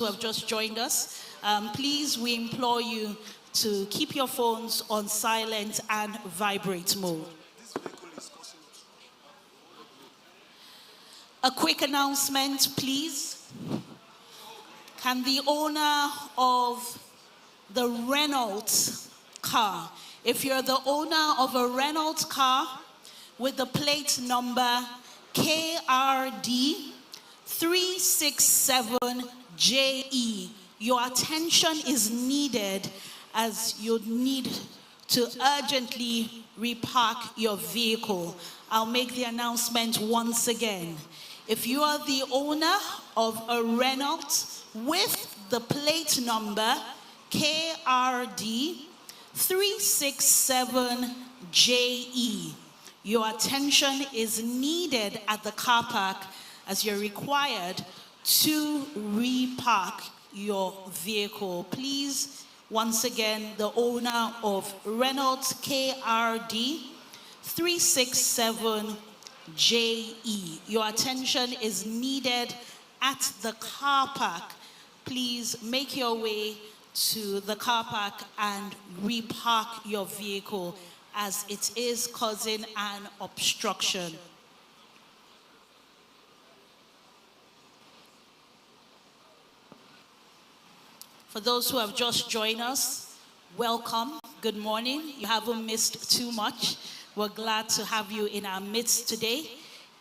who have just joined us, please, we implore you to keep your phones on silent and vibrate mode. A quick announcement, please. Can the owner of the Renault car, if you're the owner of a Renault car with the plate number KRD 367JE, your attention is needed as you need to urgently repark your vehicle. I'll make the announcement once again. If you are the owner of a Renault with the plate number KRD 367JE, your attention is needed at the car park as you're required to repark your vehicle. Please, once again, the owner of Renault KRD 367JE, your attention is needed at the car park. Please make your way to the car park and repark your vehicle as it is causing an obstruction. For those who have just joined us, welcome, good morning. You haven't missed too much. We're glad to have you in our midst today.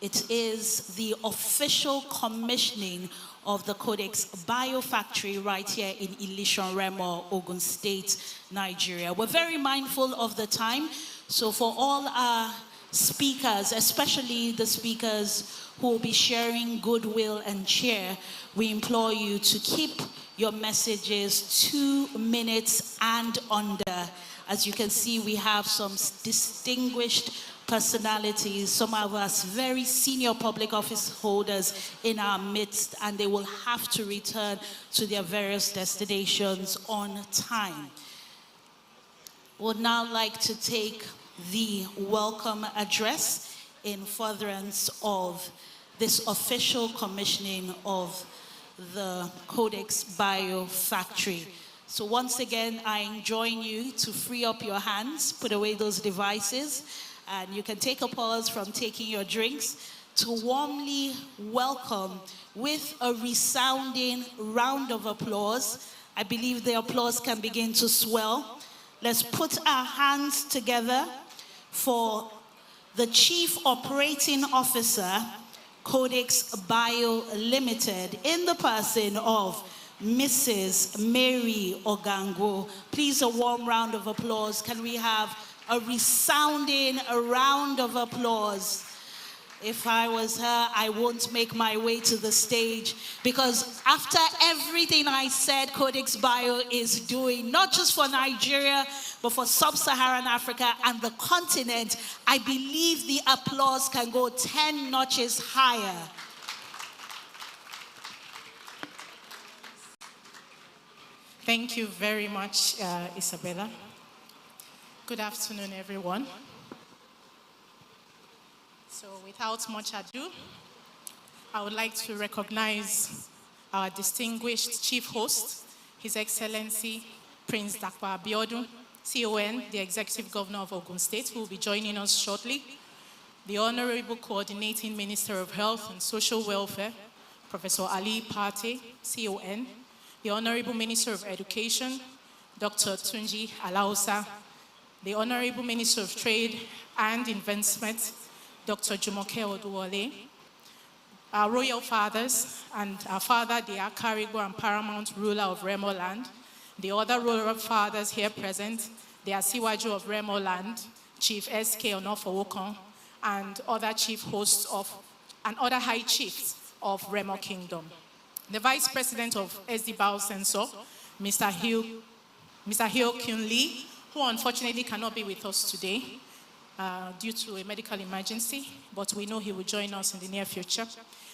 It is the official commissioning of the Codix Bio factory right here in Ilishan Remo, Ogun State, Nigeria. We're very mindful of the time, so for all our speakers, especially the speakers who will be sharing goodwill and cheer, we implore you to keep your messages 2 minutes and under. As you can see, we have some distinguished personalities, some of us very senior public office holders in our midst, and they will have to return to their various destinations on time. Would now like to take the welcome address in furtherance of this official commissioning of the Codix Bio factory. So once again, I enjoin you to free up your hands, put away those devices, and you can take a pause from taking your drinks to warmly welcome with a resounding round of applause. I believe the applause can begin to swell. Let's put our hands together for the Chief Operating Officer, Codix Bio Ltd, in the person of Mrs. Mary Ogango. Please, a warm round of applause. Can we have a resounding round of applause? If I was her, I won't make my way to the stage, because after everything I said Codix Bio is doing, not just for Nigeria, but for sub-Saharan Africa and the continent, I believe the applause can go 10 notches higher. Thank you very much, Isabella. Good afternoon, everyone. So without much ado, I would like to recognize our distinguished chief host, His Excellency Prince Dakwa Abiodun, CON, the Executive Governor of Ogun State, who will be joining us shortly, the Honorable Coordinating Minister of Health and Social Welfare, Professor Ali Pate, CON, the Honorable Minister of Education, Dr. Tunji Alausa, the Honorable Minister of Trade and Investment, Dr. Jumoke Oduwole, our royal fathers, and our father, the Akarigo and paramount ruler of Remo land, the other royal fathers here present, the Asiwaju of Remo land, Chief S.K. Onofowokon, and other chief hosts of, and other high chiefs of Remo Kingdom. The Vice President of SD Bao Sensor, Mr. Hyo Kyun Lee, who unfortunately cannot be with us today due to a medical emergency, but we know he will join us in the near future.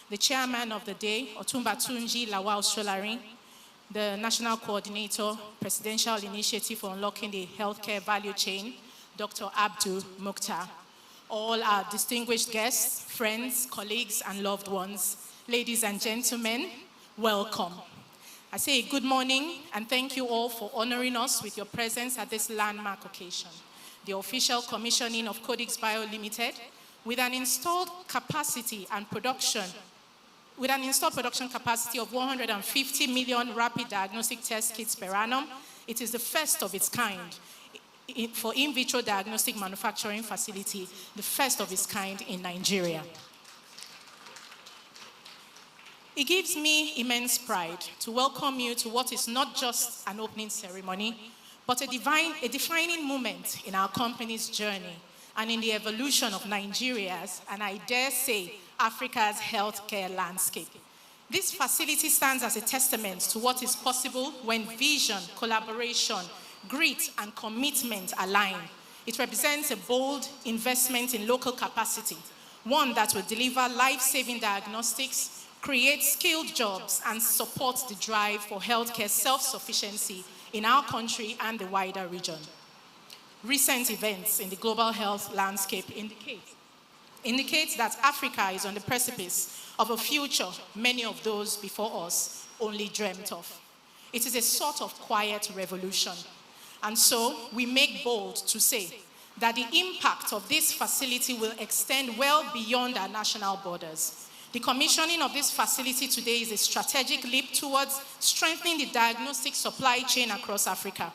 The Chairman of the day, Otumba Tunji Lawal Solarin, the National Coordinator, Presidential Initiative for Unlocking the Healthcare Value Chain, Dr. Abdul Mukhtar. All our distinguished guests, friends, colleagues, and loved ones, ladies and gentlemen, welcome. I say good morning and thank you all for honoring us with your presence at this landmark occasion. The official commissioning of Codix Bio Ltd. with an installed capacity and production, with an installed production capacity of 150 million rapid diagnostic test kits per annum. It is the first of its kind for in vitro diagnostic manufacturing facility, the first of its kind in Nigeria. It gives me immense pride to welcome you to what is not just an opening ceremony, but a defining moment in our company's journey and in the evolution of Nigeria's, and I dare say, Africa's healthcare landscape. This facility stands as a testament to what is possible when vision, collaboration, grit, and commitment align. It represents a bold investment in local capacity, one that will deliver life-saving diagnostics, create skilled jobs, and support the drive for healthcare self-sufficiency in our country and the wider region. Recent events in the global health landscape indicate that Africa is on the precipice of a future many of those before us only dreamt of. It is a sort of quiet revolution. And so we make bold to say that the impact of this facility will extend well beyond our national borders. The commissioning of this facility today is a strategic leap towards strengthening the diagnostic supply chain across Africa,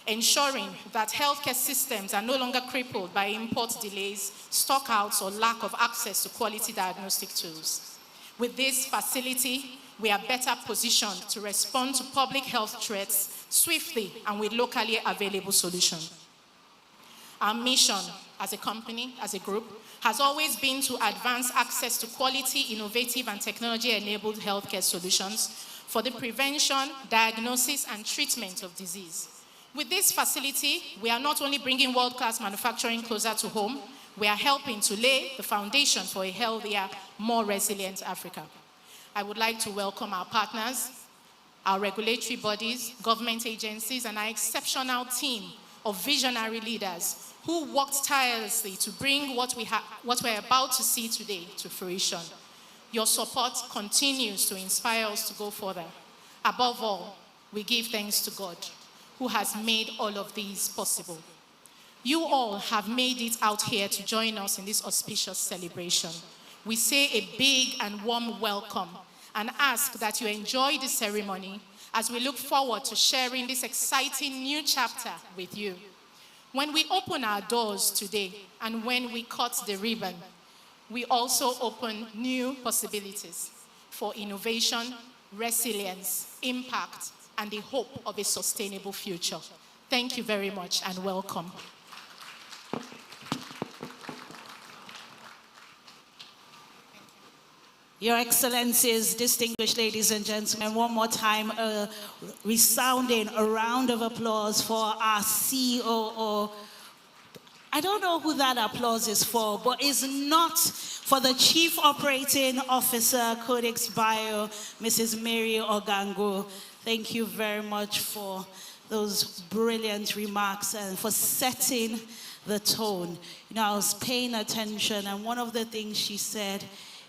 ensuring that healthcare systems are no longer crippled by import delays, stockouts, or lack of access to quality diagnostic tools. With this facility, we are better positioned to respond to public health threats swiftly and with locally available solutions. Our mission as a company, as a group, has always been to advance access to quality, innovative, and technology-enabled healthcare solutions for the prevention, diagnosis, and treatment of disease. With this facility, we are not only bringing world-class manufacturing closer to home, we are helping to lay the foundation for a healthier, more resilient Africa. I would like to welcome our partners, our regulatory bodies, government agencies, and our exceptional team of visionary leaders who worked tirelessly to bring what we're about to see today to fruition. Your support continues to inspire us to go further. Above all, we give thanks to God, who has made all of these possible. You all have made it out here to join us in this auspicious celebration. We say a big and warm welcome and ask that you enjoy the ceremony as we look forward to sharing this exciting new chapter with you. When we open our doors today and when we cut the ribbon, we also open new possibilities for innovation, resilience, impact, and the hope of a sustainable future. Thank you very much and welcome. Your Excellencies, distinguished ladies and gentlemen, one more time, a resounding round of applause for our COO. I don't know who that applause is for, but it's not for the Chief Operating Officer, Codix Bio, Mrs. Mary Ogango. Thank you very much for those brilliant remarks and for setting the tone. You know, I was paying attention, and one of the things she said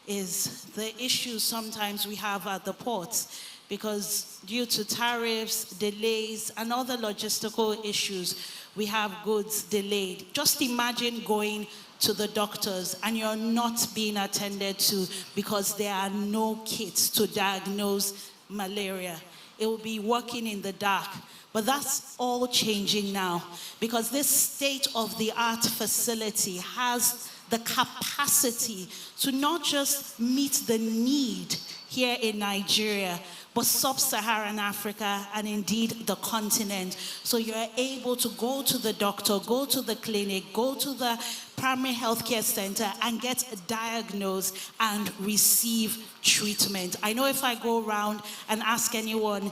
is the issues sometimes we have at the ports, because due to tariffs, delays, and other logistical issues, we have goods delayed. Just imagine going to the doctors and you're not being attended to because there are no kits to diagnose malaria. It will be working in the dark. But that's all changing now, because this state-of-the-art facility has the capacity to not just meet the need here in Nigeria, but sub-Saharan Africa and indeed the continent. So you're able to go to the doctor, go to the clinic, go to the primary healthcare center and get diagnosed and receive treatment. I know if I go around and ask anyone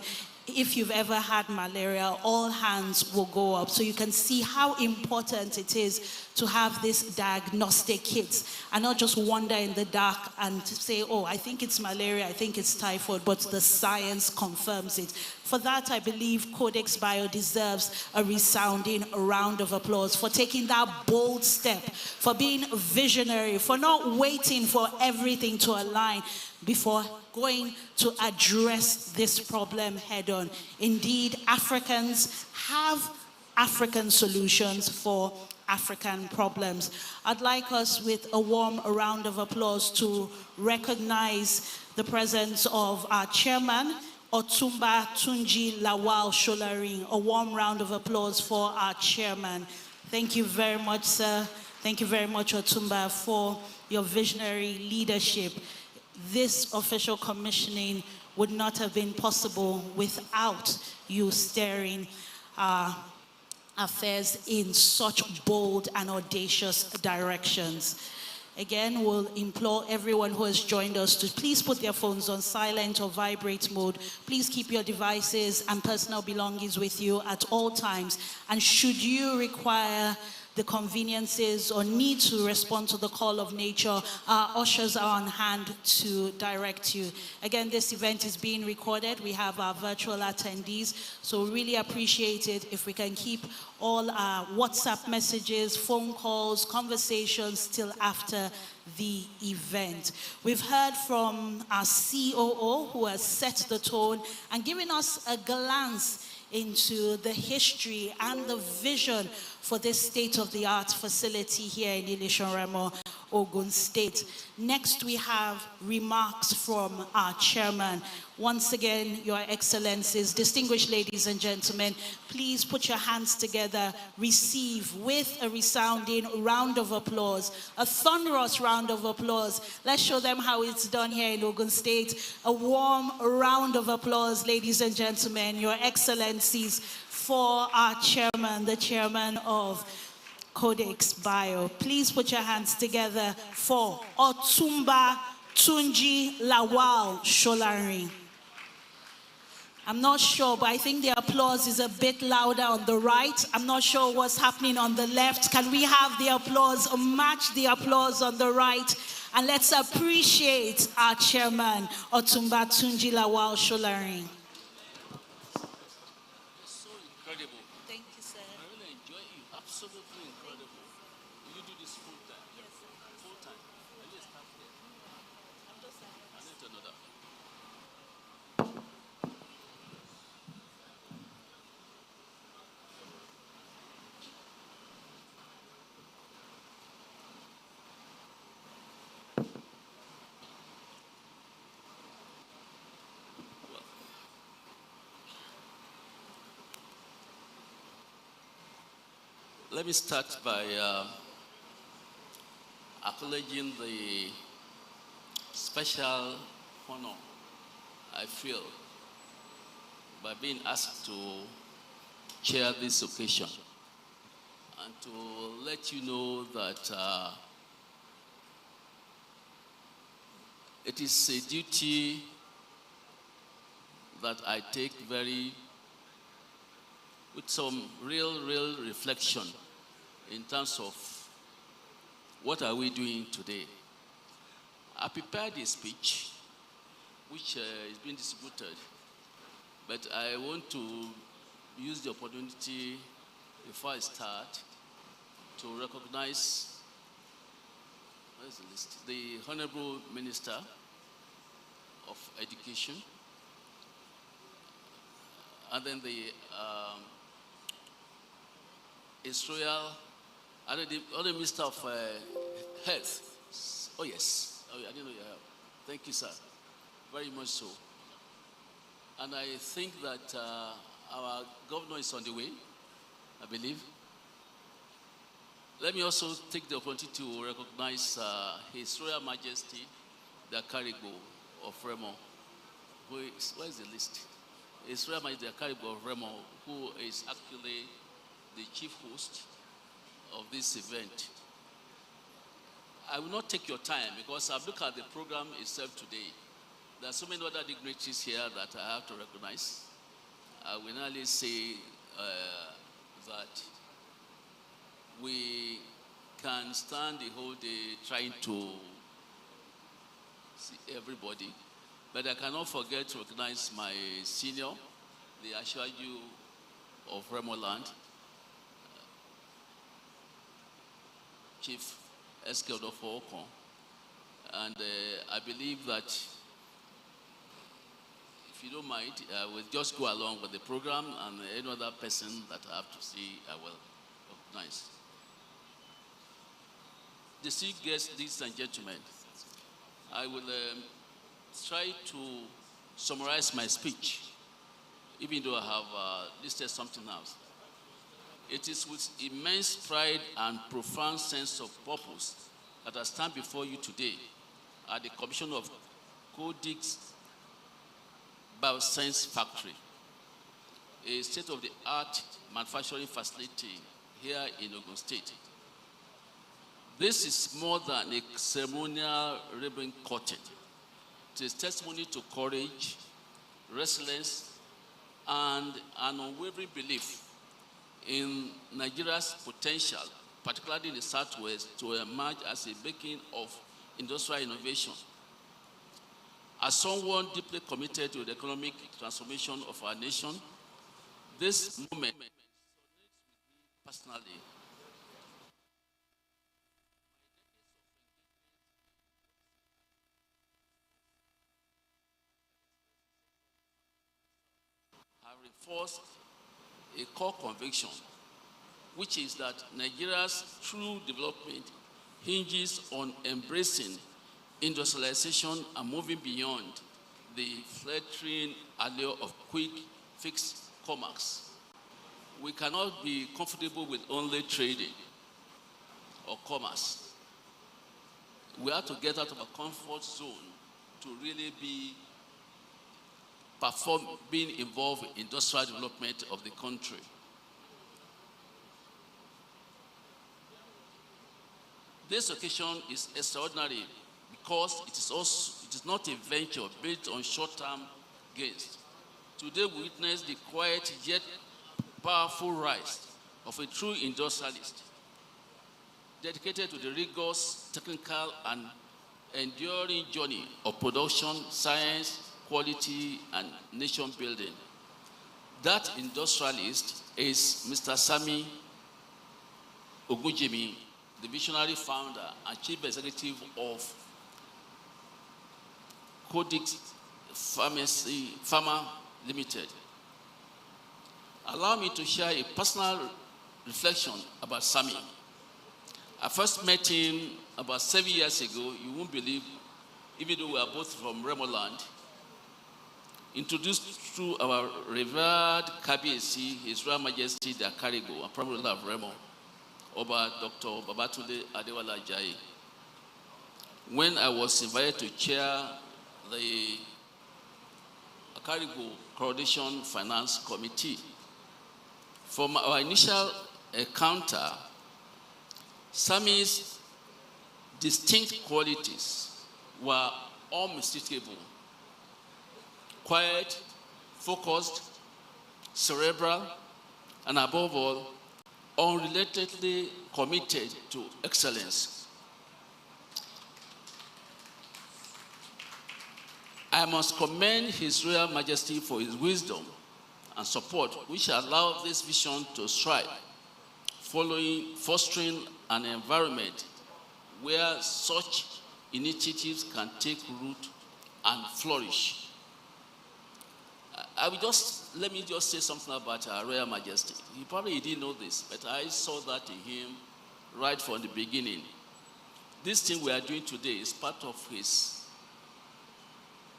if you've ever had malaria, all hands will go up. So you can see how important it is to have this diagnostic kits and not just wander in the dark and say, oh, I think it's malaria, I think it's typhoid, but the science confirms it. For that, I believe Codix Bio deserves a resounding round of applause for taking that bold step, for being visionary, for not waiting for everything to align before going to address this problem head on. Indeed, Africans have African solutions for African problems. I'd like us, with a warm round of applause, to recognize the presence of our chairman, Otumba Tunji Lawal Sholarin. A warm round of applause for our chairman. Thank you very much, sir. Thank you very much, Otumba, for your visionary leadership. This official commissioning would not have been possible without you steering affairs in such bold and audacious directions. Again, we'll implore everyone who has joined us to please put their phones on silent or vibrate mode. Please keep your devices and personal belongings with you at all times. And should you require the conveniences or need to respond to the call of nature, our ushers are on hand to direct you. Again, this event is being recorded. We have our virtual attendees, so really appreciate it if we can keep all our WhatsApp messages, phone calls, conversations till after the event. We've heard from our COO, who has set the tone and given us a glance into the history and the vision for this state-of-the-art facility here in Ilishan-Remo, Ogun State. Next, we have remarks from our chairman. Once again, Your Excellencies, distinguished ladies and gentlemen, please put your hands together, receive with a resounding round of applause, a thunderous round of applause. Let's show them how it's done here in Ogun State. A warm round of applause, ladies and gentlemen, Your Excellencies, for our chairman, the chairman of Codix Bio. Please put your hands together for Otumba Tunji Lawal Sholarin. I'm not sure, but I think the applause is a bit louder on the right. I'm not sure what's happening on the left. Can we have the applause match the applause on the right? And let's appreciate our chairman, Otumba Tunji Lawal Sholarin. Let me start by acknowledging the special honor I feel by being asked to chair this occasion and to let you know that it is a duty that I take with some real reflection in terms of what are we doing today. I prepared a speech which is being distributed, but I want to use the opportunity before I start to recognize the Honorable Minister of Education, and then the Israel, and the other Minister of Health. Oh yes, I didn't know you have. Thank you, sir. Very much so. And I think that our governor is on the way, I believe. Let me also take the opportunity to recognize His Royal Majesty, the Caribou of Remo. Where is the list? His Royal Majesty, the Caribou of Remo, who is actually the chief host of this event. I will not take your time because I've looked at the program itself today. There are so many other dignitaries here that I have to recognize. I will only say that we can stand the whole day trying to see everybody, but I cannot forget to recognize my senior, the Ashwaju of Remo Land, Chief Eskeldo Okon. And I believe that if you don't mind, I will just go along with the program, and any other person that I have to see, I will recognize. Distinguished guests, ladies and gentlemen, I will try to summarize my speech, even though I have listed something else. It is with immense pride and profound sense of purpose that I stand before you today at the commission of Codix Bio Factory, a state-of-the-art manufacturing facility here in Ogun State. This is more than a ceremonial ribbon cutting. It is testimony to courage, resilience, and an unwavering belief in Nigeria's potential, particularly in the Southwest, to emerge as a beacon of industrial innovation. As someone deeply committed to the economic transformation of our nation, this moment personally have reinforced a core conviction, which is that Nigeria's true development hinges on embracing industrialization and moving beyond the flattering allure of quick fixed commerce. We cannot be comfortable with only trading or commerce. We have to get out of a comfort zone to really being involved in industrial development of the country. This occasion is extraordinary because it is not a venture built on short-term gains. Today we witness the quiet yet powerful rise of a true industrialist, dedicated to the rigorous technical and enduring journey of production, science, quality, and nation building. That industrialist is Mr. Sami Ogunjimi, the visionary founder and chief executive of Codix Pharma Limited. Allow me to share a personal reflection about Sami. I first met him about 7 years ago. You won't believe, even though we are both from Remo land, introduced through our revered KBAC, His Royal Majesty the Akarigo, and Prime Ruler of Remo, Oba Dr. Babatunde Adewale Ajayi. When I was invited to chair the Akarigo Coronation Finance Committee, from our initial encounter, Sami's distinct qualities were unmistakable: quiet, focused, cerebral, and above all, unrelatedly committed to excellence. I must commend His Royal Majesty for his wisdom and support, which allowed this vision to strive, fostering an environment where such initiatives can take root and flourish. Let me just say something about Her Royal Majesty. He didn't know this, but I saw that in him right from the beginning. This thing we are doing today is part of his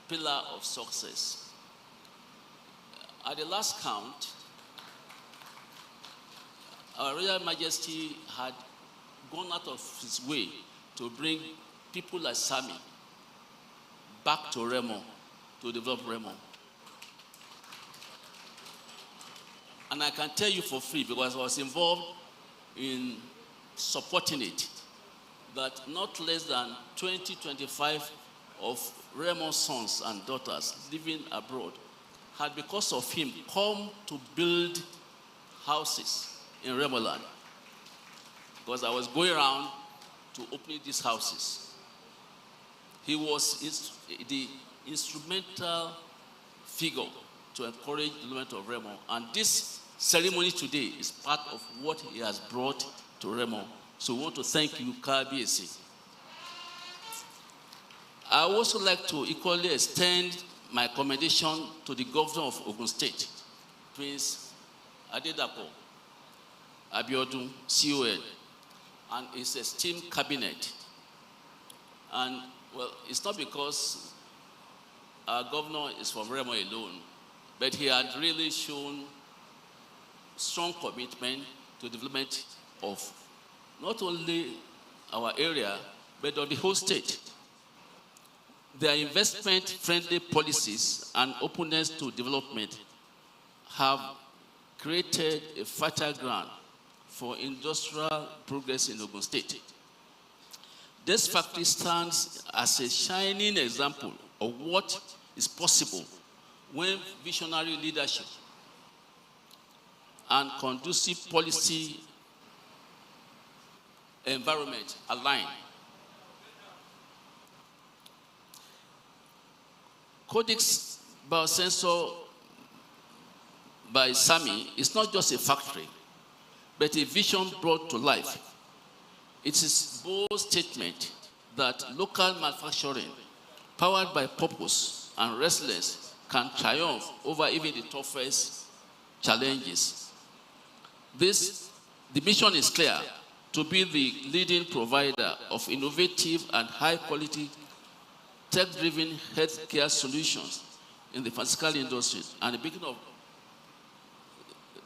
pillar of success. At the last count, Our Royal Majesty had gone out of his way to bring people like Sami back to Remo, to develop Remo. And I can tell you for free, because I was involved in supporting it, that not less than 20-25 of Remo's sons and daughters living abroad had, because of him, come to build houses in Remo land. Because I was going around to open these houses. He was the instrumental figure to encourage the development of Remo. And this ceremony today is part of what he has brought to Remo. So we want to thank you, KBAC. I would also like to equally extend my commendation to the governor of Ogun State, Prince Adedapo Abiodun, CON, and his esteemed cabinet. And, well, it's not because our governor is from Remo alone, but he had really shown strong commitment to development of not only our area, but of the whole state. Their investment-friendly policies and openness to development have created a fertile ground for industrial progress in Ogun State. This factory stands as a shining example of what is possible when visionary leadership and conducive policy environment align. Codix Bio by Sami is not just a factory, but a vision brought to life. It is a bold statement that local manufacturing, powered by purpose and resilience, can triumph over even the toughest challenges. The mission is clear: to be the leading provider of innovative and high-quality tech-driven healthcare solutions in the pharmaceutical industry and the beginning of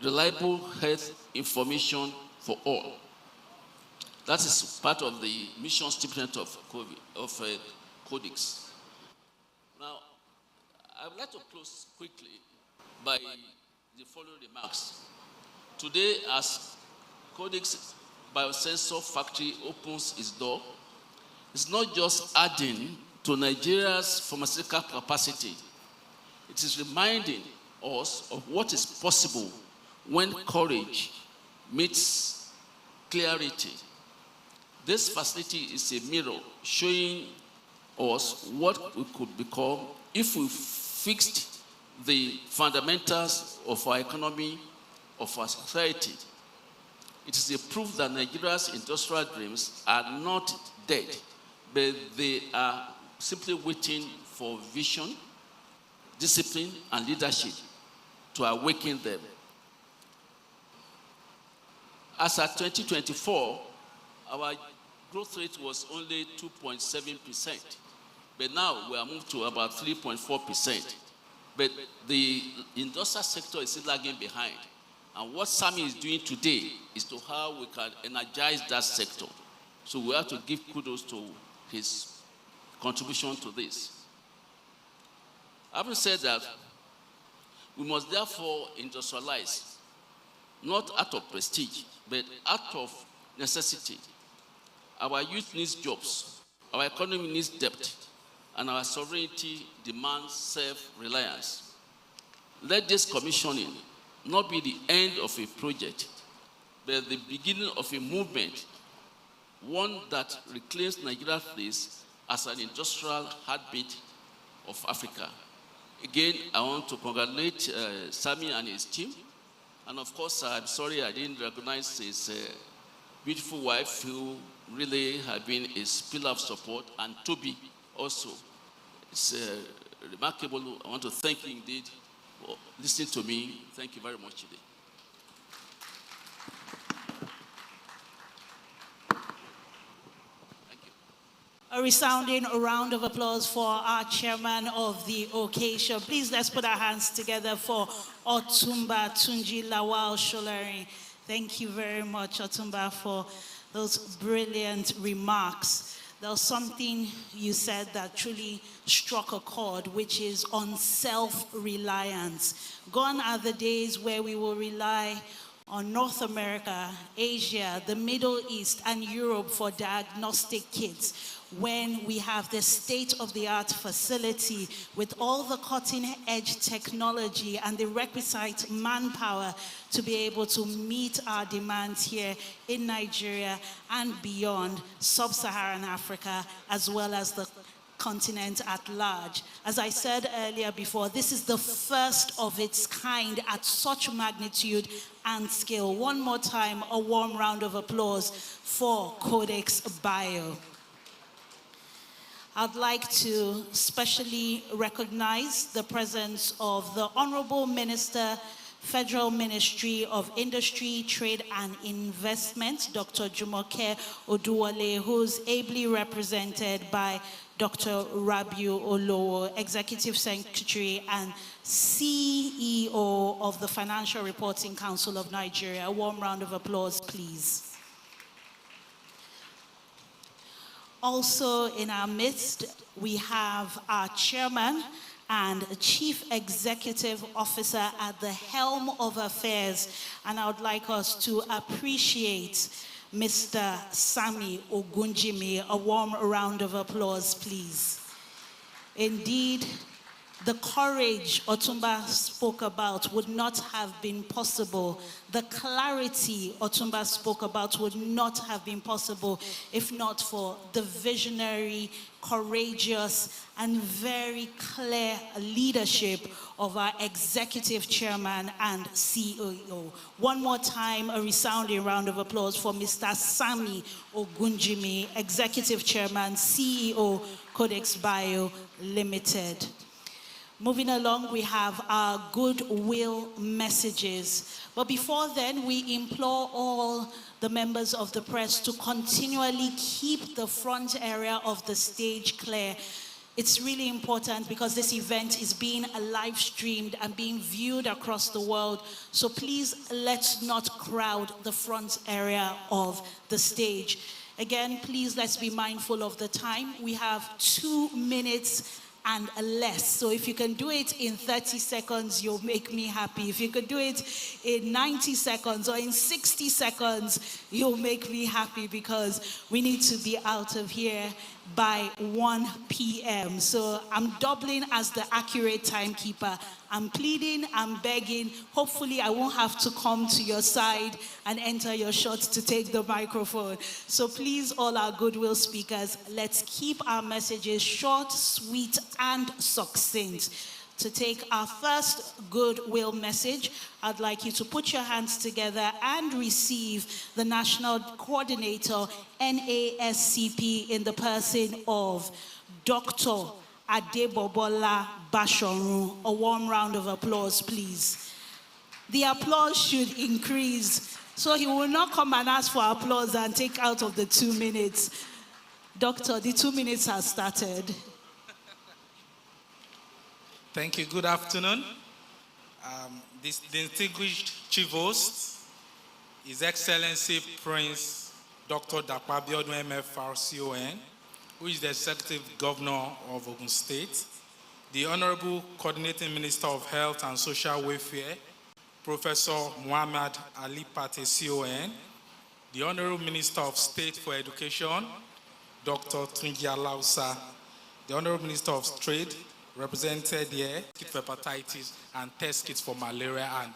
reliable health information for all. That is part of the mission statement of Codix. Now, I would like to close quickly by the following remarks. Today, as Codix Biosensor Factory opens its door, it's not just adding to Nigeria's pharmaceutical capacity. It is reminding us of what is possible when courage meets clarity. This facility is a mirror showing us what we could become if we fixed the fundamentals of our economy, of our society. It is a proof that Nigeria's industrial dreams are not dead, but they are simply waiting for vision, discipline, and leadership to awaken them. As at 2024, our growth rate was only 2.7%, but now we are moved to about 3.4%. But the industrial sector is still lagging behind. And what Sami is doing today is to how we can energize that sector. So we have to give kudos to his contribution to this. Having said that, we must therefore industrialize, not out of prestige, but out of necessity. Our youth needs jobs, our economy needs depth, and our sovereignty demands self-reliance. Let this commissioning not be the end of a project, but the beginning of a movement, one that reclaims Nigeria's place as an industrial heartbeat of Africa. Again, I want to congratulate Sami and his team. And of course, I'm sorry I didn't recognize his beautiful wife, who really has been his pillar of support, and Toby also. It's remarkable. I want to thank you indeed for listening to me. Thank you very much today. A resounding round of applause for our chairman of the occasion. Please, let's put our hands together for Otumba Tunji Lawal Sholari. Thank you very much, Otumba, for those brilliant remarks. There was something you said that truly struck a chord, which is on self-reliance. Gone are the days where we will rely on North America, Asia, the Middle East, and Europe for diagnostic kits, when we have the state-of-the-art facility with all the cutting-edge technology and the requisite manpower to be able to meet our demands here in Nigeria and beyond sub-Saharan Africa, as well as the continent at large. As I said earlier before, this is the first of its kind at such magnitude and scale. One more time, a warm round of applause for Codix Bio. I'd like to specially recognize the presence of the Honorable Minister, Federal Ministry of Industry, Trade and Investment, Dr. Jumoke Oduwole, who's ably represented by Dr. Rabiu Olowo, Executive Secretary and CEO of the Financial Reporting Council of Nigeria. A warm round of applause, please. Also in our midst, we have our chairman and Chief Executive Officer at the helm of affairs. And I would like us to appreciate Mr. Sammy Ogunjimi. A warm round of applause, please. Indeed, the courage Otumba spoke about would not have been possible. The clarity Otumba spoke about would not have been possible if not for the visionary, courageous, and very clear leadership of our executive chairman and CEO. One more time, a resounding round of applause for Mr. Sammy Ogunjimi, executive chairman, CEO, Codix Bio Ltd. Moving along, we have our goodwill messages. But before then, we implore all the members of the press to continually keep the front area of the stage clear. It's really important because this event is being live streamed and being viewed across the world. So please, let's not crowd the front area of the stage. Again, please, let's be mindful of the time. We have 2 minutes and less. So if you can do it in 30 seconds, you'll make me happy. If you could do it in 90 seconds or in 60 seconds, you'll make me happy because we need to be out of here by 1 p.m. So I'm doubling as the accurate timekeeper. I'm pleading, I'm begging. Hopefully I won't have to come to your side and enter your shot to take the microphone. So please, all our goodwill speakers, let's keep our messages short, sweet, and succinct. To take our first goodwill message, I'd like you to put your hands together and receive the National Coordinator, NASCP, in the person of Dr. Adebobola Bashorun. A warm round of applause, please. The applause should increase, so he will not come and ask for applause and take out of the 2 minutes. Doctor, the 2 minutes has started. Thank you. Good afternoon. This distinguished chief host, His Excellency Prince Dr. Dakwa Abiodun MFR, who is the Executive Governor of Ogun State, the Honorable Coordinating Minister of Health and Social Welfare, Professor Muhammad Ali Pate, CON, the Honorable Minister of State for Education, Dr. Tunji Alausa, the Honorable Minister of Trade, represented here, kit for hepatitis and test kits for malaria and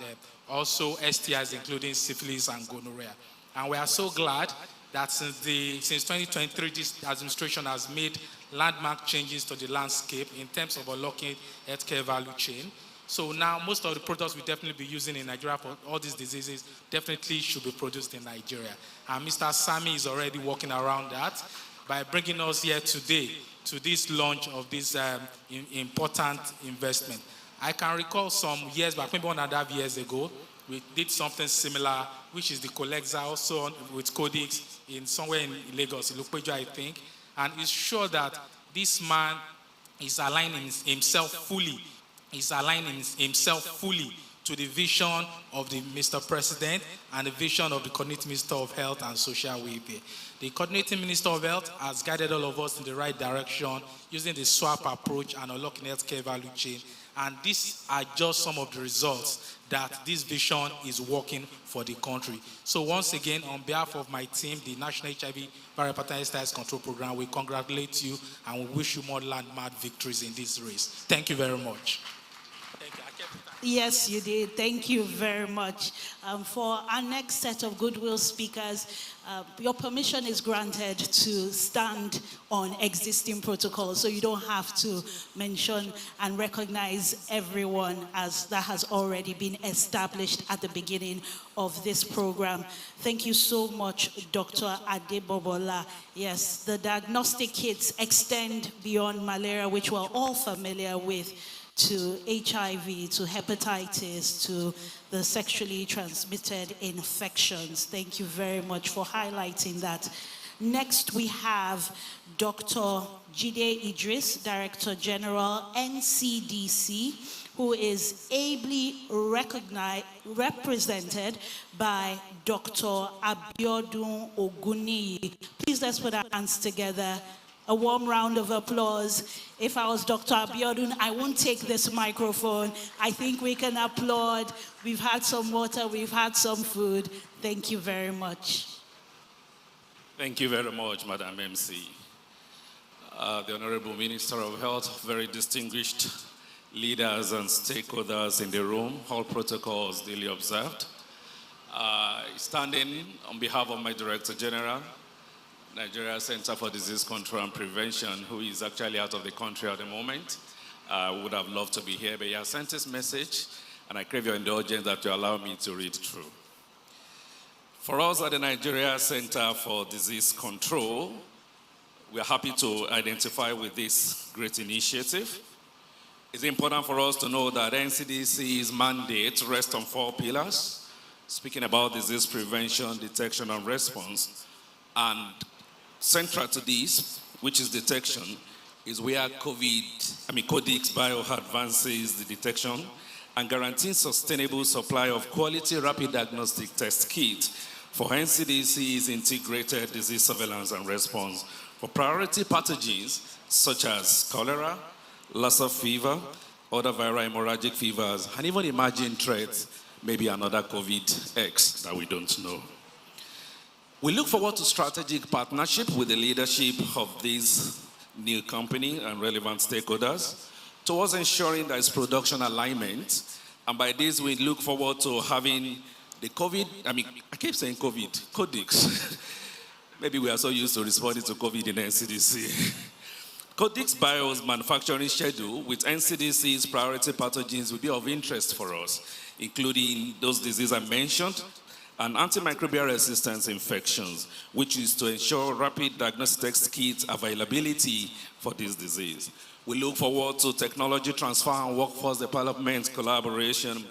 also STIs including syphilis and gonorrhea. And we are so glad that since 2023, this administration has made landmark changes to the landscape in terms of unlocking healthcare value chain. So now most of the products we definitely be using in Nigeria for all these diseases definitely should be produced in Nigeria. And Mr. Sami is already working around that by bringing us here today to this launch of this important investment. I can recall some years back, maybe 1.5 years ago, we did something similar, which is the Colexa also with Codix in somewhere in Lagos, in Lupejo, I think. And it's sure that this man is aligning himself fully. He's aligning himself fully to the vision of the Mr. President and the vision of the Coordinating Minister of Health and Social Welfare. The Coordinating Minister of Health has guided all of us in the right direction using the SWAP approach and unlocking healthcare value chain. And these are just some of the results that this vision is working for the country. So once again, on behalf of my team, the National HIV Viral Hepatitis Control Program, we congratulate you and we wish you more landmark victories in this race. Thank you very much. Thank you. Yes, you did. Thank you very much. For our next set of Goodwill speakers, your permission is granted to stand on existing protocols, so you don't have to mention and recognize everyone as that has already been established at the beginning of this program. Thank you so much, Dr. Adebobola. Yes, the diagnostic kits extend beyond malaria, which we're all familiar with, to HIV, to hepatitis, to the sexually transmitted infections. Thank you very much for highlighting that. Next, we have Dr. Jide Idris, Director General, NCDC, who is ably represented by Dr. Abiodun Oguniyi. Please let's put our hands together. A warm round of applause. If I was Dr. Abiodun, I won't take this microphone. I think we can applaud. We've had some water, we've had some food. Thank you very much. Thank you very much, Madam MC. The Honorable Minister of Health, very distinguished leaders and stakeholders in the room, all protocols duly observed. Standing on behalf of my Director General, Nigeria Center for Disease Control and Prevention, who is actually out of the country at the moment, would have loved to be here, but he has sent his message, and I crave your indulgence that you allow me to read through. For us at the Nigeria Center for Disease Control, we are happy to identify with this great initiative. It's important for us to know that NCDC's mandate rests on 4 pillars, speaking about disease prevention, detection, and response. And central to this, which is detection, is where Codix Bio advances the detection and guarantees sustainable supply of quality rapid diagnostic test kits for NCDC's integrated disease surveillance and response for priority pathogens such as cholera, Lassa fever, other viral hemorrhagic fevers, and even emerging threats, maybe another COVID-X that we don't know. We look forward to strategic partnership with the leadership of this new company and relevant stakeholders towards ensuring there is production alignment. And by this, we look forward to having the I keep saying COVID, Codix. Maybe we are so used to responding to COVID in NCDC. Codix Bio's manufacturing schedule with NCDC's priority pathogens will be of interest for us, including those diseases I mentioned, and antimicrobial resistance infections, which is to ensure rapid diagnostic kit availability for this disease. We look forward to technology transfer and workforce development collaboration,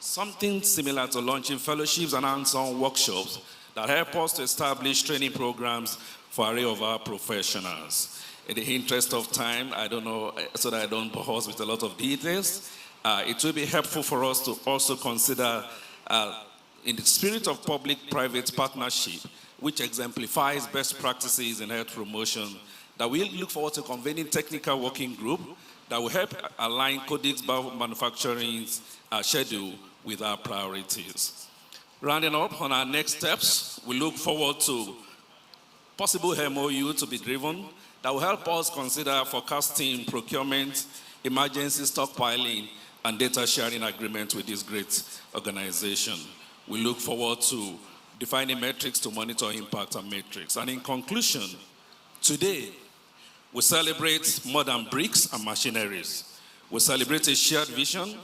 something similar to launching fellowships and hands-on workshops that help us to establish training programs for an array of our professionals. In the interest of time, I don't know, so that I don't bore us with a lot of details, it will be helpful for us to also consider in the spirit of public-private partnership, which exemplifies best practices in health promotion, that we'll look forward to convening technical working group that will help align Codix Bio manufacturing's schedule with our priorities. Rounding up on our next steps, we look forward to possible MOU to be driven that will help us consider forecasting, procurement, emergency stockpiling, and data sharing agreements with this great organization. We look forward to defining metrics to monitor impact and metrics. And in conclusion, today, we celebrate modern bricks and machineries. We celebrate a shared vision,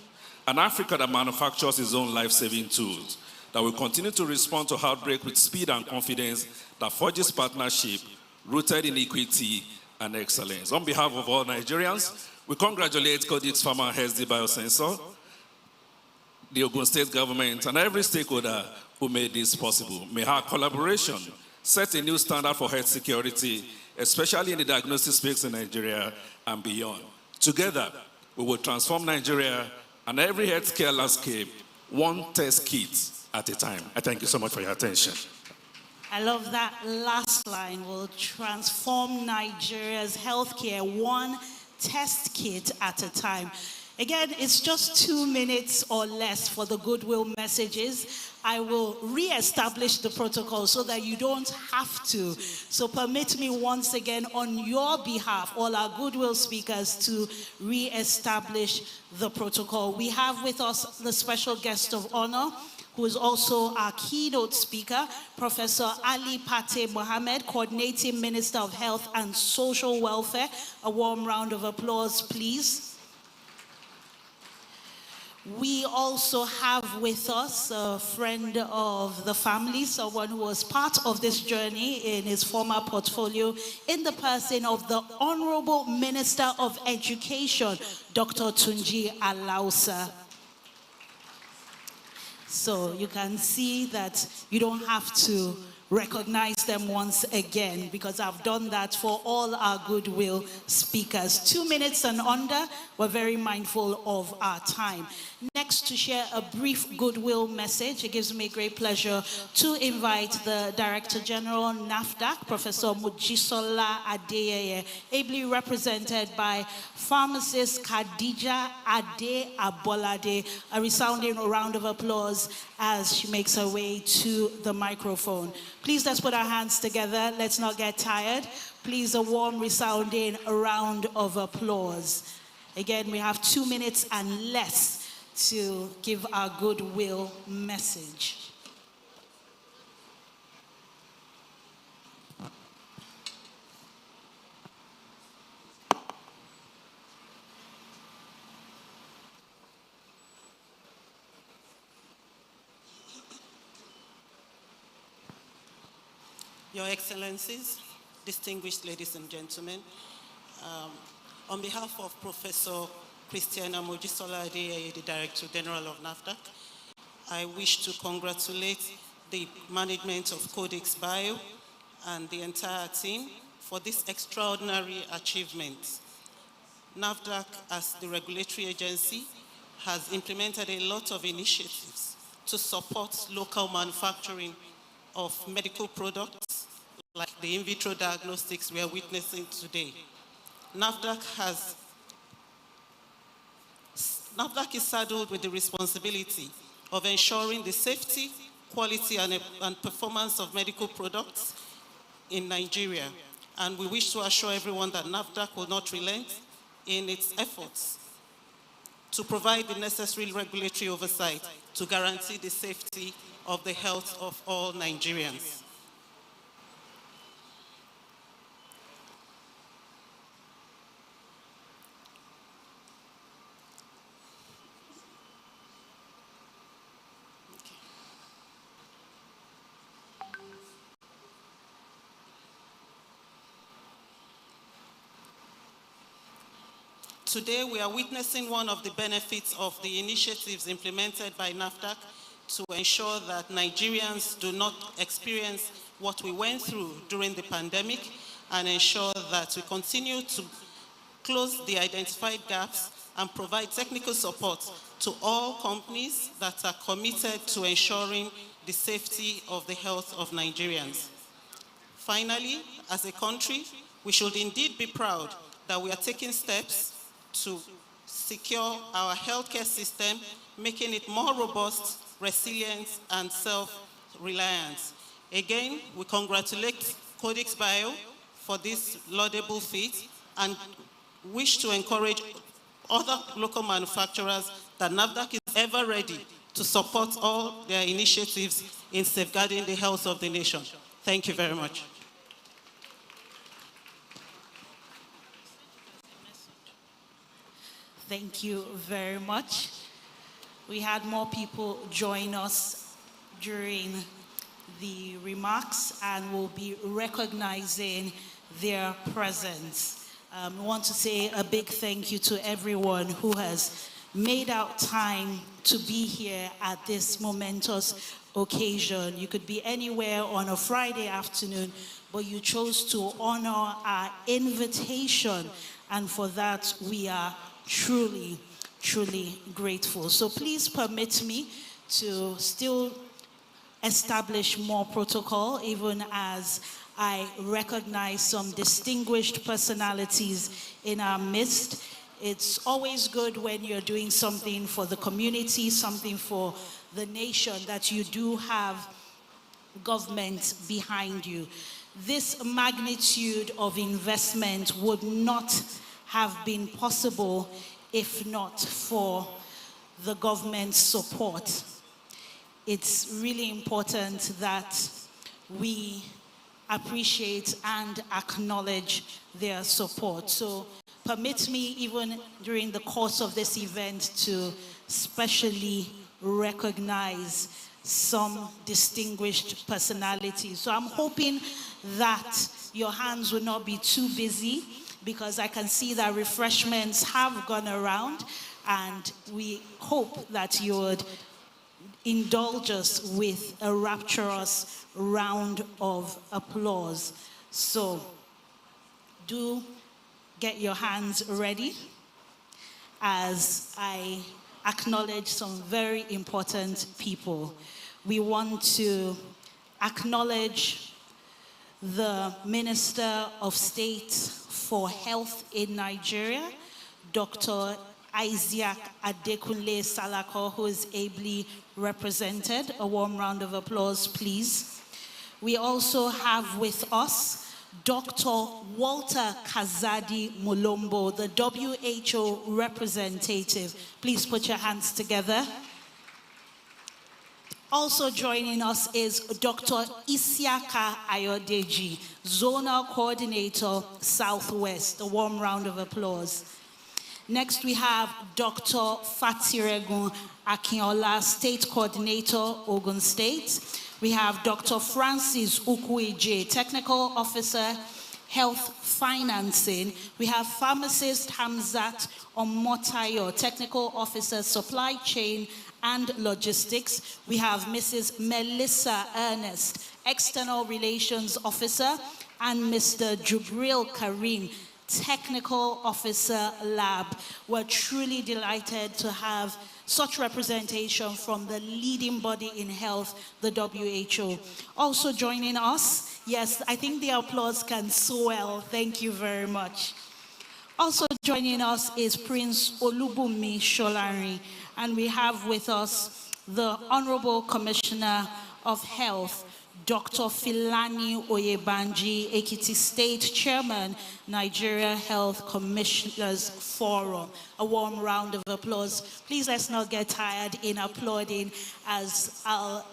an Africa that manufactures its own life-saving tools, that will continue to respond to outbreak with speed and confidence, that forges partnership rooted in equity and excellence. On behalf of all Nigerians, we congratulate Codix Pharma HD Biosensor, the Ogun State government, and every stakeholder who made this possible. May our collaboration set a new standard for health security, especially in the diagnostic space in Nigeria and beyond. Together, we will transform Nigeria and every healthcare landscape, one test kit at a time. I thank you so much for your attention. I love that last line. Will transform Nigeria's healthcare one test kit at a time. Again, it's just 2 minutes or less for the Goodwill messages. I will re-establish the protocol so that you don't have to. So permit me once again on your behalf, all our Goodwill speakers, to re-establish the protocol. We have with us the special guest of honor, who is also our keynote speaker, Professor Ali Pate Mohammed, Coordinating Minister of Health and Social Welfare. A warm round of applause, please. We also have with us a friend of the family, someone who was part of this journey in his former portfolio, in the person of the Honorable Minister of Education, Dr. Tunji Alausa. So you can see that you don't have to recognize them once again, because I've done that for all our Goodwill speakers. 2 minutes and under, we're very mindful of our time. Next, to share a brief Goodwill message, it gives me great pleasure to invite the Director General, NAFDAC, Professor Mojisola Adeyeye, ably represented by pharmacist Khadija Ade Abolade. A resounding round of applause as she makes her way to the microphone. Please, let's put our hands together. Let's not get tired. Please, a warm, resounding round of applause. Again, we have 2 minutes and less to give our Goodwill message. Your Excellencies, distinguished ladies and gentlemen, on behalf of Professor Christiana Mojisola Adeyeye, the Director General of NAFDAC, I wish to congratulate the management of Codix Bio and the entire team for this extraordinary achievement. NAFDAC, as the regulatory agency, has implemented a lot of initiatives to support local manufacturing of medical products like the in vitro diagnostics we are witnessing today. NAFDAC is saddled with the responsibility of ensuring the safety, quality, and performance of medical products in Nigeria. And we wish to assure everyone that NAFDAC will not relent in its efforts to provide the necessary regulatory oversight to guarantee the safety of the health of all Nigerians. Today, we are witnessing one of the benefits of the initiatives implemented by NAFDAC to ensure that Nigerians do not experience what we went through during the pandemic, and ensure that we continue to close the identified gaps and provide technical support to all companies that are committed to ensuring the safety of the health of Nigerians. Finally, as a country, we should indeed be proud that we are taking steps to secure our healthcare system, making it more robust, resilient, and self-reliant. Again, we congratulate Codix Bio for this laudable feat and wish to encourage other local manufacturers that NAFDAC is ever ready to support all their initiatives in safeguarding the health of the nation. Thank you very much. Thank you very much. We had more people join us during the remarks, and we'll be recognizing their presence. I want to say a big thank you to everyone who has made out time to be here at this momentous occasion. You could be anywhere on a Friday afternoon, but you chose to honor our invitation, and for that we are truly, truly grateful. So please permit me to still establish more protocol, even as I recognize some distinguished personalities in our midst. It's always good when you're doing something for the community, something for the nation, that you do have government behind you. This magnitude of investment would not have been possible if not for the government's support. It's really important that we appreciate and acknowledge their support. So permit me, even during the course of this event, to specially recognize some distinguished personalities. So I'm hoping that your hands will not be too busy, because I can see that refreshments have gone around, and we hope that you would indulge us with a rapturous round of applause. So do get your hands ready as I acknowledge some very important people. We want to acknowledge the Minister of State for Health in Nigeria, Dr. Isaac Adekunle Salako, who is ably represented. A warm round of applause, please. We also have with us Dr. Walter Kazadi Mulombo, the WHO representative. Please put your hands together. Also joining us is Dr. Isiaka Ayodeji, Zonal Coordinator, Southwest. A warm round of applause. Next, we have Dr. Fatiregun Akinola, State Coordinator, Ogun State. We have Dr. Francis Ukuije, Technical Officer, Health Financing. We have Pharmacist Hamzat Omotayo, Technical Officer, Supply Chain and Logistics. We have Mrs. Melissa Ernest, External Relations Officer, and Mr. Jubril Karim, Technical Officer Lab. We're truly delighted to have such representation from the leading body in health, the WHO. Also joining us, yes, I think the applause can swell. Thank you very much. Also joining us is Prince Olubunmi Sholari, and we have with us the Honorable Commissioner of Health, Dr. Filani Oyebanji, Ekiti State Chairman, Nigeria Health Commissioners Forum. A warm round of applause. Please let's not get tired in applauding, as I'll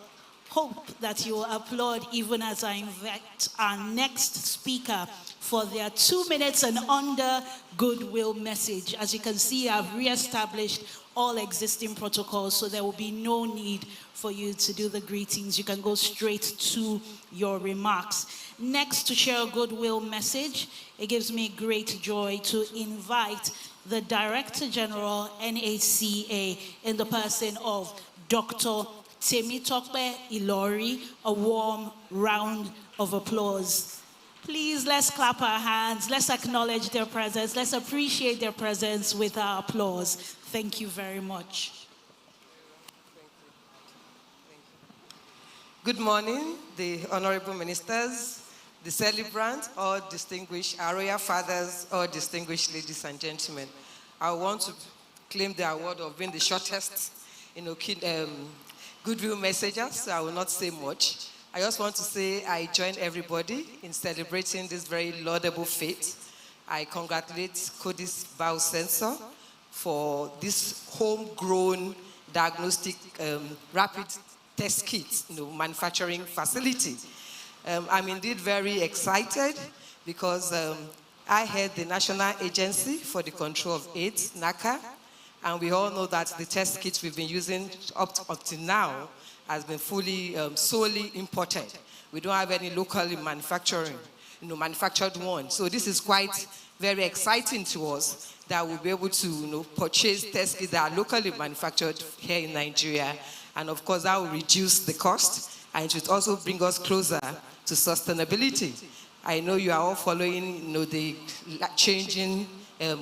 hope that you will applaud even as I invite our next speaker for their 2 minutes and under Goodwill message. As you can see, I've re-established all existing protocols, so there will be no need for you to do the greetings. You can go straight to your remarks. Next, to share a Goodwill message, it gives me great joy to invite the Director General, NACA, in the person of Dr. Temitope Ilori. A warm round of applause. Please, let's clap our hands. Let's acknowledge their presence. Let's appreciate their presence with our applause. Thank you very much. Good morning, the honorable ministers, the celebrants, all distinguished, our royal fathers, all distinguished ladies and gentlemen. I want to claim the award of being the shortest, Goodwill messengers, so I will not say much. I just want to say I join everybody in celebrating this very laudable feat. I congratulate Codix Bio Ltd for this homegrown diagnostic rapid test kit manufacturing facility. I'm indeed very excited because I head the National Agency for the Control of AIDS, NACA, and we all know that the test kits we've been using up to now has been fully, solely imported. We don't have any locally manufactured one. So this is quite very exciting to us that we'll be able to purchase test kits that are locally manufactured here in Nigeria. And of course, that will reduce the cost, and it should also bring us closer to sustainability. I know you are all following the changing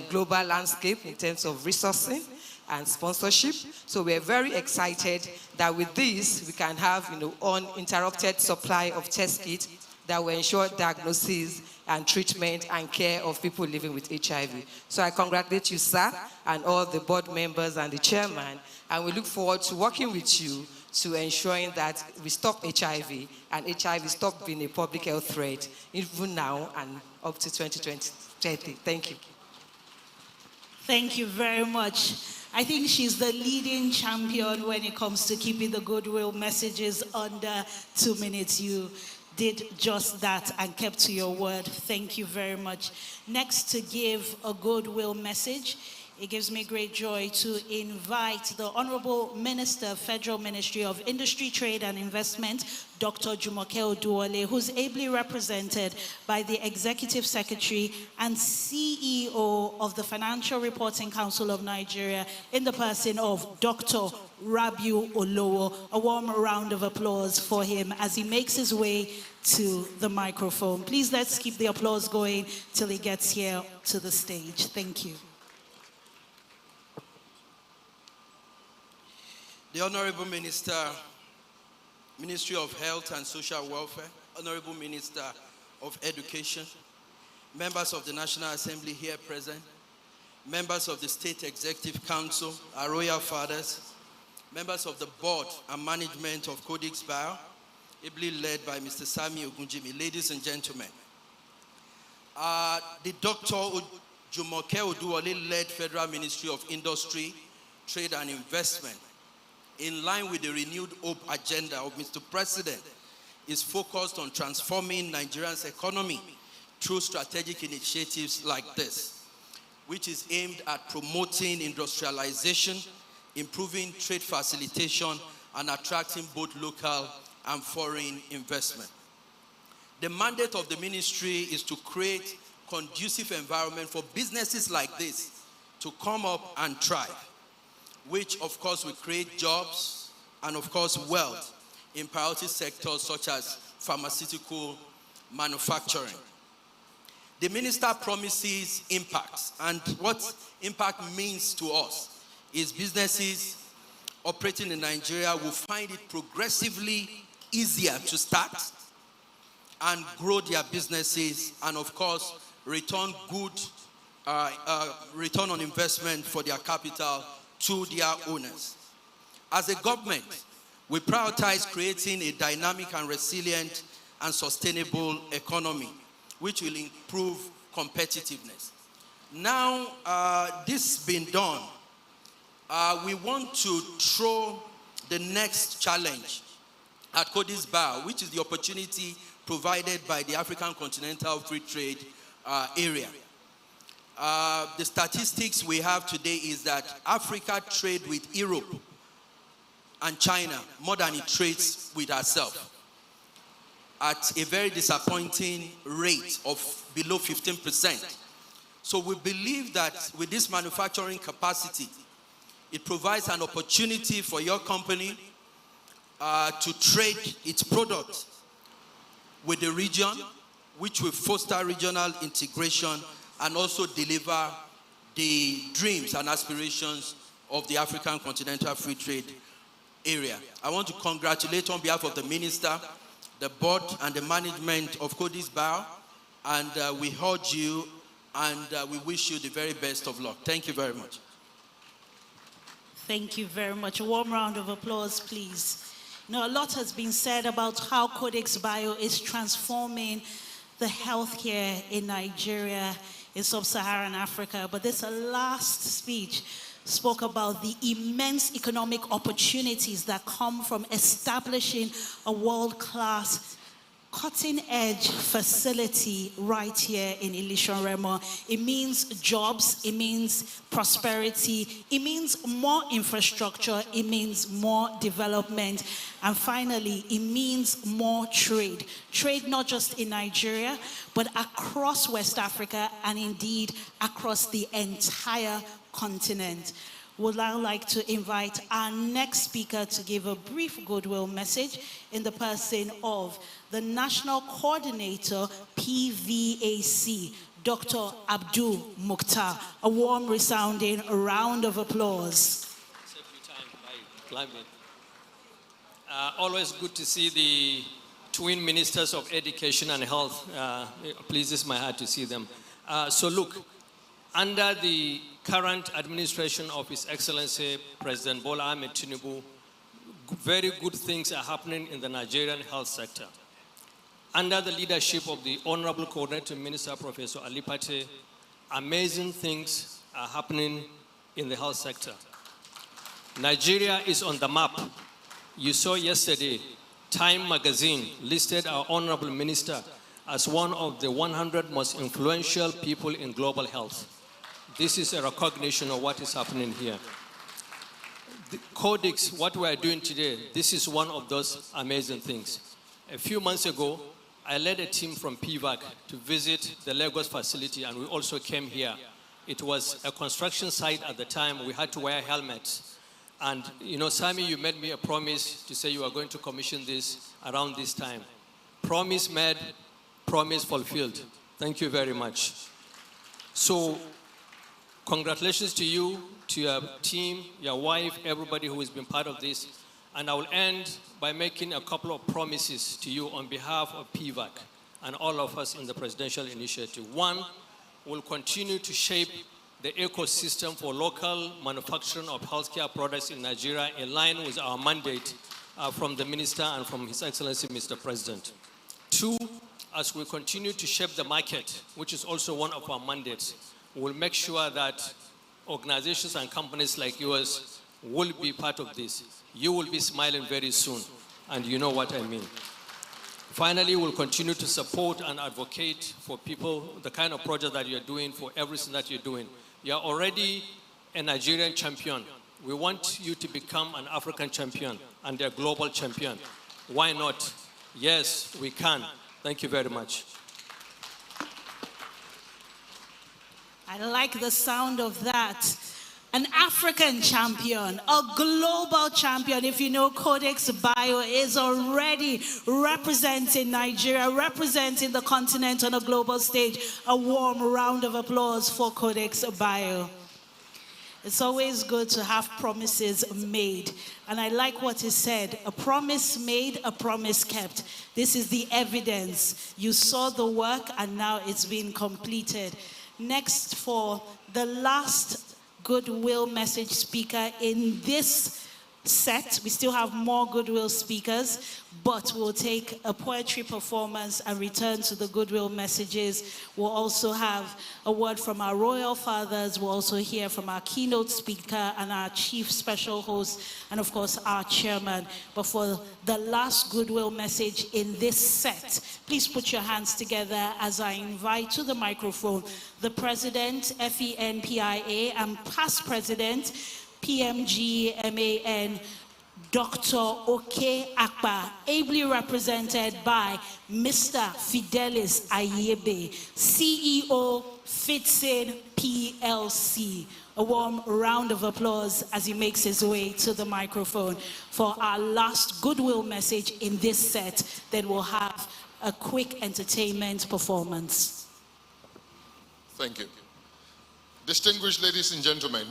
global landscape in terms of resourcing and sponsorship. So we're very excited that with this, we can have uninterrupted supply of test kits that will ensure diagnosis and treatment and care of people living with HIV. So I congratulate you, sir, and all the board members and the chairman, and we look forward to working with you to ensuring that we stop HIV and HIV stop being a public health threat, even now and up to 2030. Thank you. Thank you very much. I think she's the leading champion when it comes to keeping the Goodwill messages under 2 minutes. You did just that and kept to your word. Thank you very much. Next, to give a Goodwill message, it gives me great joy to invite the Honorable Minister, Federal Ministry of Industry, Trade and Investment, Dr. Jumoke Oduwole, who's ably represented by the Executive Secretary and CEO of the Financial Reporting Council of Nigeria, in the person of Dr. Rabiu Olowo. A warm round of applause for him as he makes his way to the microphone. Please let's keep the applause going till he gets here to the stage. Thank you. The Honorable Minister, Ministry of Health and Social Welfare, Honorable Minister of Education, members of the National Assembly here present, members of the State Executive Council, our royal fathers, members of the board and management of Codix Bio, ably led by Mr. Sami Ogunjimi, ladies and gentlemen. The Dr. Jumoke Oduwole led Federal Ministry of Industry, Trade and Investment, in line with the renewed hope agenda of Mr. President, is focused on transforming Nigeria's economy through strategic initiatives like this, which is aimed at promoting industrialization, improving trade facilitation, and attracting both local and foreign investment. The mandate of the ministry is to create conducive environment for businesses like this to come up and thrive, which of course will create jobs and of course wealth in priority sectors such as pharmaceutical manufacturing. The minister promises impacts, and what impact means to us is businesses operating in Nigeria will find it progressively easier to start and grow their businesses, and of course return good return on investment for their capital to their owners. As a government, we prioritize creating a dynamic and resilient and sustainable economy, which will improve competitiveness. Now, this being done, we want to throw the next challenge at Codix Bio, which is the opportunity provided by the African Continental Free Trade Area. The statistics we have today is that Africa trades with Europe and China more than it trades with herself, at a very disappointing rate of below 15%. So we believe that with this manufacturing capacity, it provides an opportunity for your company to trade its product with the region, which will foster regional integration and also deliver the dreams and aspirations of the African Continental Free Trade Area. I want to congratulate on behalf of the minister, the board and the management of Codix Bio, and we urge you and we wish you the very best of luck. Thank you very much. Thank you very much. A warm round of applause, please. Now, a lot has been said about how Codix Bio is transforming the healthcare in Nigeria, in sub-Saharan Africa, but this last speech spoke about the immense economic opportunities that come from establishing a world-class, cutting-edge facility right here in Ilishan Remo. It means jobs, it means prosperity, it means more infrastructure, it means more development, and finally, it means more trade. Trade not just in Nigeria, but across West Africa and indeed across the entire continent. Would now like to invite our next speaker to give a brief goodwill message in the person of the National Coordinator, PVAC, Dr. Abdul Mukhtar. A warm, resounding round of applause. Always good to see the twin ministers of education and health. Pleases my heart to see them. So look, under the current administration of His Excellency President Bola Ahmed Tinubu, very good things are happening in the Nigerian health sector. Under the leadership of the Honorable Coordinating Minister, Professor Ali Pate, amazing things are happening in the health sector. Nigeria is on the map. You saw yesterday, Time magazine listed our Honorable Minister as one of the 100 most influential people in global health. This is a recognition of what is happening here. The Codix, what we are doing today, this is one of those amazing things. A few months ago, I led a team from PVAC to visit the Lagos facility, and we also came here. It was a construction site at the time. We had to wear helmets. And, you know, Sammy, you made me a promise to say you are going to commission this around this time. Promise made, promise fulfilled. Thank you very much. So, congratulations to you, to your team, your wife, everybody who has been part of this. And I will end by making a couple of promises to you on behalf of PVAC and all of us in the presidential initiative. One, we'll continue to shape the ecosystem for local manufacturing of healthcare products in Nigeria in line with our mandate from the Minister and from His Excellency, Mr. President. Two, as we continue to shape the market, which is also one of our mandates, we'll make sure that organizations and companies like yours will be part of this. You will be smiling very soon, and you know what I mean. Finally, we'll continue to support and advocate for people, the kind of project that you're doing, for everything that you're doing. You're already a Nigerian champion. We want you to become an African champion and a global champion. Why not? Yes, we can. Thank you very much. I like the sound of that. An African champion, a global champion. If you know, Codix Bio is already representing Nigeria, representing the continent on a global stage. A warm round of applause for Codix Bio. It's always good to have promises made. And I like what he said, a promise made, a promise kept. This is the evidence. You saw the work and now it's been completed. Next, for the last Goodwill message speaker in this set. We still have more Goodwill speakers, but we'll take a poetry performance and return to the Goodwill messages. We'll also have a word from our royal fathers. We'll also hear from our keynote speaker and our chief special host, and of course our chairman. But for the last Goodwill message in this set, please put your hands together as I invite to the microphone the President, FENPIA, and past President, PMG-MAN, Dr. Oke Akpa, ably represented by Mr. Fidelis Ayebe, CEO, Fitsin PLC. A warm round of applause as he makes his way to the microphone for our last Goodwill message in this set. Then we'll have a quick entertainment performance. Thank you. Distinguished ladies and gentlemen,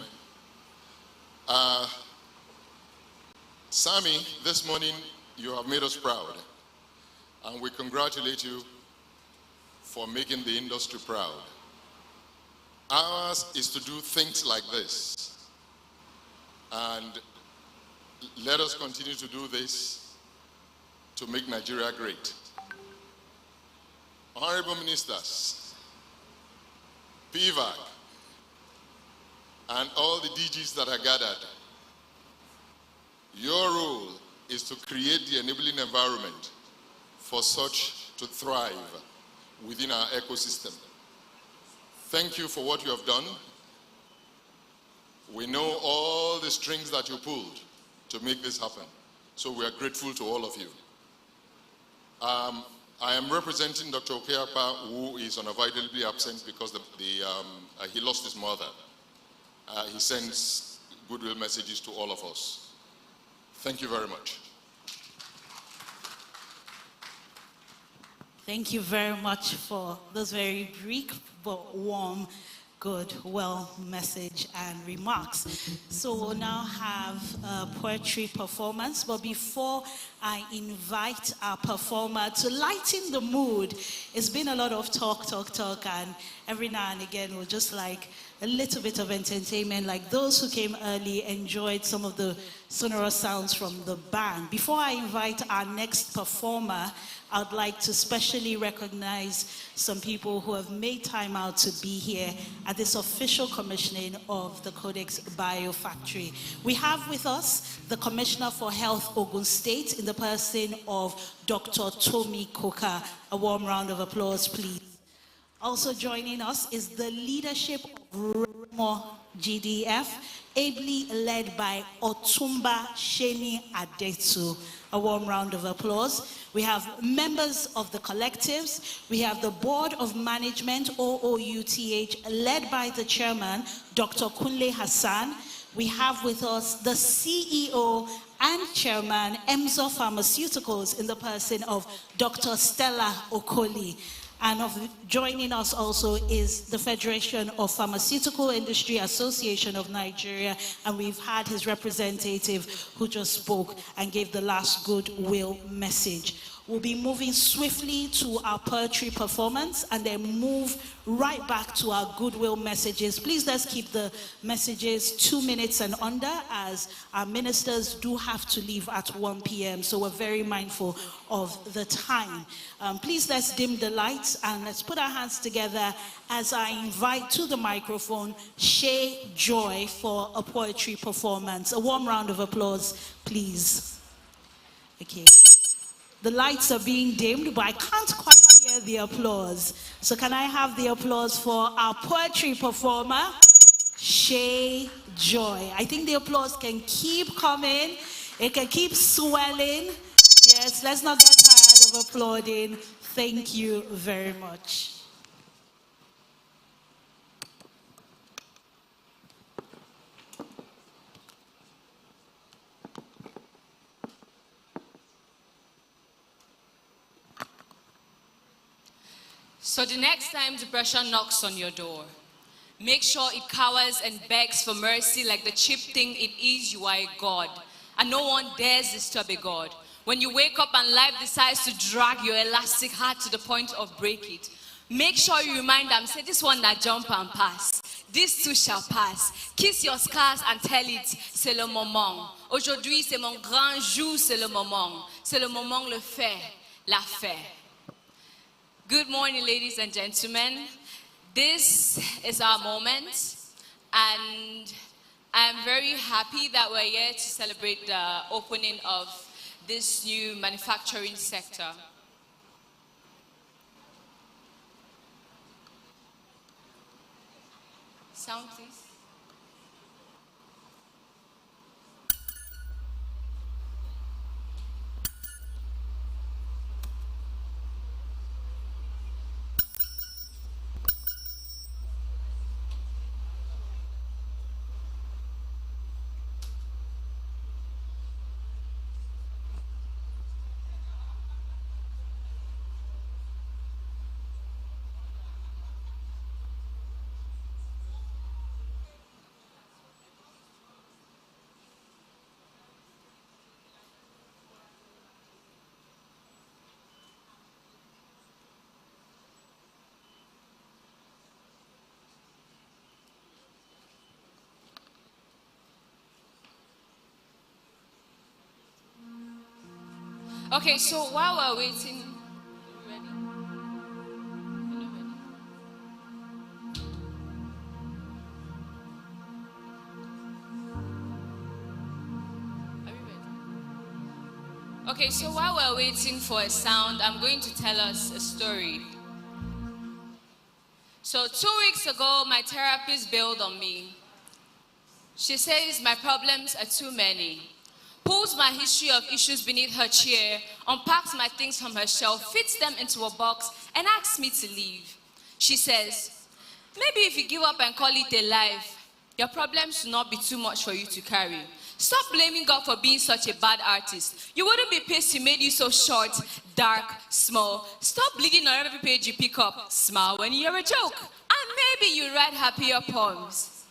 Sammy, this morning you have made us proud, and we congratulate you for making the industry proud. Ours is to do things like this, and let us continue to do this to make Nigeria great. Honorable Ministers, PVAC, and all the DGs that are gathered, your role is to create the enabling environment for such to thrive within our ecosystem. Thank you for what you have done. We know all the strings that you pulled to make this happen, so we are grateful to all of you. I am representing Dr. Oke Akpa, who is unavoidably absent because he lost his mother. He sends goodwill messages to all of us. Thank you very much. Thank you very much for those very brief but warm Goodwill message and remarks. So we'll now have a poetry performance, but before I invite our performer to lighten the mood, it's been a lot of talk, and every now and again we'll just like a little bit of entertainment, like those who came early enjoyed some of the sonorous sounds from the band. Before I invite our next performer, I'd like to specially recognize some people who have made time out to be here at this official commissioning of the Codix Bio Factory. We have with us the Commissioner for Health, Ogun State, in the person of Dr. Tomi Koka. A warm round of applause, please. Also joining us is the leadership of Remo GDF, ably led by Otumba Sheni Adetu. A warm round of applause. We have members of the collectives. We have the Board of Management, OOUTH, led by the chairman, Dr. Kunle Hassan. We have with us the CEO and chairman, Emzo Pharmaceuticals, in the person of Dr. Stella Okoli. And joining us also is the Federation of Pharmaceutical Industry Association of Nigeria, and we've had his representative who just spoke and gave the last goodwill message. We'll be moving swiftly to our poetry performance and then move right back to our goodwill messages. Please let's keep the messages 2 minutes and under, as our ministers do have to leave at 1 p.m. So we're very mindful of the time. Please let's dim the lights and let's put our hands together as I invite to the microphone Shay Joy for a poetry performance. A warm round of applause, please. Okay. The lights are being dimmed, but I can't quite hear the applause. So can I have the applause for our poetry performer, Shay Joy? I think the applause can keep coming. It can keep swelling. Yes, let's not get tired of applauding. Thank you very much. So the next time depression knocks on your door, make sure it cowers and begs for mercy like the cheap thing it is. You are a God, and no one dares disturb a God. When you wake up and life decides to drag your elastic heart to the point of break it, make sure you remind them, say this one that jump and pass, this too shall pass. Kiss your scars and tell it, c'est le moment. Aujourd'hui c'est mon grand jour, c'est le moment. C'est le moment le faire, la faire. Good morning, ladies and gentlemen. This is our moment, and I'm very happy that we're here to celebrate the opening of this new manufacturing sector. Sound, please. Okay, so while we're waiting, are we ready? Okay, so while we're waiting for a sound, I'm going to tell us a story. So 2 weeks ago, my therapist bailed on me. She says my problems are too many. Pulls my history of issues beneath her chair, unpacks my things from her shelf, fits them into a box, and asks me to leave. She says, maybe if you give up and call it a life, your problems should not be too much for you to carry. Stop blaming God for being such a bad artist. You wouldn't be pissed he made you so short, dark, small. Stop bleeding on every page you pick up. Smile when you're a joke. maybe you write happier poems.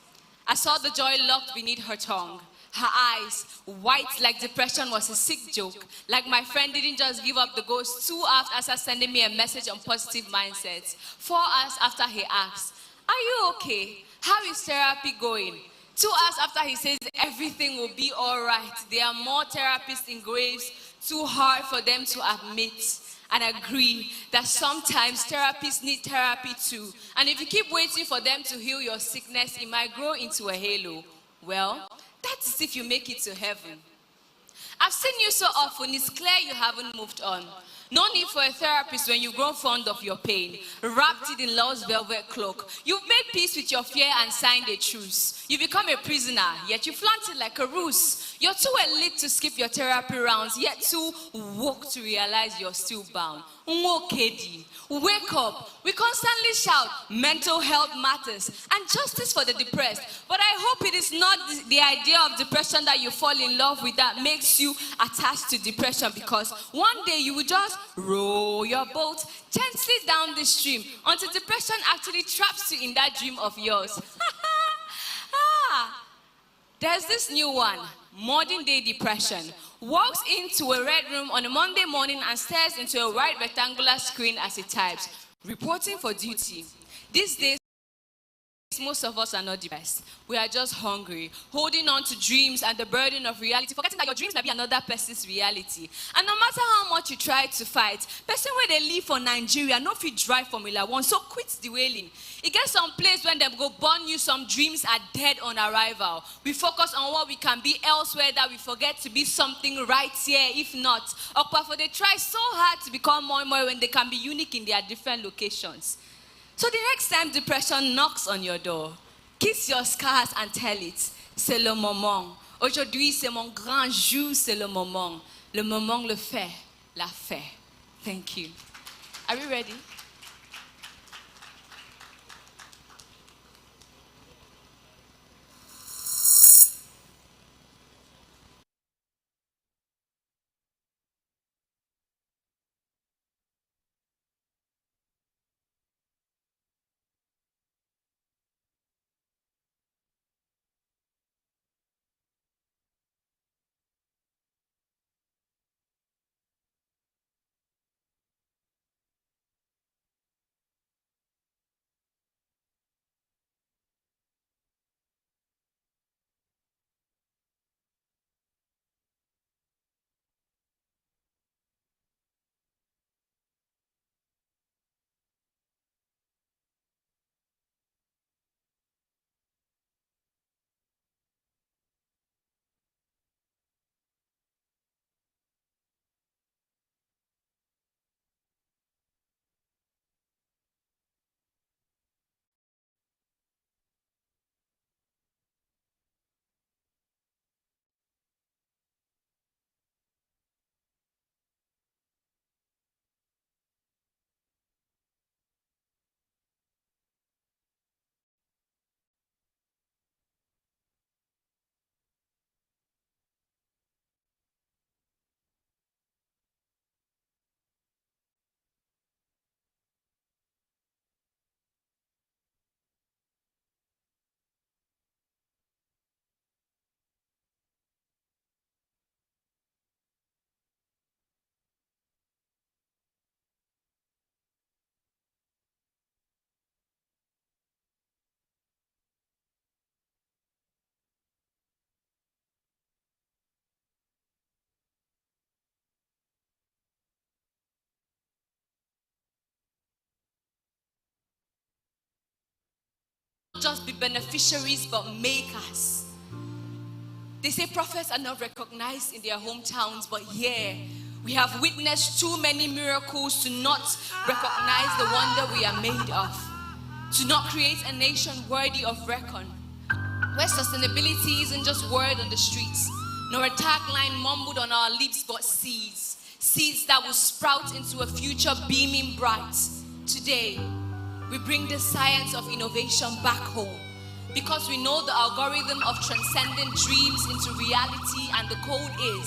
I saw the joy locked beneath her tongue. Her eyes, white like depression was a sick joke. Like my friend didn't just give up the ghost 2 hours after sending me a message on positive mindsets. 4 hours after he asked, are you okay? How is therapy going? 2 hours after he says everything will be all right. There are more therapists in graves, too hard for them to admit. And agree that sometimes therapists need therapy too. And if you keep waiting for them to heal your sickness, it might grow into a halo. Well, that's if you make it to heaven. I've seen you so often, it's clear you haven't moved on. No need for a therapist when you've grown fond of your pain, wrapped it in love's velvet cloak. You've made peace with your fear and signed a truce. You become a prisoner, yet you flaunt it like a ruse. You're too elite to skip your therapy rounds, yet too woke to realize you're still bound. Nwokedi, wake up. We constantly shout, mental health matters and justice for the depressed. But I hope it is not the idea of depression that you fall in love with that makes you attached to depression, because one day you will just row your boat gently down the stream until depression actually traps you in that dream of yours. There's this new one, modern day depression. Walks into a red room on a Monday morning and stares into a white rectangular screen as he types, reporting for duty. These days, most of us are not depressed. We are just hungry, holding on to dreams and the burden of reality, forgetting that your dreams might be another person's reality. And no matter how much you try to fight, person where they live for Nigeria, no fit drive Formula 1, so quit the wailing. It gets some place when they go burn you, some dreams are dead on arrival. We focus on what we can be elsewhere that we forget to be something right here, if not. Okpafo, they try so hard to become more and more when they can be unique in their different locations. So the next time depression knocks on your door, kiss your scars and tell it, c'est le moment. Aujourd'hui, c'est mon grand jour, c'est le moment. Le moment le fait, la fait. Thank you. Are we ready? Just be beneficiaries, but makers. They say prophets are not recognized in their hometowns, but here we have witnessed too many miracles to not recognize the wonder we are made of, to not create a nation worthy of reckon, where sustainability isn't just word on the streets, nor a tagline mumbled on our lips, but seeds. Seeds that will sprout into a future beaming bright. Today, we bring the science of innovation back home because we know the algorithm of transcending dreams into reality, and the code is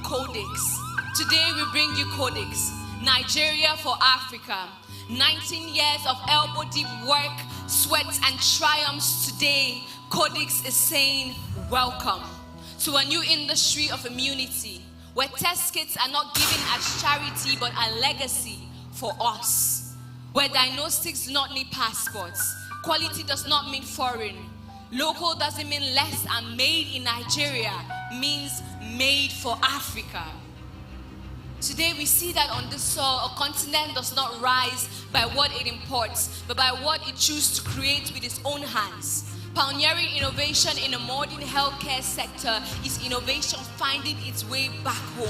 Codix. Today we bring you Codix, Nigeria for Africa. 19 years of elbow deep work sweats, and triumphs today, Codix is saying welcome to a new industry of immunity, where test kits are not given as charity but a legacy for us, where diagnostics do not need passports, quality does not mean foreign, local doesn't mean less, and made in Nigeria means made for Africa. Today we see that on this soil, a continent does not rise by what it imports, but by what it chooses to create with its own hands. Pioneering innovation in a modern healthcare sector is innovation finding its way back home.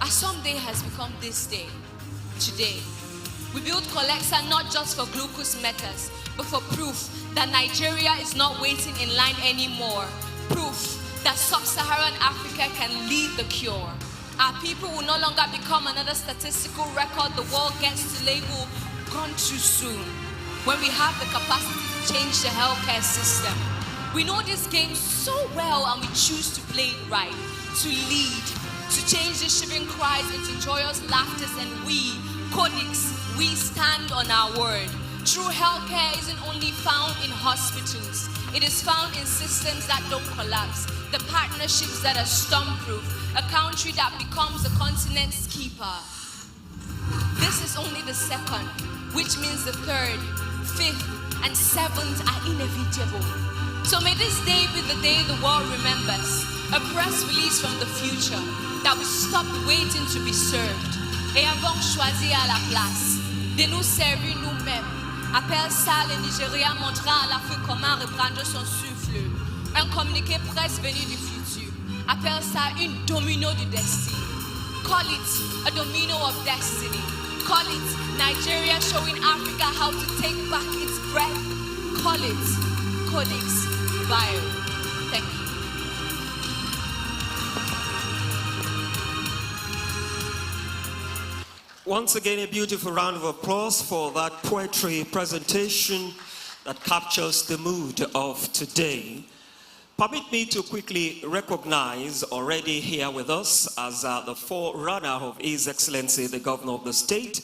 As someday has become this day, today, we build Colexa not just for glucose meters, but for proof that Nigeria is not waiting in line anymore. Proof that sub-Saharan Africa can lead the cure. Our people will no longer become another statistical record the world gets to label gone too soon, when we have the capacity to change the healthcare system. We know this game so well and we choose to play it right, to lead, to change the shivering cries into joyous laughters, and we, Codix, we stand on our word. True healthcare isn't only found in hospitals, it is found in systems that don't collapse, the partnerships that are storm-proof, a country that becomes a continent's keeper. This is only the second, which means the third, fifth, and seventh are inevitable. So may this day be the day the world remembers, a press release from the future, that we stop waiting to be served, et avons choisi à la place de nous servir nous-mêmes. Appelle ça, le Nigeria montrera à l'Afrique comment reprendre son souffle. Un communiqué presse venu du futur. Appelle ça une domino du destin. Call it a domino of destiny. Call it Nigeria showing Africa how to take back its breath. Call it Codix Bio. Thank you. Once again, a beautiful round of applause for that poetry presentation that captures the mood of today. Permit me to quickly recognize already here with us as the forerunner of His Excellency, the Governor of the State,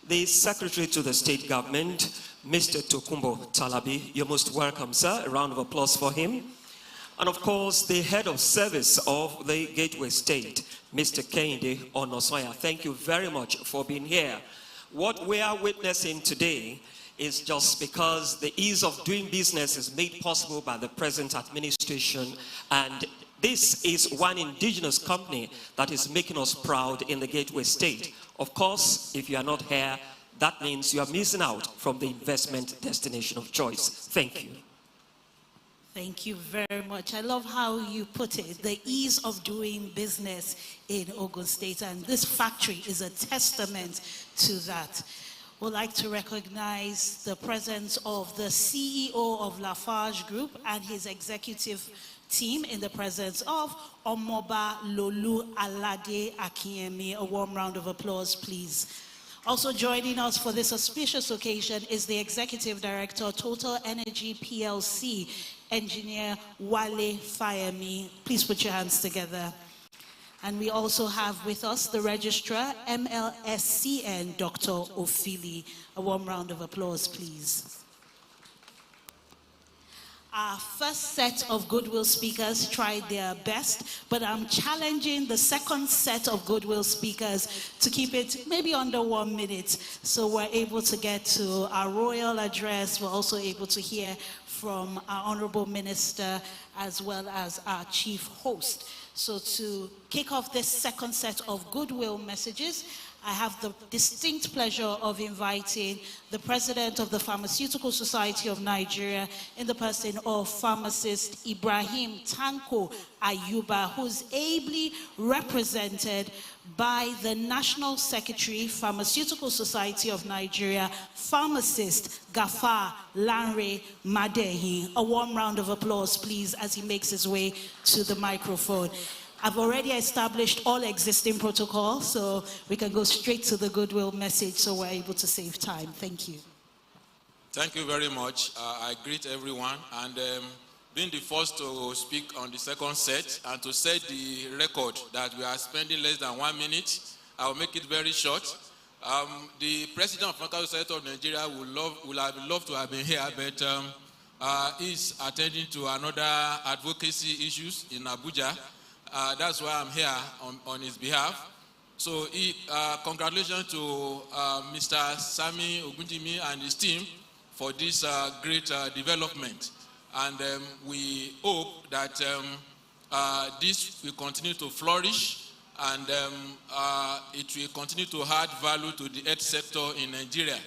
the Secretary to the State Government, Mr. Tokumbo Talabi. You're most welcome, sir. A round of applause for him. And of course, the Head of Service of the Gateway State, Mr. Kehinde Onosoya. Thank you very much for being here. What we are witnessing today is just because the ease of doing business is made possible by the present administration, and this is one indigenous company that is making us proud in the Gateway State. Of course, if you are not here, that means you are missing out from the investment destination of choice. Thank you. Thank you very much. I love how you put it, the ease of doing business in Ogun State, and this factory is a testament to that. We'd like to recognize the presence of the CEO of Lafarge Group and his executive team in the presence of Omoba Lolu Alade Akinyemi. A warm round of applause, please. Also joining us for this auspicious occasion is the Executive Director, Total Energy PLC, Engineer Wale Fayemi. Please put your hands together. And we also have with us the Registrar, MLSCN, Dr. Ofili. A warm round of applause, please. Our first set of Goodwill speakers tried their best, but I'm challenging the second set of Goodwill speakers to keep it maybe under 1 minute, so we're able to get to our royal address. We're also able to hear from our Honorable Minister as well as our Chief Host. So to kick off this second set of Goodwill messages, I have the distinct pleasure of inviting the President of the Pharmaceutical Society of Nigeria in the person of pharmacist Ibrahim Tanko Ayuba, who's ably represented by the National Secretary, Pharmaceutical Society of Nigeria, pharmacist Gafar Lanre Madehi. A warm round of applause, please, as he makes his way to the microphone. I've already established all existing protocols, so we can go straight to the Goodwill message so we're able to save time. Thank you. Thank you very much. I greet everyone, and being the first to speak on the second set and to set the record that we are spending less than 1 minute, I'll make it very short. The president of Medical Society of Nigeria would have loved to have been here, but he's attending to another advocacy issues in Abuja. That's why I'm here on his behalf. So congratulations to Mr. Sami Ogunjimi and his team for this great development. And we hope that this will continue to flourish and it will continue to add value to the health sector in Nigeria.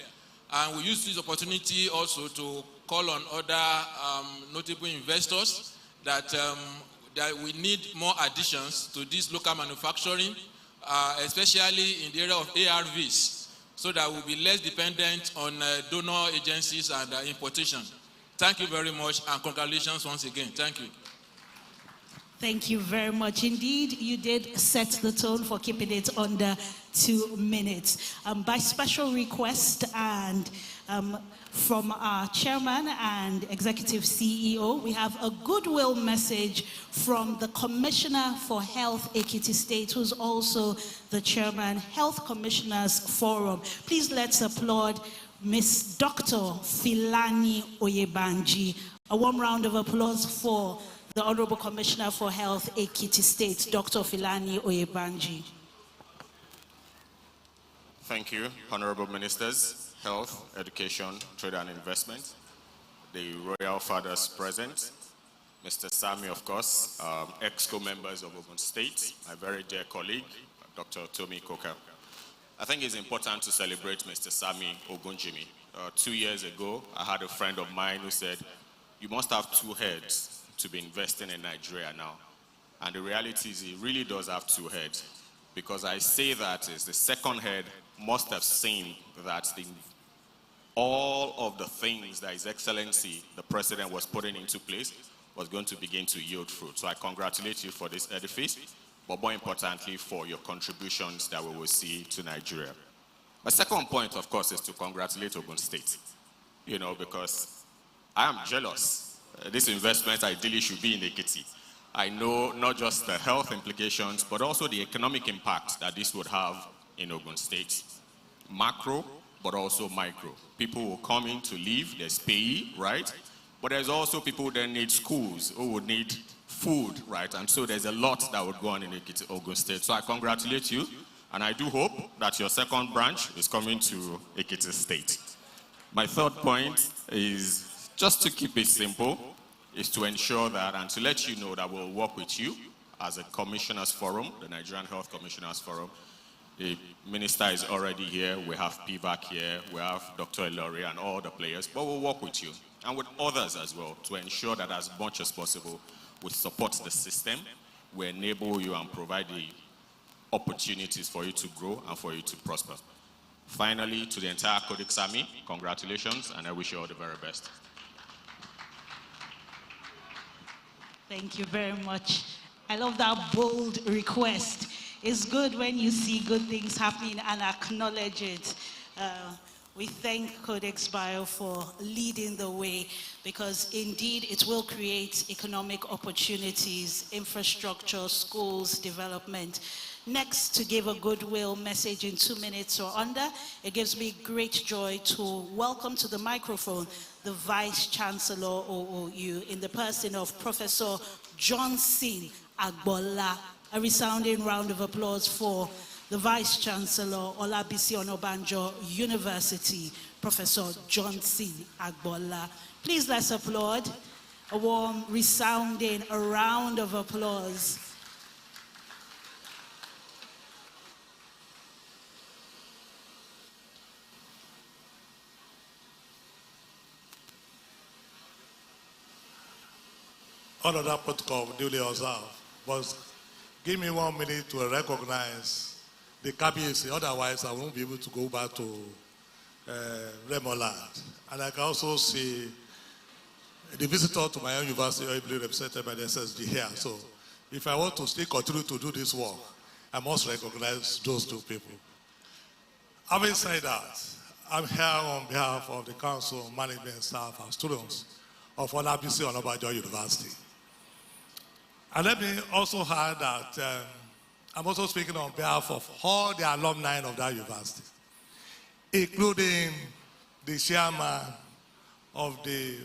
And we use this opportunity also to call on other notable investors that we need more additions to this local manufacturing, especially in the area of ARVs, so that we'll be less dependent on donor agencies and importation. Thank you very much, and congratulations once again. Thank you. Thank you very much. Indeed, you did set the tone for keeping it under 2 minutes. By special request and from our chairman and executive CEO, we have a goodwill message from the Commissioner for Health, Ekiti State, who's also the chairman, Health Commissioners Forum. Please let's applaud Miss Dr. Filani Oyebanji. A warm round of applause for the Honorable Commissioner for Health, Ekiti State, Dr. Filani Oyebanji. Thank you, Honorable Ministers, Health, Education, Trade and Investment, the Royal Fathers present, Mr. Sami, of course, EXCO members of Ogun State, my very dear colleague, Dr. Tomi Koka. I think it's important to celebrate Mr. Sami Ogunjimi. 2 years ago, I had a friend of mine who said, you must have 2 heads to be investing in Nigeria now. And the reality is he really does have 2 heads. Because I say that is the second head must have seen that all of the things that His Excellency, the President, was putting into place was going to begin to yield fruit. So I congratulate you for this edifice, but more importantly for your contributions that we will see to Nigeria. My second point, of course, is to congratulate Ogun State, because I am jealous. This investment ideally should be in Ekiti. I know not just the health implications, but also the economic impact that this would have in Ogun State. Macro, but also micro. People will come in to live, there's pay, right? But there's also people that need schools, who would need food, right? And so there's a lot that would go on in Ekiti, Ogun State. So I congratulate you, and I do hope that your second branch is coming to Ekiti State. My third point is just to keep it simple, is to ensure that and to let you know that we'll work with you as a Commissioners Forum, the Nigerian Health Commissioners Forum. The minister is already here, we have PVAC here, we have Dr. Elori and all the players, but we'll work with you and with others as well to ensure that as much as possible we support the system, we enable you and provide the opportunities for you to grow and for you to prosper. Finally, to the entire Codix Army, congratulations, and I wish you all the very best. Thank you very much. I love that bold request. It's good when you see good things happening and acknowledge it. We thank Codix Bio for leading the way, because indeed it will create economic opportunities, infrastructure, schools, development. Next, to give a goodwill message in 2 minutes or under, it gives me great joy to welcome to the microphone the Vice Chancellor OOU in the person of Professor Johnson Agbola. A resounding round of applause for the Vice Chancellor, Olabisi Onabanjo University, Professor Johnson Agbola. Please let's applaud. A warm, resounding, a round of applause. All of that protocol duly observed, but give me 1 minute to recognize the KBC, otherwise I won't be able to go back to Remoland. And I can also see the visitor to my own university, ably represented by the SSG here. So if I want to still continue to do this work, I must recognize those 2 people. Having said that, I'm here on behalf of the council, management staff, and students of Olabisi Onabanjo University. And let me also add that I'm also speaking on behalf of all the alumni of that university. including the chairman of the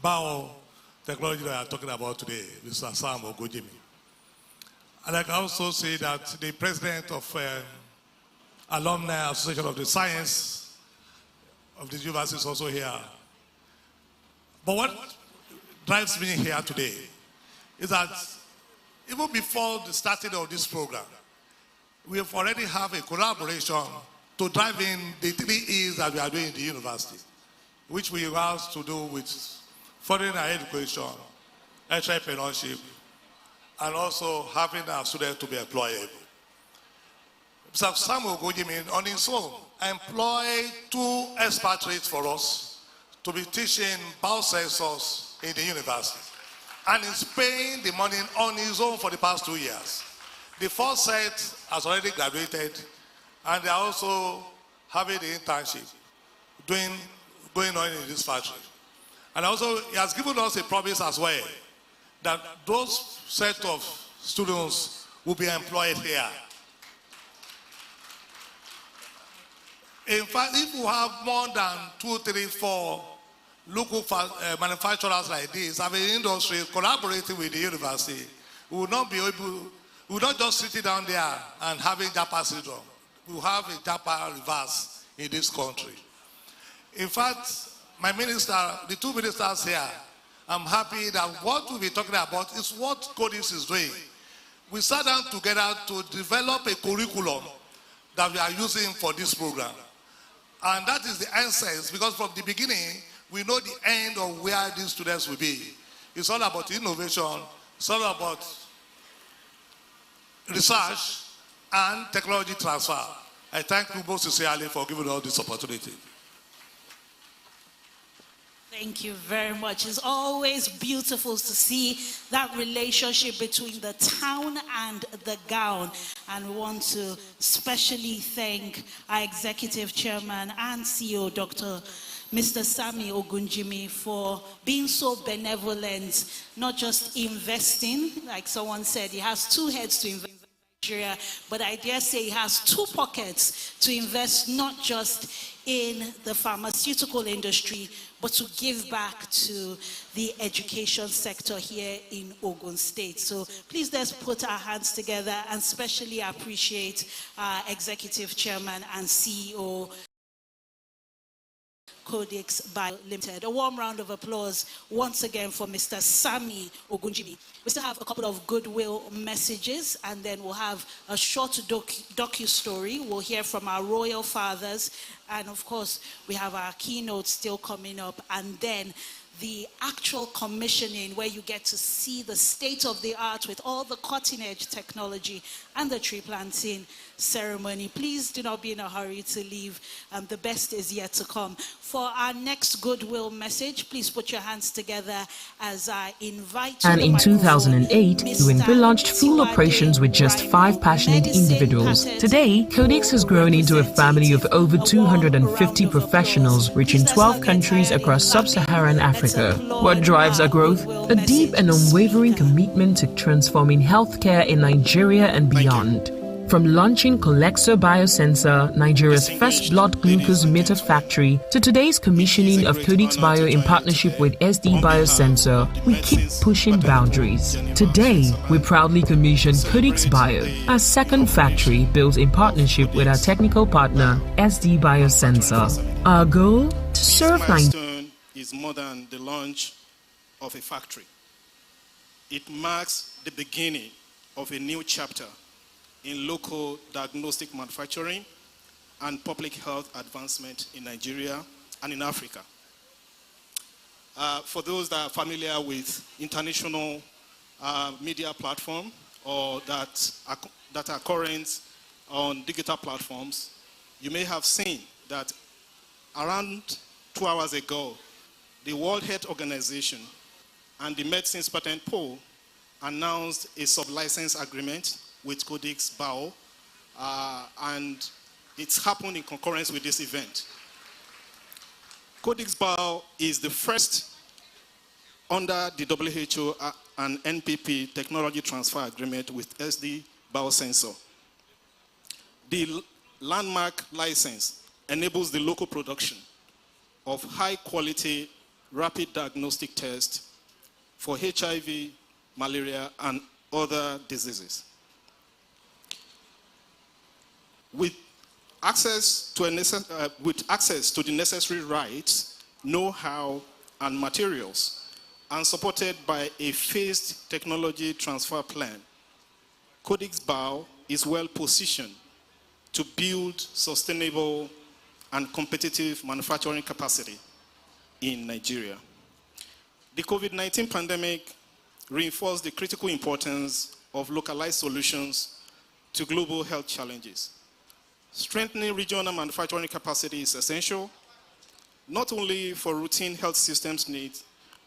biotechnology that I'm talking about today, Mr. Sam Ogunjimi. And I can also say that the president of Alumni Association of the Science of the university is also here. But what drives me here today is that even before the starting of this program, we have already have a collaboration to drive in the 3 E's that we are doing in the university, which we have to do with foreign education, entrepreneurship, and also having our students to be employable. Mr. Samuel Ogunjimi, on his own, employed 2 expatriates for us to be teaching biosensors in the university. And he's paying the money on his own for the past 2 years. The first set has already graduated, and they are also having the internship going on in this factory. And also, he has given us a promise as well that those set of students will be employed here. In fact, if we have more than 2, 3, 4 local manufacturers like this, having industry collaborating with the university, we will not be able, we will not just sit down there and having Japa syndrome. We will have a Japa reverse in this country. In fact, my minister, the 2 ministers here, I'm happy that what we'll be talking about is what Codix is doing. We sat down together to develop a curriculum that we are using for this program. And that is the essence, because from the beginning, we know the end of where these students will be. It's all about innovation, it's all about research and technology transfer. I thank you most sincerely for giving us this opportunity. Thank you very much. It's always beautiful to see that relationship between the town and the gown. And we want to specially thank our executive chairman and CEO, Mr. Sami Ogunjimi, for being so benevolent, not just investing, like someone said, he has 2 heads to invest in Nigeria, but I dare say he has 2 pockets to invest not just in the pharmaceutical industry, but to give back to the education sector here in Ogun State. So please let's put our hands together and especially appreciate our executive chairman and CEO, Codix Bio Ltd. A warm round of applause once again for Mr. Sami Ogunjimi. We still have a couple of goodwill messages, and then we'll have a short docu-story. We'll hear from our royal fathers, and of course, we have our keynote still coming up, and then the actual commissioning where you get to see the state of the art with all the cutting edge technology and the tree planting ceremony. Please do not be in a hurry to leave. The best is yet to come. For our next goodwill message, please put your hands together as I invite you. And in 2008, Goodwill launched full operations with just 5 passionate individuals. Today, Codix has grown into a family of over 250 professionals, reaching 12 countries across sub-Saharan Africa. What drives our growth? A deep and unwavering commitment to transforming healthcare in Nigeria and beyond. From launching Colexo Biosensor, Nigeria's first blood glucose meter factory, to today's commissioning of Codix Bio in partnership with SD Biosensor, we keep pushing boundaries. Today, we proudly commission Codix Bio, our second factory built in partnership with our technical partner, SD Biosensor. Our goal? To serve Nigeria. Is more than the launch of a factory. It marks the beginning of a new chapter in local diagnostic manufacturing and public health advancement in Nigeria and in Africa. For those that are familiar with international media platform or that are current on digital platforms, you may have seen that around 2 hours ago, the World Health Organization and the Medicines Patent Pool announced a sub-license agreement with Codix Bio, and it's happened in concurrence with this event. Codix Bio is the first under the WHO and NPP technology transfer agreement with SD Biosensor. The landmark license enables the local production of high-quality rapid diagnostic tests for HIV, malaria, and other diseases. With access to the necessary rights, know-how, and materials, and supported by a phased technology transfer plan, Codix Bio is well positioned to build sustainable and competitive manufacturing capacity in Nigeria. The COVID-19 pandemic reinforced the critical importance of localized solutions to global health challenges. Strengthening regional manufacturing capacity is essential, not only for routine health systems needs,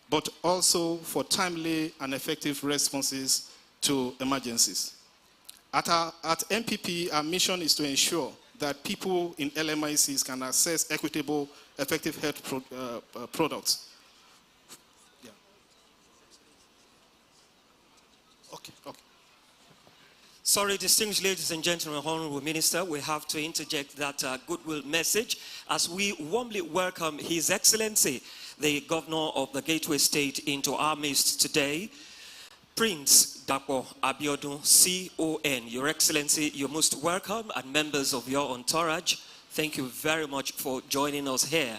but also for timely and effective responses to emergencies. At MPP, our mission is to ensure that people in LMICs can access equitable, effective health products. Yeah. Okay. Sorry, distinguished ladies and gentlemen, Honorable Minister, we have to interject that goodwill message as we warmly welcome His Excellency, the Governor of the Gateway State, into our midst today. Prince Dakpo Abiodun, CON. Your Excellency, you're most welcome, and members of your entourage, thank you very much for joining us here.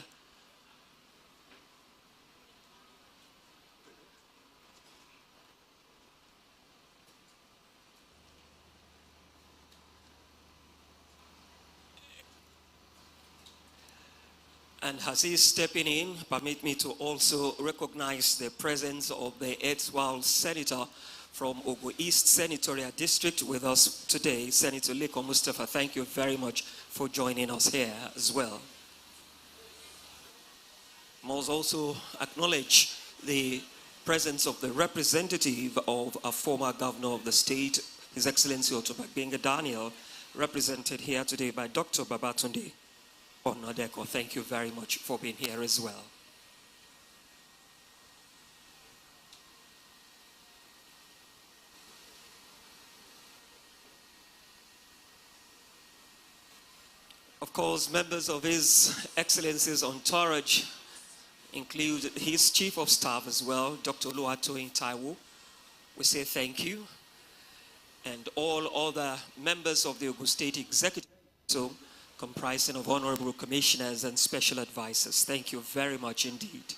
And as he's stepping in, permit me to also recognize the presence of the erstwhile senator from Ogun East Senatorial District with us today, Senator Leko Mustafa. Thank you very much for joining us here as well. Must also acknowledge the presence of the representative of a former governor of the state, His Excellency Otoba Daniel, represented here today by Dr. Babatunde Onodeko. Thank you very much for being here as well. Of course, members of His Excellency's entourage include his Chief of Staff as well, Dr. Oluwatoyin Taiwo. We say thank you. And all other members of the Ogun State Executive Council, comprising of honorable commissioners and special advisors. Thank you very much indeed.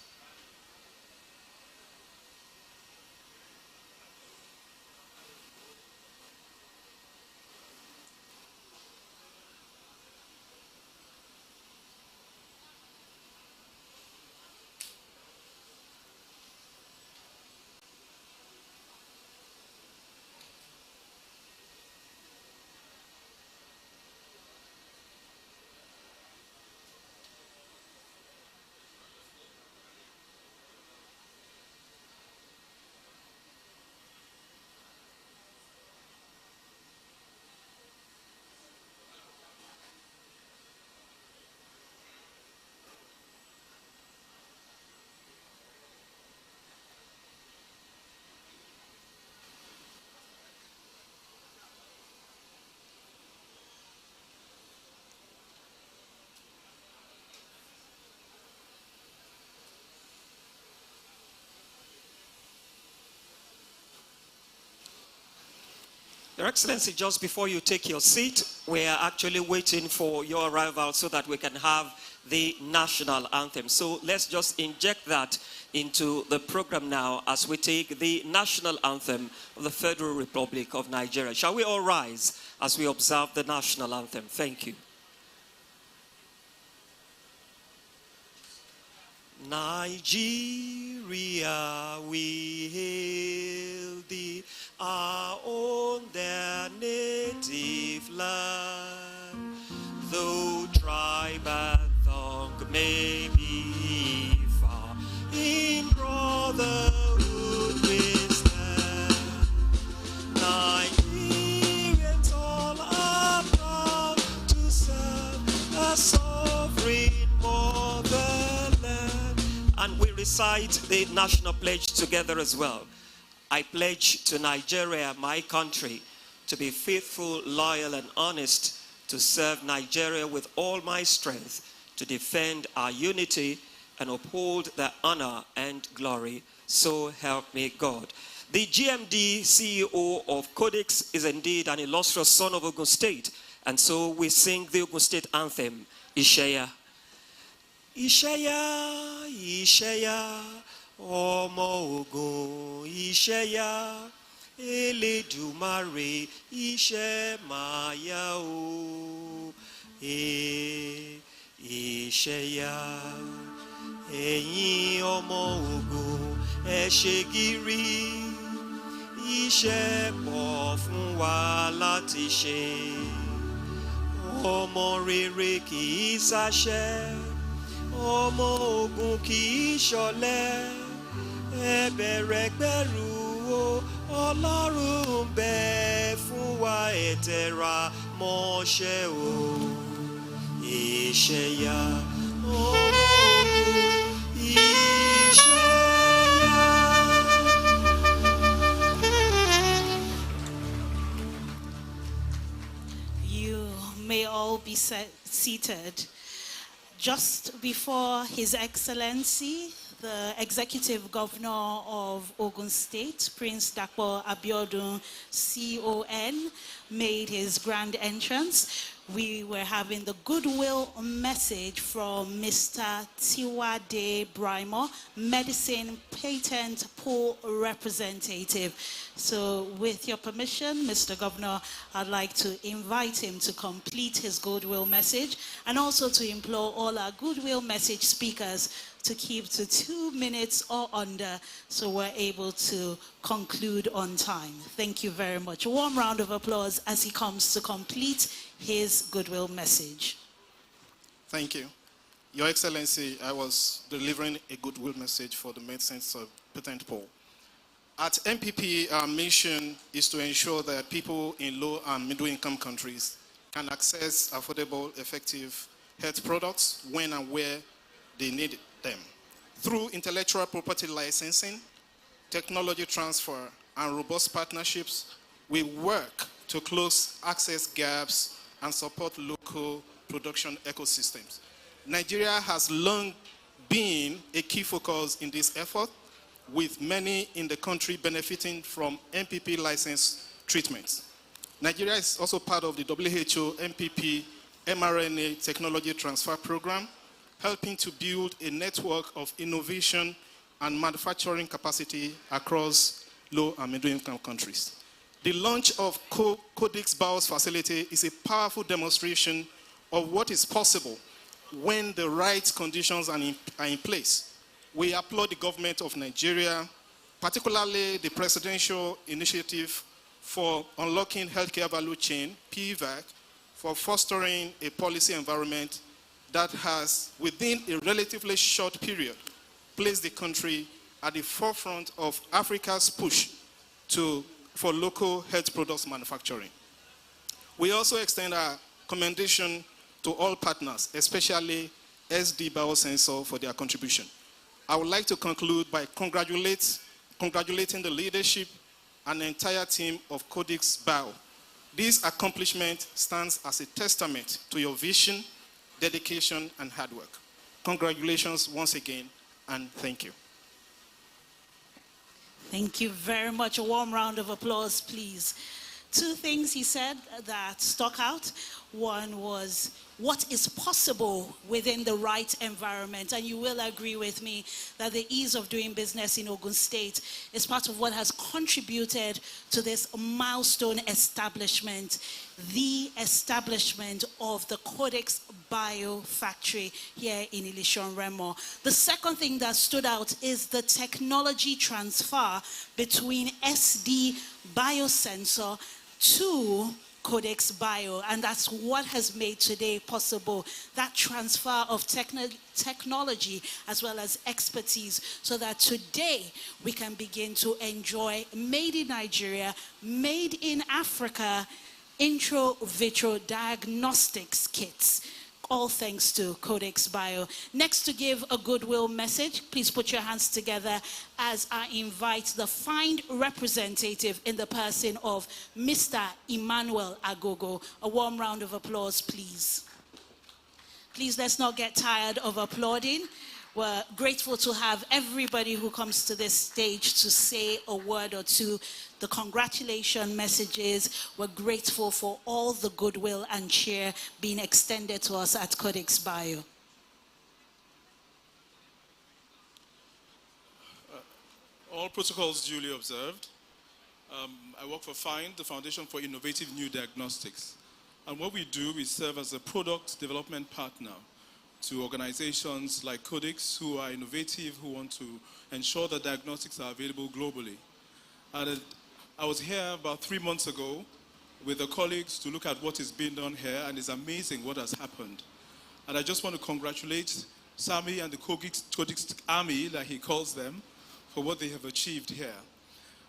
Your Excellency, just before you take your seat, we are actually waiting for your arrival so that we can have the national anthem. So let's just inject that into the program now as we take the national anthem of the Federal Republic of Nigeria. Shall we all rise as we observe the national anthem? Thank you. Nigeria, we hail thee, our own, their native land. Though tribe and tongue may be far, in brotherhood we stand. Nigerians all are proud to serve a sovereign motherland. And we recite the national pledge together as well. I pledge to Nigeria, my country, to be faithful, loyal, and honest, to serve Nigeria with all my strength, to defend our unity and uphold the honor and glory. So help me God. The GMD CEO of Codix is indeed an illustrious son of Ogun State, and so we sing the Ogun State anthem, Isheya. Isheya, Isheya, Omo Ogun, Isheya, Eledumare, Ishemaya o, Isheya, Ẹ̀yin ọmọ Ogun, ẹ ṣe gírí, iṣẹ́ pọ̀ fún wa láti ṣe. Ọmọ rere kì í sáṣẹ́, ọmọ Ogun kì í ṣọ̀lẹ. Ẹ bẹ̀rẹ̀ gbẹ́rù o, Ọlọ́run ń bẹ fún wa, ẹ tẹra mọ́ṣẹ́ o. Ìṣẹ̀yà ọmọ Ogun, Ìṣẹ̀yà. You may all be seated. Just before His Excellency, the Executive Governor of Ogun State, Prince Dakpo Abiodun, CON, made his grand entrance, we were having the Goodwill message from Mr. Tiwade Brimo, Medicine Patent Pool Representative. So with your permission, Mr. Governor, I'd like to invite him to complete his Goodwill message and also to implore all our Goodwill message speakers to keep to 2 minutes or under so we're able to conclude on time. Thank you very much. A warm round of applause as he comes to complete his Goodwill message. Thank you. Your Excellency, I was delivering a Goodwill message for the Medicines Patent Pool. At MPP, our mission is to ensure that people in low and middle income countries can access affordable, effective health products when and where they need them. Through intellectual property licensing, technology transfer, and robust partnerships, we work to close access gaps and support local production ecosystems. Nigeria has long been a key focus in this effort, with many in the country benefiting from MPP license treatments. Nigeria is also part of the WHO-MPP mRNA technology transfer program, helping to build a network of innovation and manufacturing capacity across low and middle income countries. The launch of Codix Bio's facility is a powerful demonstration of what is possible when the right conditions are in place. We applaud the government of Nigeria, particularly the Presidential Initiative for Unlocking Healthcare Value Chain, PVAC, for fostering a policy environment that has, within a relatively short period, placed the country at the forefront of Africa's push for local health products manufacturing. We also extend our commendation to all partners, especially SD Biosensor, for their contribution. I would like to conclude by congratulating the leadership and the entire team of Codix Bio. This accomplishment stands as a testament to your vision, dedication, and hard work. Congratulations once again, and thank you. Thank you very much. A warm round of applause, please. Two things he said that stuck out. One was what is possible within the right environment. And you will agree with me that the ease of doing business in Ogun State is part of what has contributed to this milestone establishment, the establishment of the Codix Bio factory here in Ileshan Remo. The second thing that stood out is the technology transfer between SD Biosensor to Codix Bio, and that's what has made today possible, that transfer of technology as well as expertise, so that today we can begin to enjoy made in Nigeria, made in Africa, intro vitro diagnostics kits All thanks to Codix Bio. Next, to give a goodwill message, please put your hands together as I invite the fine representative in the person of Mr. Emmanuel Agogo. A warm round of applause, please. Please, let's not get tired of applauding. We're grateful to have everybody who comes to this stage to say a word or two. The congratulation messages. We're grateful for all the goodwill and cheer being extended to us at Codix Bio. All protocols duly observed. I work for FIND, the Foundation for Innovative New Diagnostics. And what we do is serve as a product development partner to organizations like Codix, who are innovative, who want to ensure that diagnostics are available globally. And I was here about 3 months ago with the colleagues to look at what is being done here, and it's amazing what has happened. And I just want to congratulate Sami and the Codix Army, like he calls them, for what they have achieved here.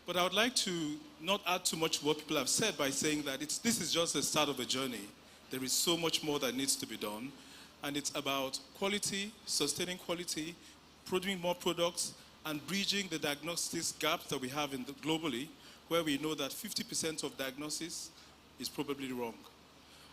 But I would like to not add too much to what people have said by saying that this is just the start of a journey. There is so much more that needs to be done. And it's about quality, sustaining quality, producing more products, and bridging the diagnostics gaps that we have globally, where we know that 50% of diagnosis is probably wrong.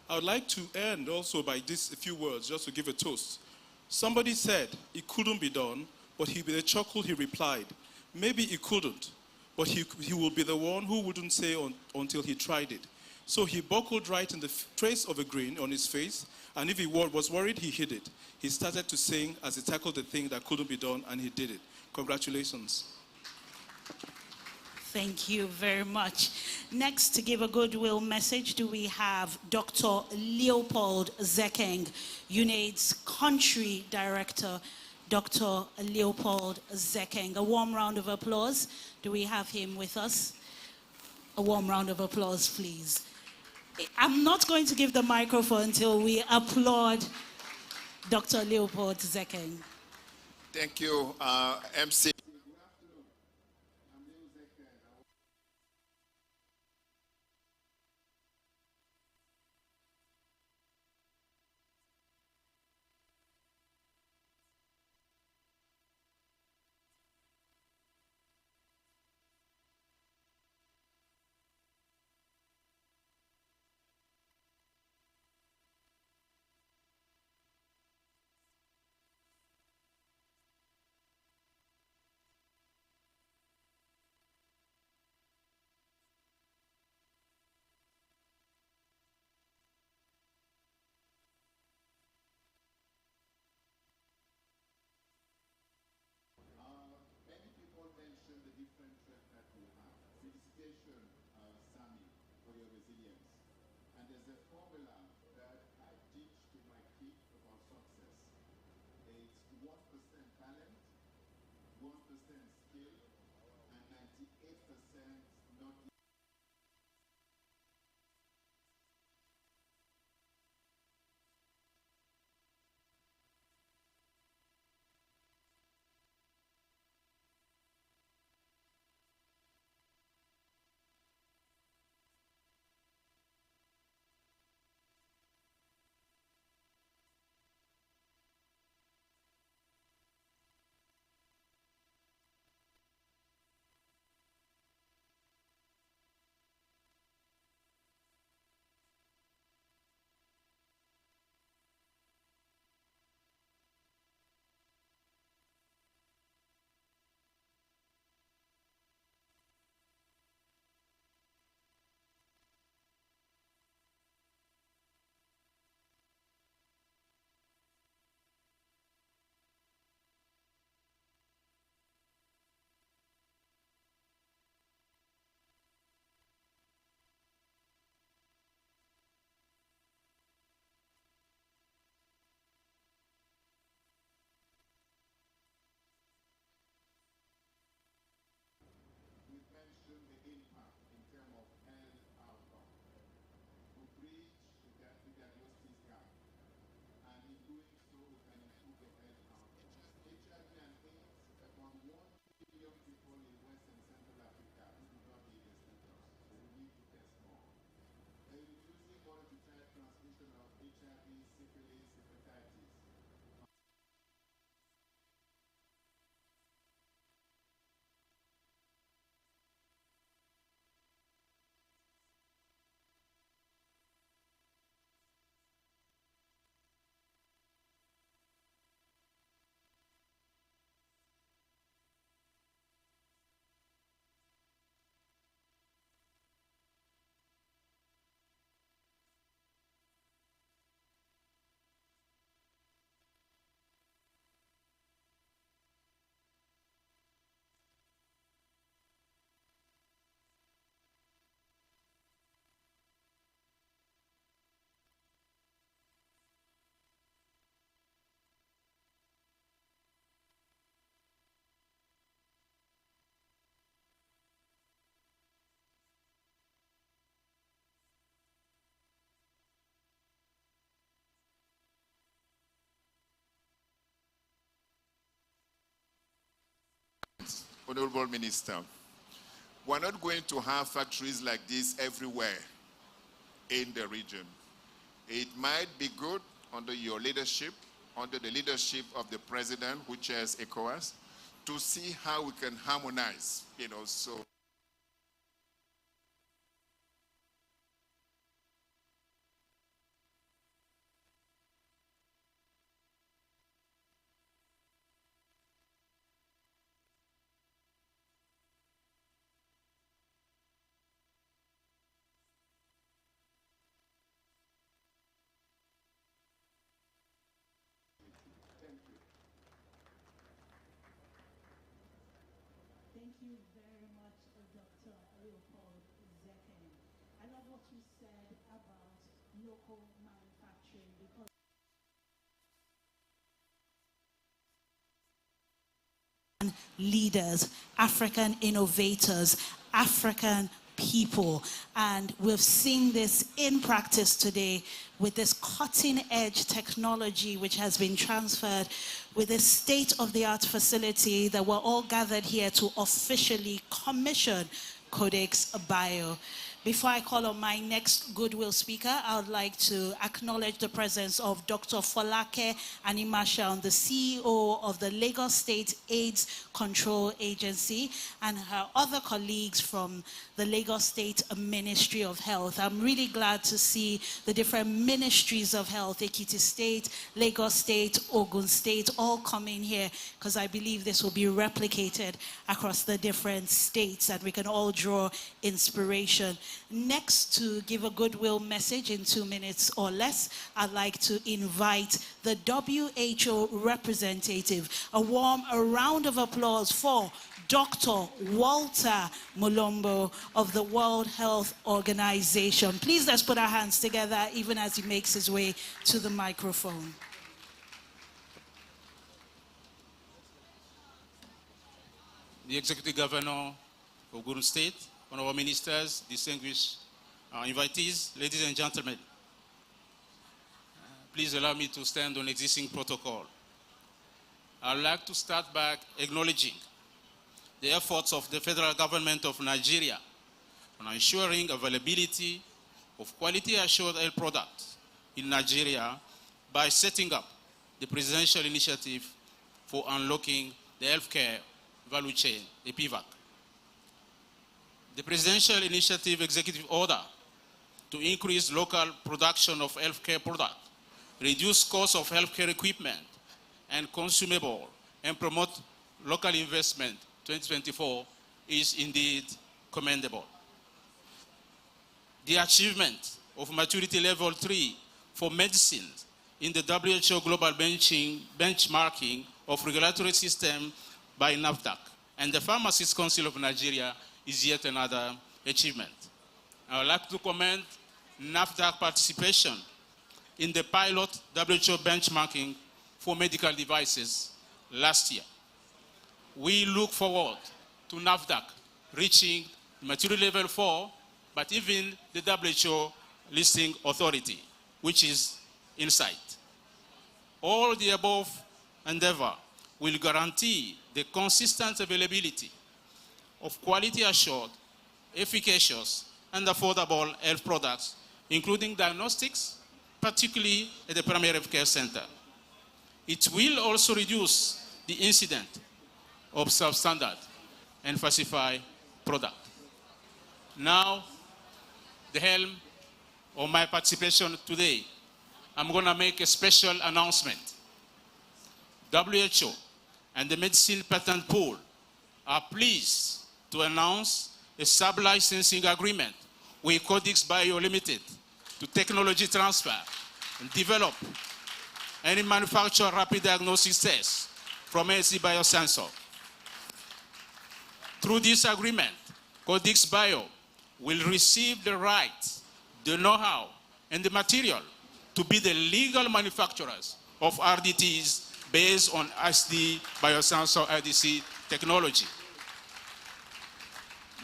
I would like to end also by a few words, just to give a toast. Somebody said it couldn't be done, but with a chuckle he replied, maybe it couldn't, but he will be the one who wouldn't say until he tried it. So he buckled right in the trace of a grin on his face, and if he was worried, he hid it. He started to sing as he tackled the thing that couldn't be done, and he did it. Congratulations. Thank you very much. Next, to give a goodwill message, do we have Dr. Leopold Zekeng, UNAIDS Country Director, Dr. Leopold Zekeng. A warm round of applause. Do we have him with us? A warm round of applause, please. I'm not going to give the microphone until we applaud Dr. Leopold Zekeng. Thank you, MC. Honorable Minister, we're not going to have factories like this everywhere in the region. It might be good under your leadership, under the leadership of the President, who chairs ECOWAS, to see how we can harmonize, so. Thank you very much, Dr. Leopold Zeken. I love what you said about local manufacturing because leaders, African innovators, African people. And we've seen this in practice today with this cutting-edge technology which has been transferred with a state-of-the-art facility that we're all gathered here to officially commission Codix Bio. Before I call on my next Goodwill speaker, I would like to acknowledge the presence of Dr. Folake Animashaun, the CEO of the Lagos State AIDS Control Agency, and her other colleagues from the Lagos State Ministry of Health. I'm really glad to see the different ministries of health, Ekiti State, Lagos State, Ogun State, all coming here, because I believe this will be replicated across the different states and we can all draw inspiration. Next, to give a goodwill message in 2 minutes or less, I'd like to invite the WHO representative. A round of applause for Dr. Walter Mulombo of the World Health Organization. Please let's put our hands together even as he makes his way to the microphone. The Executive Governor of Ogun State, honorable ministers, distinguished invitees, ladies and gentlemen, please allow me to stand on existing protocol. I'd like to start by acknowledging the efforts of the federal government of Nigeria on ensuring availability of quality assured health products in Nigeria by setting up the Presidential Initiative for Unlocking the Healthcare Value Chain, the PVAC. The Presidential Initiative Executive Order to increase local production of healthcare products, reduce costs of healthcare equipment and consumable, and promote local investment 2024 is indeed commendable. The achievement of maturity level 3 for medicine in the WHO global benchmarking of regulatory system by NAFDAC and the Pharmacists Council of Nigeria is yet another achievement. I would like to commend NAFDAC participation in the pilot WHO benchmarking for medical devices last year. We look forward to NAFDAC reaching maturity level 4, but even the WHO listing authority, which is in sight. All the above endeavor will guarantee the consistent availability of quality assured, efficacious, and affordable health products, including diagnostics, particularly at the primary health care center. It will also reduce the incidence of substandard and falsified product. Now, the helm of my participation today, I'm going to make a special announcement. WHO and the Medicine Patent Pool are pleased to announce a sub-licensing agreement with Codix Bio Ltd to technology transfer and develop and manufacture rapid diagnosis tests from NC Biosensor. Through this agreement, Codix Bio will receive the rights, the know-how, and the material to be the legal manufacturers of RDTs based on SD Biosensor RDC technology.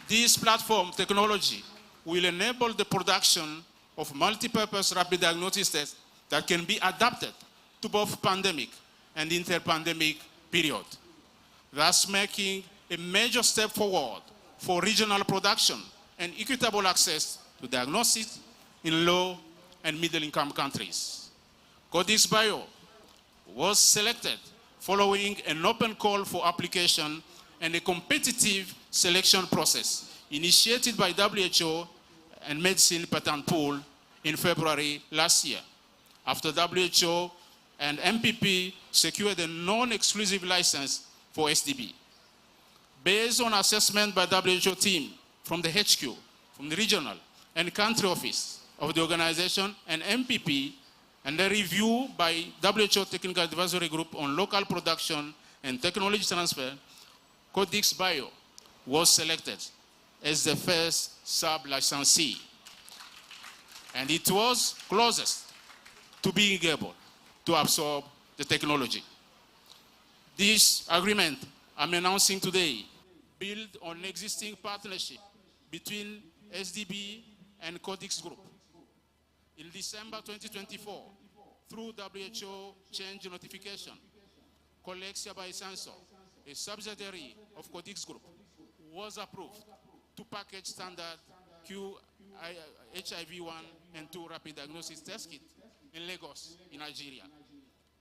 This platform technology will enable the production of multi-purpose rapid diagnosis tests that can be adapted to both pandemic and inter-pandemic period, thus making a major step forward for regional production and equitable access to diagnostics in low and middle-income countries. Codix Bio was selected following an open call for application and a competitive selection process initiated by WHO and Medicine Patent Pool in February last year, after WHO and MPP secured a non-exclusive license for SDB. Based on assessment by WHO team from the HQ, from the regional and country office of the organization and MPP, and a review by WHO Technical Advisory Group on local production and technology transfer, Codix Bio was selected as the first sub-licensee. And it was closest to being able to absorb the technology. This agreement I'm announcing today builds on existing partnership between SDB and Codix Group. In December 2024, through WHO change notification, Colexia by Sensor, a subsidiary of Codix Group, was approved to package standard HIV-1 and 2 rapid diagnosis test kit in Lagos, in Nigeria.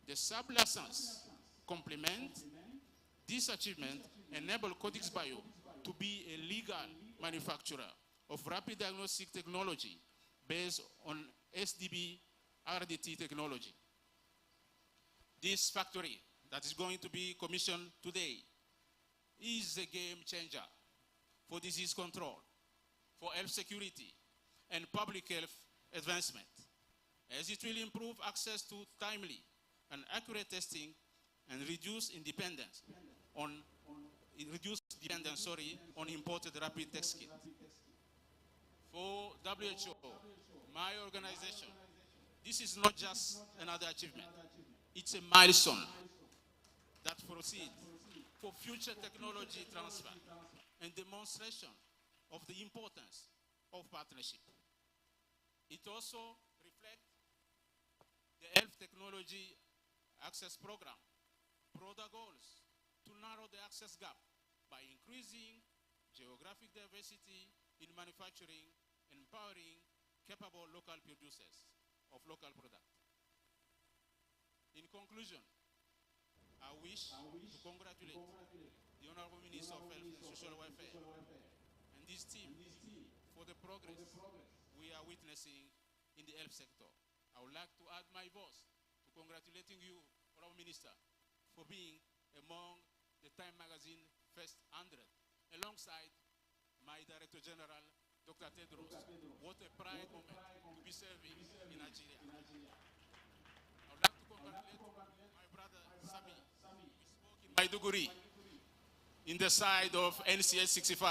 The sub-license complement this achievement, enable Codix Bio to be a legal manufacturer of rapid diagnostic technology based on SDB RDT technology. This factory that is going to be commissioned today is a game changer for disease control, for health security, and public health advancement, as it will improve access to timely and accurate testing and reduce dependence on imported rapid test kit. For WHO, my organization, this is not just another achievement. It's a milestone that proceeds for future technology transfer and demonstration of the importance of partnership. It also reflects the Health Technology Access Program broader goals to narrow the access gap by increasing geographic diversity in manufacturing, empowering capable local producers of local products. In conclusion, I wish to congratulate the Honorable Minister of Health and Social Welfare and this team for the progress we are witnessing in the health sector. I would like to add my voice to congratulating you, Honorable Minister, for being among the Time Magazine First 100, alongside my Director General, Dr. Tedros. What a pride moment to be serving in Nigeria. I would like to congratulate my brother Sami. We spoke in Maiduguri, in the side of NCS 65.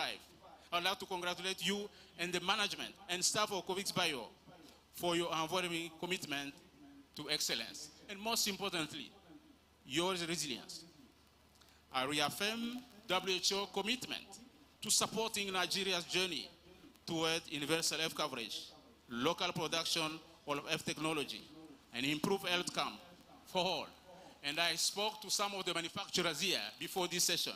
I would like to congratulate you and the management and staff of Codix Bio for your unwavering commitment to excellence. And most importantly, your resilience. I reaffirm WHO commitment to supporting Nigeria's journey toward universal health coverage, local production of health technology, and improved health outcome for all. And I spoke to some of the manufacturers here before this session.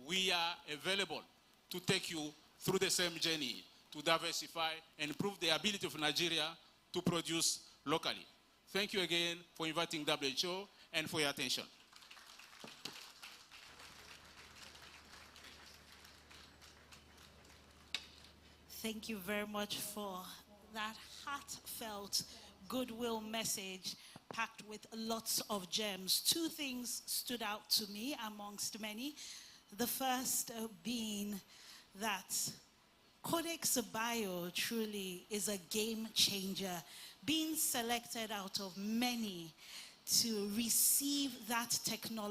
We are available to take you through the same journey to diversify and improve the ability of Nigeria to produce locally. Thank you again for inviting WHO and for your attention. Thank you very much for that heartfelt goodwill message packed with lots of gems. Two things stood out to me amongst many. The first being that Codix Bio truly is a game changer, being selected out of many to receive that technology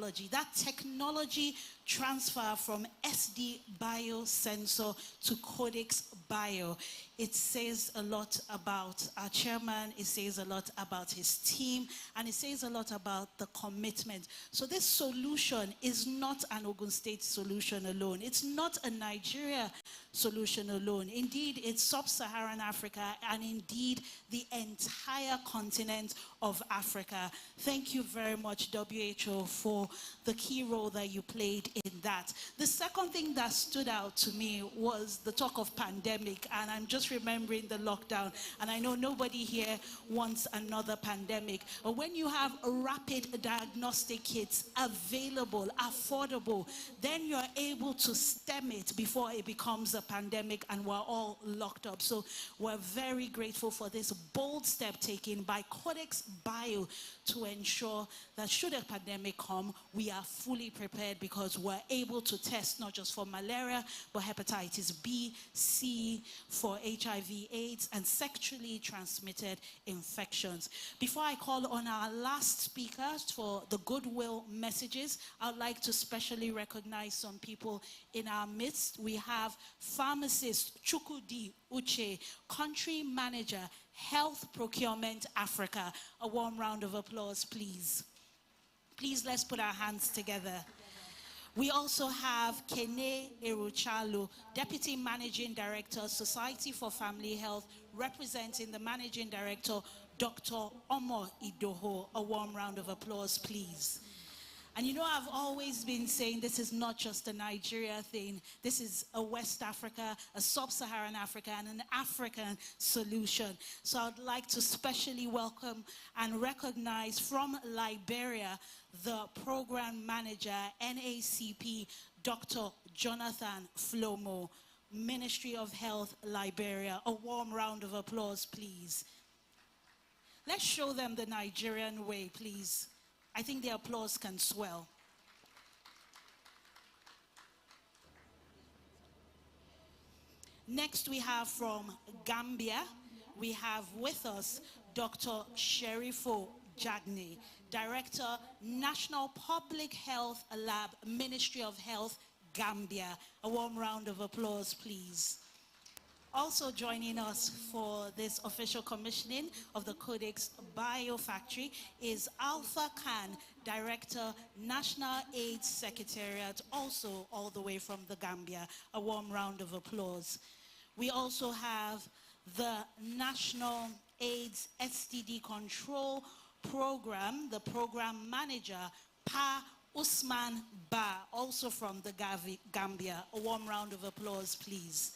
transfer from SD Biosensor to Codix Bio. It says a lot about our chairman, it says a lot about his team, and it says a lot about the commitment. So this solution is not an Ogun State solution alone. It's not a Nigeria solution alone. Indeed, it's sub-Saharan Africa and indeed the entire continent of Africa. Thank you very much, WHO, for the key role that you played in that. The second thing that stood out to me was the talk of pandemic, and I'm just remembering the lockdown, and I know nobody here wants another pandemic, but when you have rapid diagnostic kits available, affordable, then you're able to stem it before it becomes a pandemic and we're all locked up. So we're very grateful for this bold step taken by Codix Bio to ensure that should a pandemic come, we are fully prepared because we're able to test not just for malaria, but hepatitis B, C, for HIV/AIDS, and sexually transmitted infections. Before I call on our last speaker for the Goodwill messages, I'd like to specially recognize some people in our midst. We have pharmacist Chukudi Uche, country manager, Health Procurement Africa. A warm round of applause, please. Please, let's put our hands together. We also have Kene Eruchalo, Deputy Managing Director, Society for Family Health, representing the Managing Director, Dr. Omo Idoho. A warm round of applause, please. And you know, I've always been saying this is not just a Nigeria thing. This is a West Africa, a Sub-Saharan Africa, and an African solution. So I'd like to specially welcome and recognize from Liberia, the Program Manager, NACP, Dr. Jonathan Flomo, Ministry of Health, Liberia. A warm round of applause, please. Let's show them the Nigerian way, please. I think the applause can swell. Next, we have from Gambia, we have with us Dr. Sherifo Jagne, Director, National Public Health Lab, Ministry of Health, Gambia. A warm round of applause, please. Also joining us for this official commissioning of the Codix Bio Factory is Alpha Khan, Director, National AIDS Secretariat, also all the way from the Gambia. A warm round of applause. We also have the National AIDS STD Control Program, the Program Manager, Pa Usman Ba, also from the Gambia. A warm round of applause, please.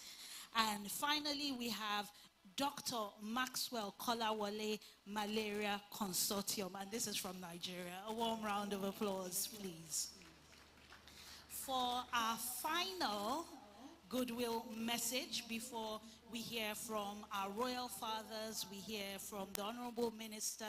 And finally, we have Dr. Maxwell Kolawole Malaria Consortium, and this is from Nigeria. A warm round of applause, please. For our final Goodwill message, before we hear from our royal fathers, we hear from the Honorable Minister,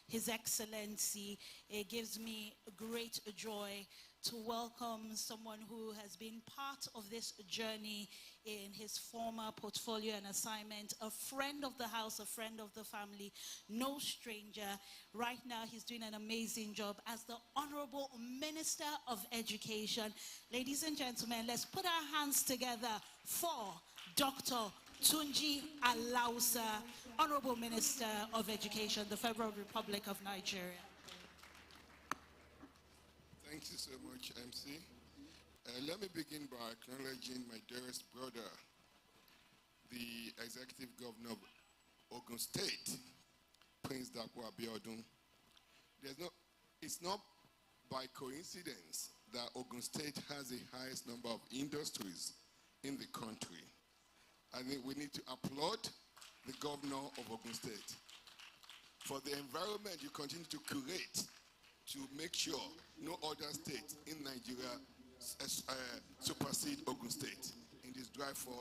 His Excellency, it gives me great joy to welcome someone who has been part of this journey in his former portfolio and assignment, a friend of the house, a friend of the family, no stranger. Right now, he's doing an amazing job as the Honorable Minister of Education. Ladies and gentlemen, let's put our hands together for Dr. Tunji Alausa, Honorable Minister of Education, the Federal Republic of Nigeria. Thank you so much, MC. Let me begin by acknowledging my dearest brother, the Executive Governor of Ogun State, Prince Dakwa Abiodun. It's not by coincidence that Ogun State has the highest number of industries in the country. I think we need to applaud the Governor of Ogun State for the environment you continue to create to make sure no other state in Nigeria supersede Ogun State in this drive for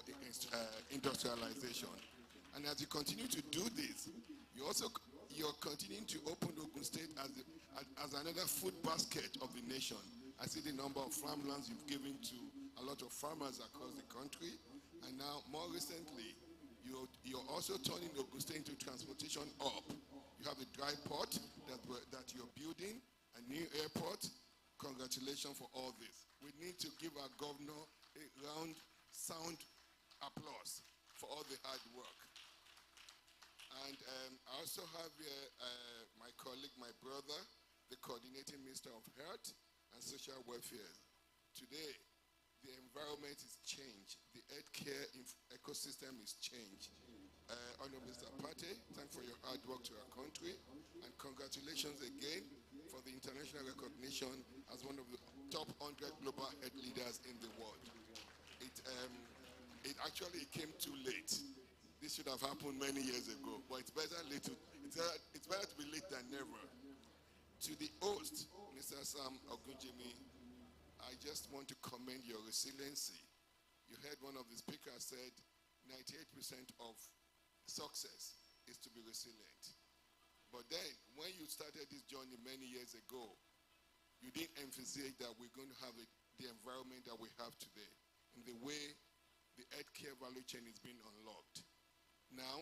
industrialization. And as you continue to do this, you're continuing to open Ogun State as another food basket of the nation. I see the number of farmlands you've given to a lot of farmers across the country. And now, more recently, you're also turning Ogun State into transportation hub. You have a dry port that you're building, a new airport. Congratulations for all this. We need to give our governor a round, sound applause for all the hard work. And I also have here my colleague, my brother, the Coordinating Minister of Health and Social Welfare. Today, the environment is changed. The healthcare ecosystem is changed. Honorable Mr. Pate, thanks for your hard work to our country, and congratulations again for the international recognition as one of the top 100 global health leaders in the world. It actually came too late. This should have happened many years ago, but it's better to be late than never. To the host, Mr. Sam Ogunjimi, I just want to commend your resiliency. You heard one of the speakers said 98% of success is to be resilient. But then, when you started this journey many years ago, you didn't emphasize that we're going to have the environment that we have today, in the way the healthcare value chain is being unlocked. Now,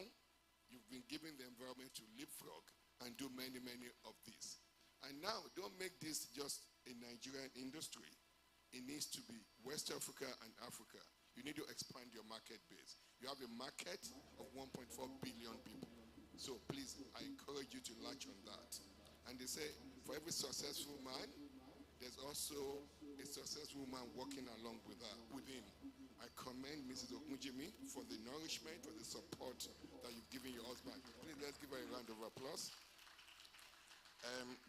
you've been given the environment to leapfrog and do many, many of these. And now, don't make this just a Nigerian industry. It needs to be West Africa and Africa. You need to expand your market base. You have a market of 1.4 billion people. So please, I encourage you to latch on that. And they say, for every successful man, there's also a successful woman working along with him. I commend Mrs. Ogunjimi for the nourishment, for the support that you've given your husband. Please, let's give her a round of applause.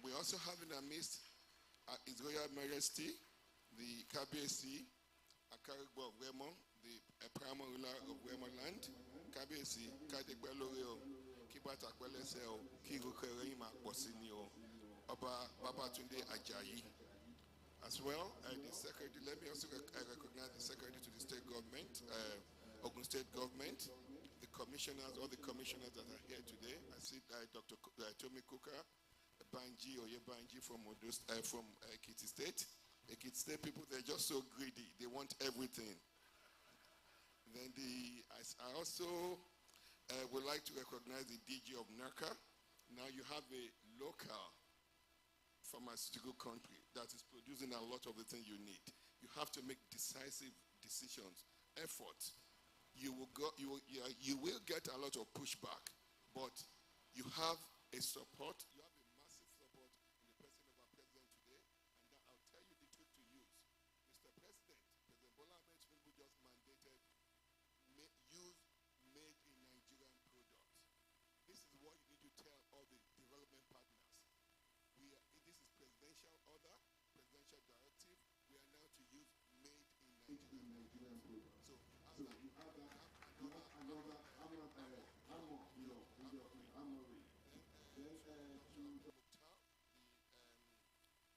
We also have in our midst His Royal Majesty, the KBC, Akarigbo of Remo, the primary ruler of Remo land. KBC, Kadegbeloreo, Kibatakweleseo, Kirukerima Bosinio, Oba Babatunde Ajayi. As well, the secretary, let me also recognize the secretary to the state government, Ogun State government, the commissioners, all the commissioners that are here today. I see Dr. Tomi Kuka, Banji Oyebanji from Ekiti State. Ekiti State people, they're just so greedy. They want everything. Then I also would like to recognize the DG of NACA. Now you have a local pharmaceutical country that is producing a lot of the things you need. You have to make decisive decisions, effort. You will get a lot of pushback, but you have a support. You have a massive support in the person of our president today, and I'll tell you the truth to use. Mr. President, President Bola Ahmed Tinubu just mandated use made in Nigerian products. This is what you need to tell all the development partners. This is presidential order, presidential directive. We are now to use made in Nigerian products. So you have another armory. Then the national coordinator of PVAC,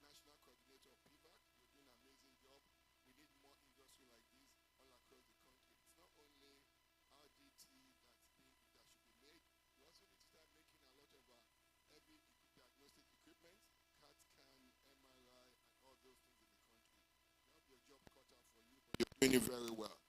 you're doing an amazing job. We need more industry like this all across the country. It's not only RDT that should be made. We also need to start making a lot of heavy diagnostic equipment, CAT scan, MRI, and all those things in the country. You have your job cut out for you, but you're doing it very well.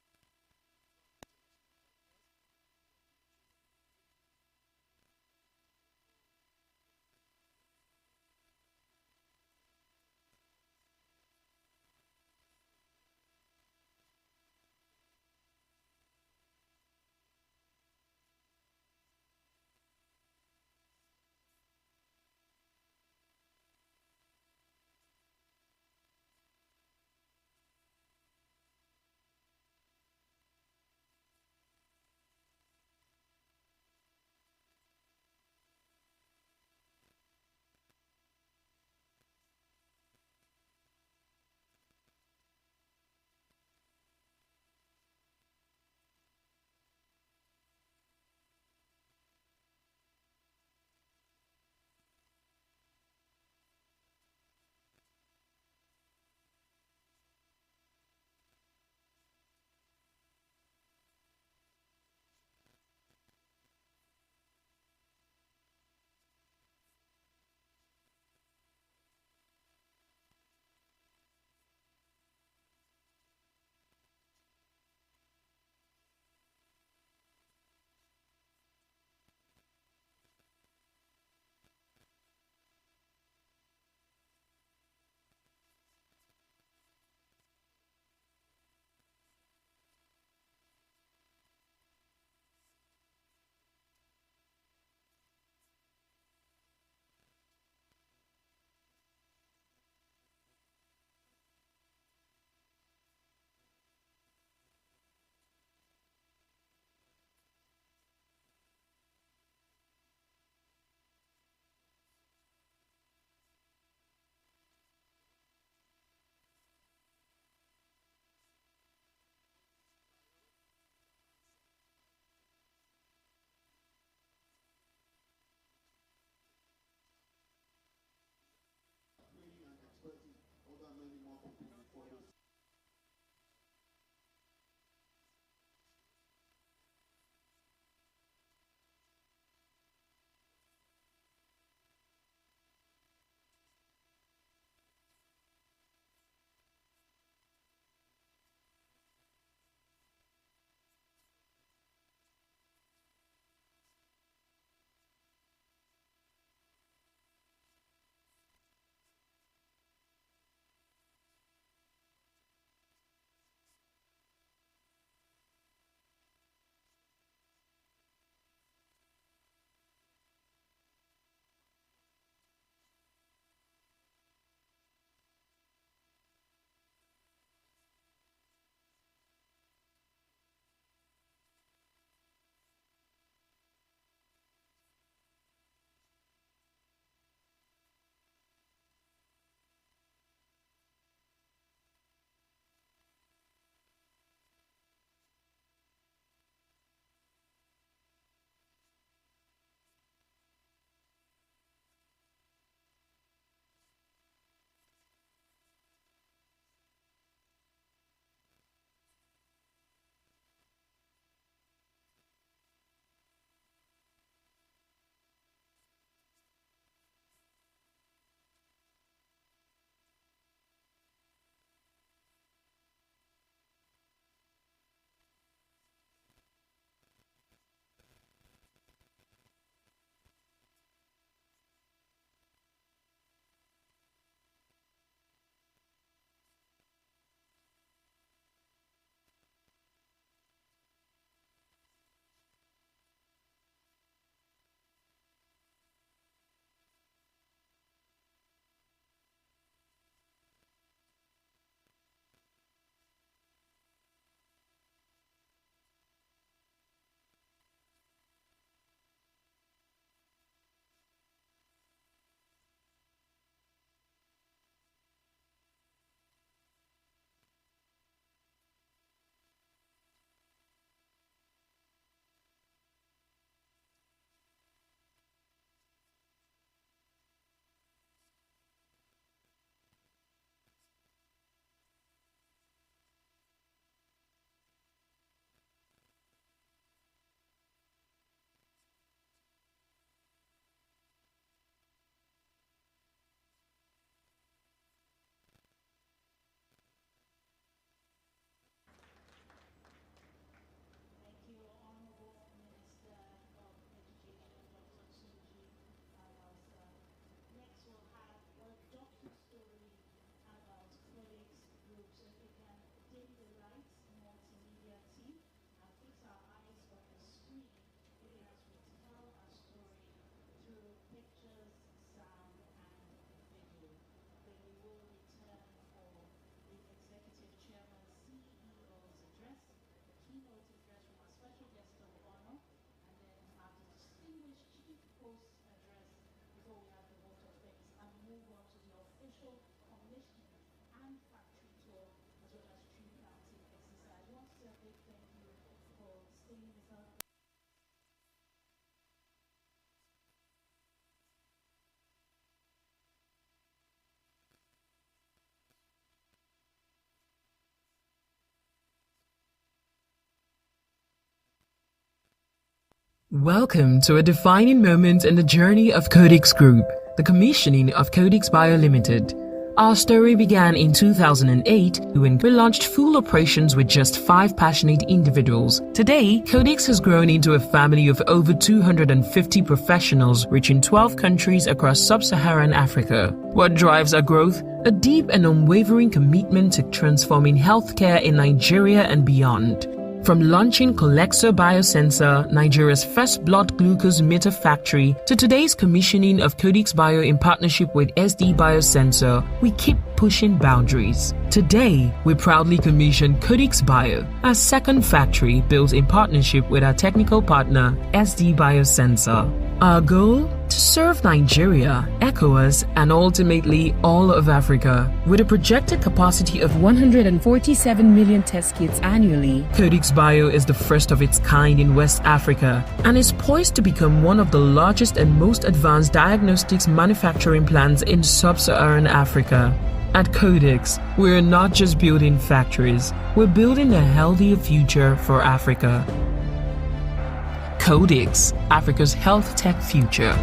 Welcome to a defining moment in the journey of Codix Group, the commissioning of Codix Bio Ltd. Our story began in 2008 when we launched full operations with just 5 passionate individuals. Today, Codix has grown into a family of over 250 professionals reaching 12 countries across sub-Saharan Africa. What drives our growth? A deep and unwavering commitment to transforming healthcare in Nigeria and beyond. From launching Colexo Biosensor, Nigeria's first blood glucose meter factory, to today's commissioning of Codix Bio in partnership with SD Biosensor, we keep pushing boundaries. Today, we proudly commission Codix Bio, our second factory built in partnership with our technical partner, SD Biosensor. Our goal? To serve Nigeria, ECOWAS, and ultimately all of Africa. With a projected capacity of 147 million test kits annually, Codix Bio is the first of its kind in West Africa and is poised to become one of the largest and most advanced diagnostics manufacturing plants in sub-Saharan Africa. At Codix, we're not just building factories, we're building a healthier future for Africa. Codix, Africa's health tech future.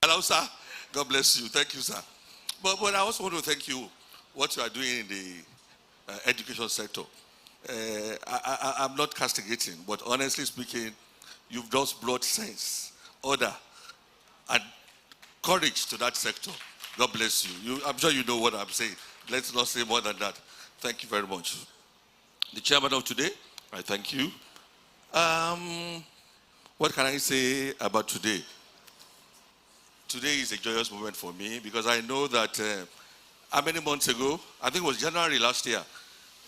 Hello, sir. God bless you. Thank you, sir. But I also want to thank you what you are doing in the education sector. I'm not castigating, but honestly speaking, you've just brought sense, order, and courage to that sector. God bless you. I'm sure you know what I'm saying. Let's not say more than that. Thank you very much. The chairman of today, I thank you. What can I say about today? Today is a joyous moment for me because I know that how many months ago, I think it was January last year,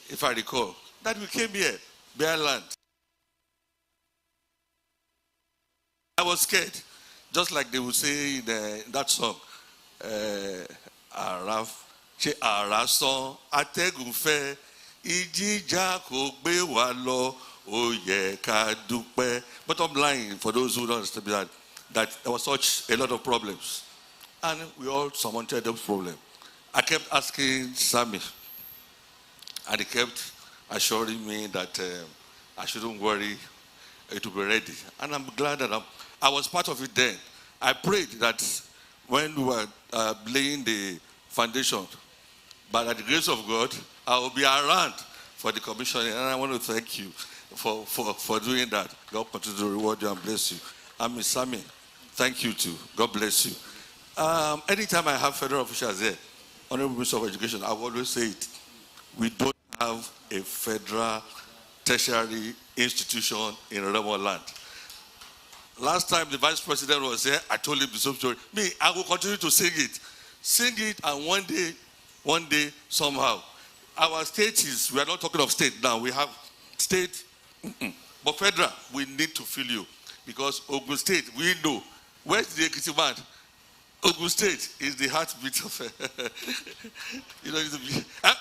if I recall, that we came here, bare land. I was scared, just like they would say in that song, Arason Ategunfe Ijija ko gbe wa lo oye ka dupe. Bottom line, for those who don't understand that there was such a lot of problems. And we all surmounted those problems. I kept asking Sammy, and he kept assuring me that I shouldn't worry, it will be ready. And I'm glad that I was part of it then. I prayed that when we were laying the foundation, but at the grace of God, I will be around for the commissioning. And I want to thank you for doing that. God continue to reward you and bless you. And Ms. Sammy, thank you too. God bless you. Anytime I have federal officials here, Honorable Minister of Education, I always say it. We don't have have a federal tertiary institution in Remo land. Last time the vice president was here, I told him the same story. Me, I will continue to sing it, and one day, somehow. Our state is, we are not talking of state now, we have state, but federal, we need to feel you. Because Ogun State, we know, where's the Ekiti man? Ogun State is the heartbeat of,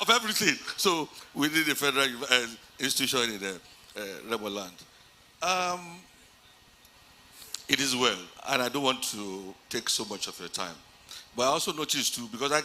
of everything. So we need a federal institution in Remo land. It is well, and I don't want to take so much of your time. But I also noticed too, because I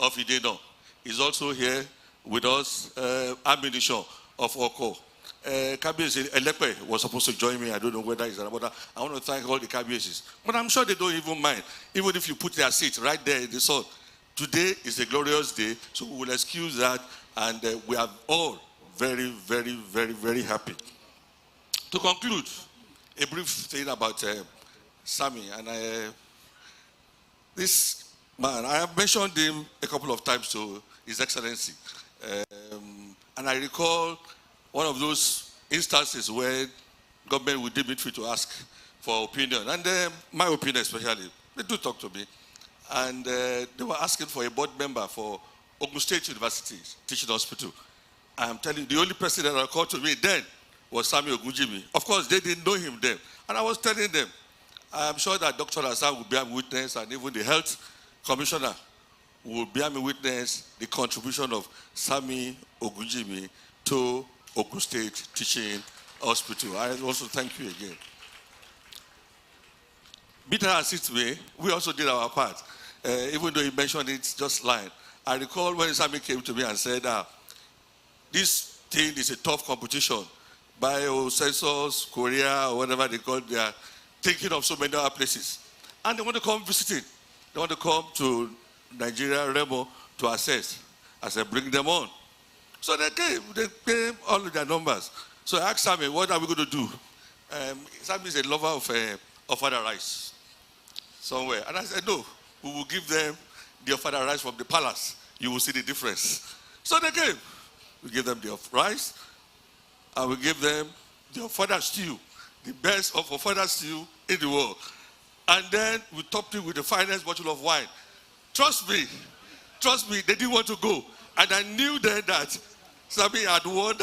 of Ideno is also here with us, ammunition of Oko. Kabiyesi Elepe was supposed to join me. I don't know whether he's about that. I want to thank all the Kabiyesi's. But I'm sure they don't even mind, even if you put their seat right there in the sun. Today is a glorious day, so we will excuse that, and we are all very, very, very, very happy. To conclude, a brief thing about Sammy, and this man, I have mentioned him a couple of times to His Excellency. And I recall one of those instances where government would deem it free to ask for opinion. And my opinion especially, they do talk to me. And they were asking for a board member for Ogun State University Teaching Hospital. I'm telling you, the only person that called to me then was Sammy Ogunjimi. Of course, they didn't know him then. And I was telling them, I'm sure that Dr. Hassan will be a witness, and even the health commissioner will bear me witness the contribution of Sammy Ogunjimi to Ogun State Teaching Hospital. I also thank you again. Bitter assist me, we also did our part. Even though he mentioned it just line. I recall when Sammy came to me and said, this thing is a tough competition. Biosensors, Korea, or whatever they call it, they are thinking of so many other places. And they want to come visiting. They want to come to Nigeria, Remo, to assess. I said, bring them on. So they came all of their numbers. So I asked Sammy, what are we going to do? Sammy is a lover of other rice somewhere. And I said, no, we will give them the ofada rice from the palace. You will see the difference. So they came. We gave them the rice, and we gave them the ofada stew, the best of ofada stew in the world. And then we topped it with the finest bottle of wine. Trust me, they didn't want to go. And I knew then that Sammy had won,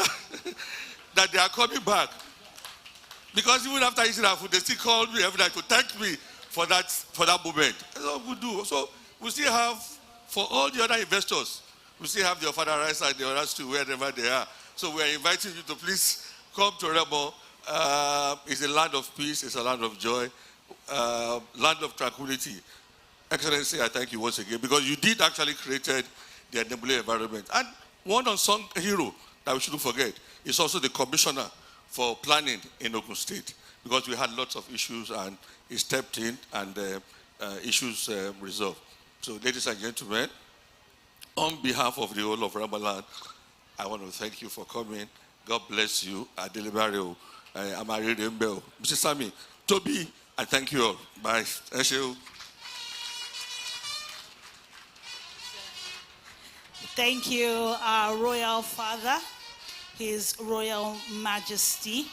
that they are coming back. Because even after eating our food, they still called me every night to thank me for that moment. That's what we do. So we still have, for all the other investors, we still have the ofada rice and the others too, wherever they are. So we are inviting you to please come to Remo. It's a land of peace, it's a land of joy. Land of tranquility. Excellency, I thank you once again, because you did actually create the enabling environment. And one unsung hero that we shouldn't forget is also the commissioner for planning in Ogun State, because we had lots of issues and he stepped in and issues resolved. So ladies and gentlemen, on behalf of the whole of Ramaland, I want to thank you for coming. God bless you. Adelibario, Amari Rembeo, Mr. Sammy, Toby, I thank you all. Bye. Thank you. Thank you, our Royal Father, His Royal Majesty,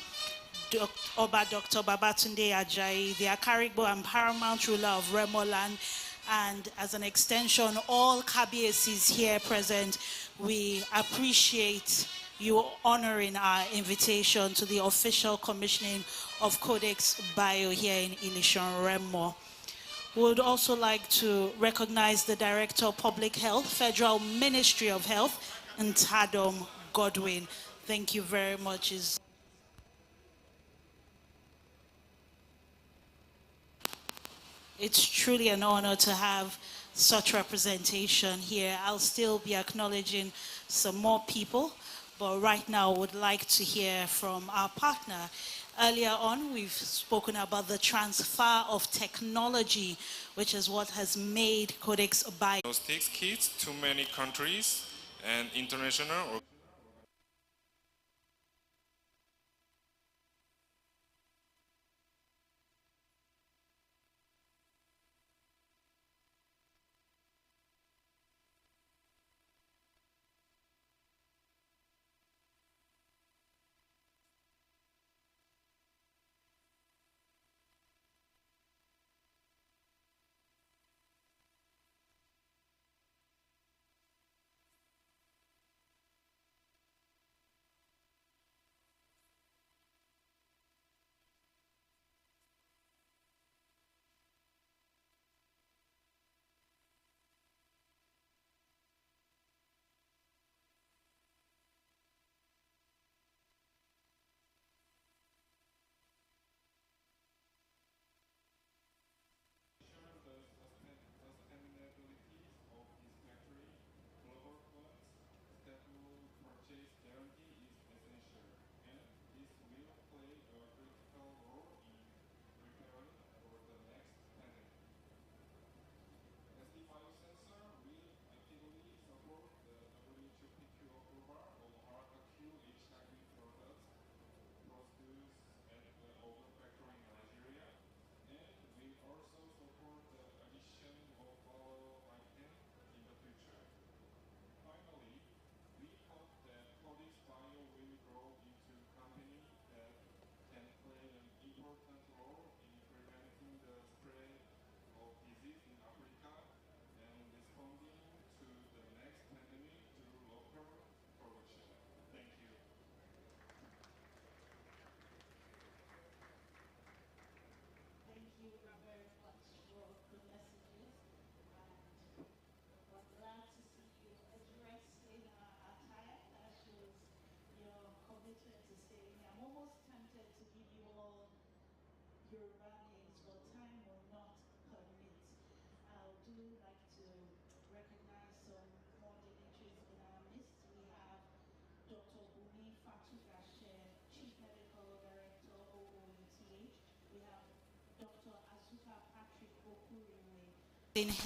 Oba Dr. Babatunde Ajayi, the Akarigbo and paramount ruler of Remo land, and as an extension, all Kabiesis here present, we appreciate you honoring our invitation to the official commissioning of Codix Bio here in Ilishan, Remo. We would also like to recognize the Director of Public Health, Federal Ministry of Health, and Tadom Godwin. Thank you very much. It's truly an honor to have such representation here. I'll still be acknowledging some more people, but right now I would like to hear from our partner, Earlier on, we've spoken about the transfer of technology, which is what has made Codix Bio. Diagnostics kits to many countries and international.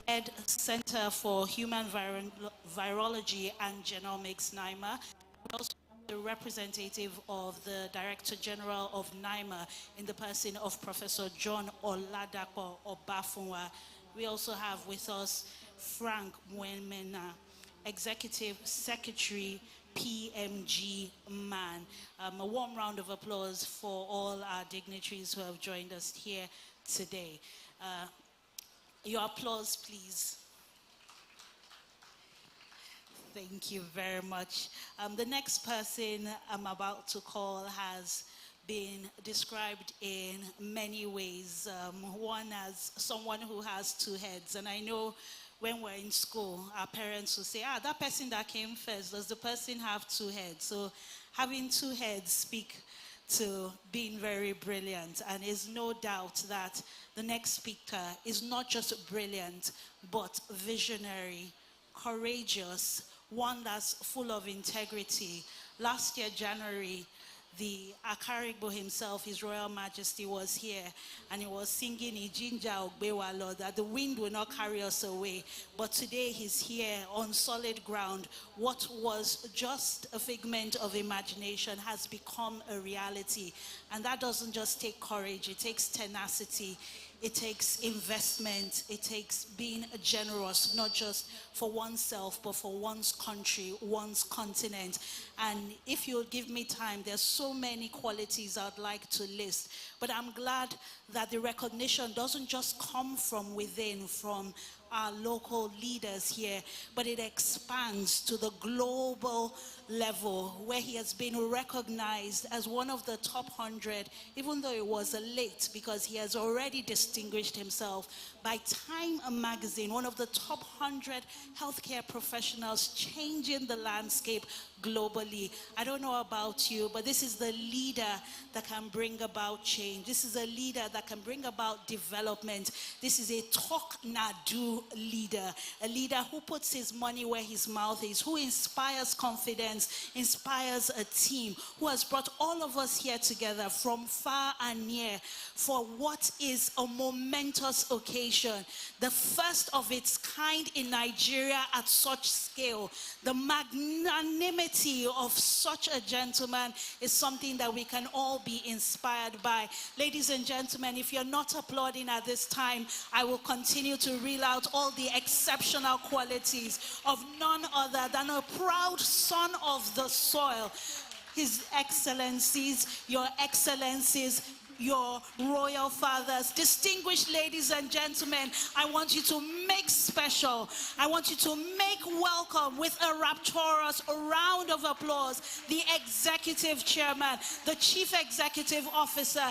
Head Center for Human Virology and Genomics, NIMA. Also the representative of the Director General of NIMA in the person of Professor John Oladapo Obafunwa. We also have with us Frank Mwemena, Executive Secretary, PMG Man. A warm round of applause for all our dignitaries who have joined us here today. Your applause, please. Thank you very much. The next person I'm about to call has been described in many ways. One as someone who has two heads. And I know when we're in school, our parents will say, that person that came first, does the person have two heads? So having two heads speak to being very brilliant, and there's no doubt that the next speaker is not just brilliant, but visionary, courageous, one that's full of integrity. Last year, January, the Akarigbo himself, His Royal Majesty, was here and he was singing Ijinja Ogbewalo, that the wind will not carry us away. But today he's here on solid ground. What was just a figment of imagination has become a reality. And that doesn't just take courage, it takes tenacity. It takes investment. It takes being generous, not just for oneself, but for one's country, one's continent. And if you'll give me time, there's so many qualities I'd like to list. But I'm glad that the recognition doesn't just come from within, from our local leaders here, but it expands to the global level where he has been recognized as one of the top 100, even though it was late because he has already distinguished himself by Time magazine, one of the top 100 healthcare professionals changing the landscape globally. I don't know about you, but this is the leader that can bring about change. This is a leader that can bring about development. This is a talk, na do leader, a leader who puts his money where his mouth is, who inspires confidence, inspires a team, who has brought all of us here together from far and near for what is a momentous occasion, the first of its kind in Nigeria at such scale. The magnanimity of such a gentleman is something that we can all be inspired by. Ladies and gentlemen, if you're not applauding at this time, I will continue to reel out all the exceptional qualities of none other than a proud son of the soil. His Excellencies, Your Excellencies, your royal fathers, distinguished ladies and gentlemen, I want you to make special, I want you to make welcome with a rapturous round of applause the executive chairman, the chief executive officer,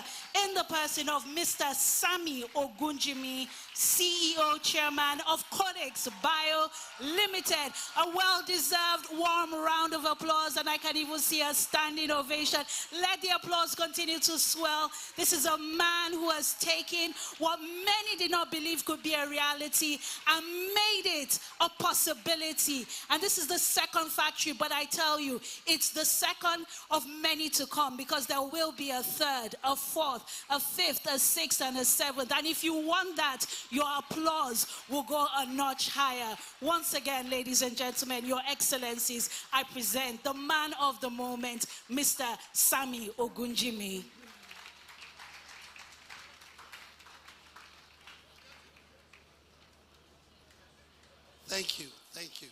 in the person of Mr. Sammy Ogunjimi, CEO chairman of Codix Bio Ltd. A well-deserved warm round of applause, and I can even see a standing ovation. Let the applause continue to swell. This is a man who has taken what many did not believe could be a reality and made it a possibility. And this is the second factory, but I tell you, it's the second of many to come, because there will be a third, a fourth, a fifth, a sixth, and a seventh. And if you want that, your applause will go a notch higher. Once again, ladies and gentlemen, Your Excellencies, I present the man of the moment, Mr. Sammy Ogunjimi. Thank you, thank you,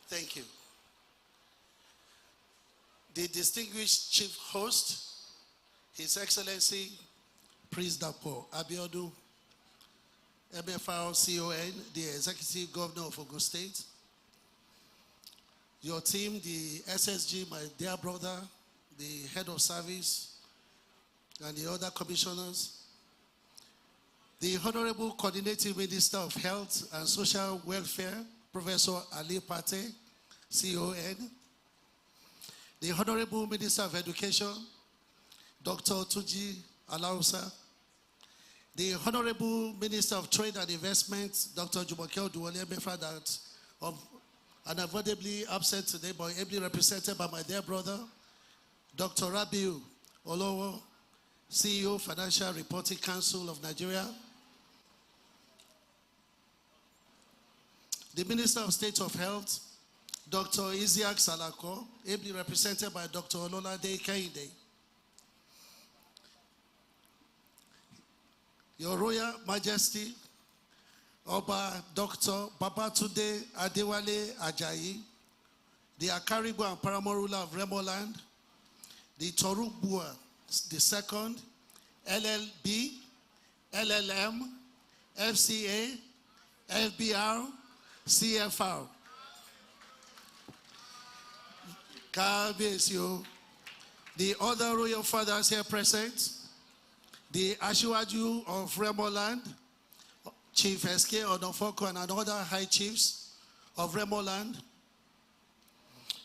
thank you. The distinguished chief host, His Excellency, Prince Dapo Abiodun, MFR CON, the Executive Governor of Ogun State, your team, the SSG, my dear brother, the head of service, and the other commissioners, the Honorable Coordinating Minister of Health and Social Welfare, Professor Ali Pate, CON, the Honorable Minister of Education, Dr. Tuji Alausa, the Honorable Minister of Trade and Investment, Dr. Jumoke Oduwole-Emefa, that unavoidably absent today, but ably represented by my dear brother, Dr. Rabiu Olowo, CEO, Financial Reporting Council of Nigeria, the Minister of State of Health, Dr. Isiaq Salako, ably represented by Dr. Ololade Kehinde, Your Royal Majesty, Oba Dr. Babatunde Adewale Ajayi, the Akaribo and Paramount ruler of Remoland, the Torubua II, LLB, LLM, FCA, FBR, CFR. Kabesio, the other royal fathers here present, the Ashiwaju of Remoland, Chief SK Odonfoko and other high chiefs of Remoland,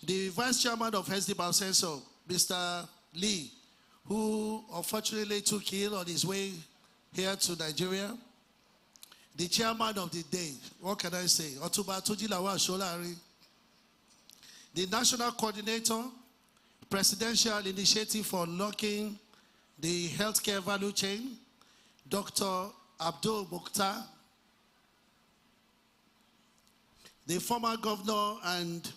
the Vice Chairman of SD Bausenso, Mr. Lee, who unfortunately took ill on his way here to Nigeria, the Chairman of the day, what can I say, Otuba Tujilawa Sholari, the National Coordinator, Presidential Initiative for Unlocking the Healthcare Value Chain, Dr. Abdul Mukhtar, the former Governor and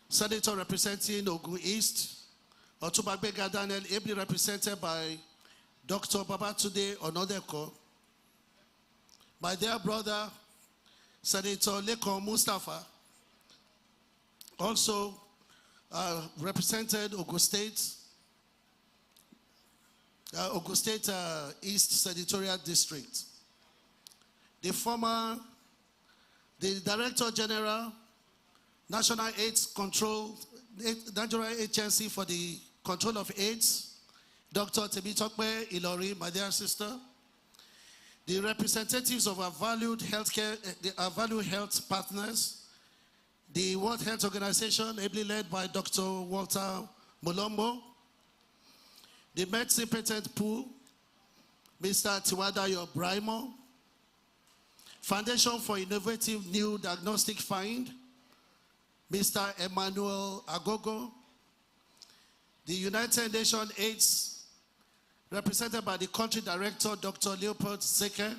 Senator representing Ogun East, Otubagbega Daniel, ably represented by Dr. Babatunde Onodeko, my dear brother, Senator Lekon Mustafa, also represented Ogun State East Senatorial District. The Director General, National Agency for the Control of AIDS, Dr. Temitope Ilori, my dear sister. The representatives of our valued healthcare, our valued health partners, the World Health Organization, ably led by Dr. Walter Mulombo, the Medicine Patent Pool, Mr. Tiwadayo Braimo, Foundation for Innovative New Diagnostic Find, Mr. Emmanuel Agogo. The United Nations AIDS, represented by the country director, Dr. Leopold Zeke.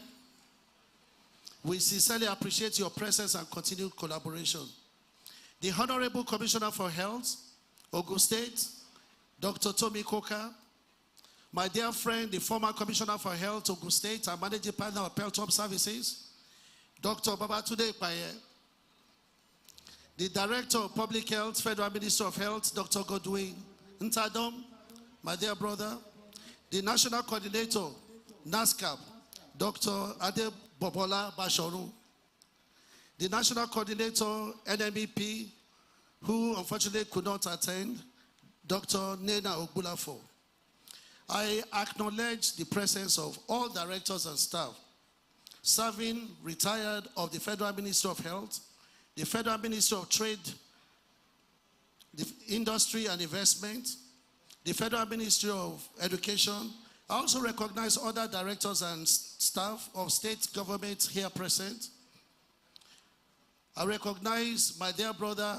We sincerely appreciate your presence and continued collaboration. The Honorable Commissioner for Health, Ogun State, Dr. Tommy Coker. My dear friend, the former Commissioner for Health, Ogun State, and Managing Partner of Peltom Services, Dr. Babatunde Ipaye. The Director of Public Health, Federal Ministry of Health, Dr. Goodwill Ntadom, my dear brother. The National Coordinator, NACA, Dr. Ade Bobola Bashoru. The National Coordinator, NMPP, who unfortunately could not attend, Dr. Nena Ogbulafo. I acknowledge the presence of all directors and staff serving retired of the Federal Ministry of Health, the Federal Ministry of Trade, the Industry and Investment, the Federal Ministry of Education. I also recognize other directors and staff of state government here present. I recognize my dear brother,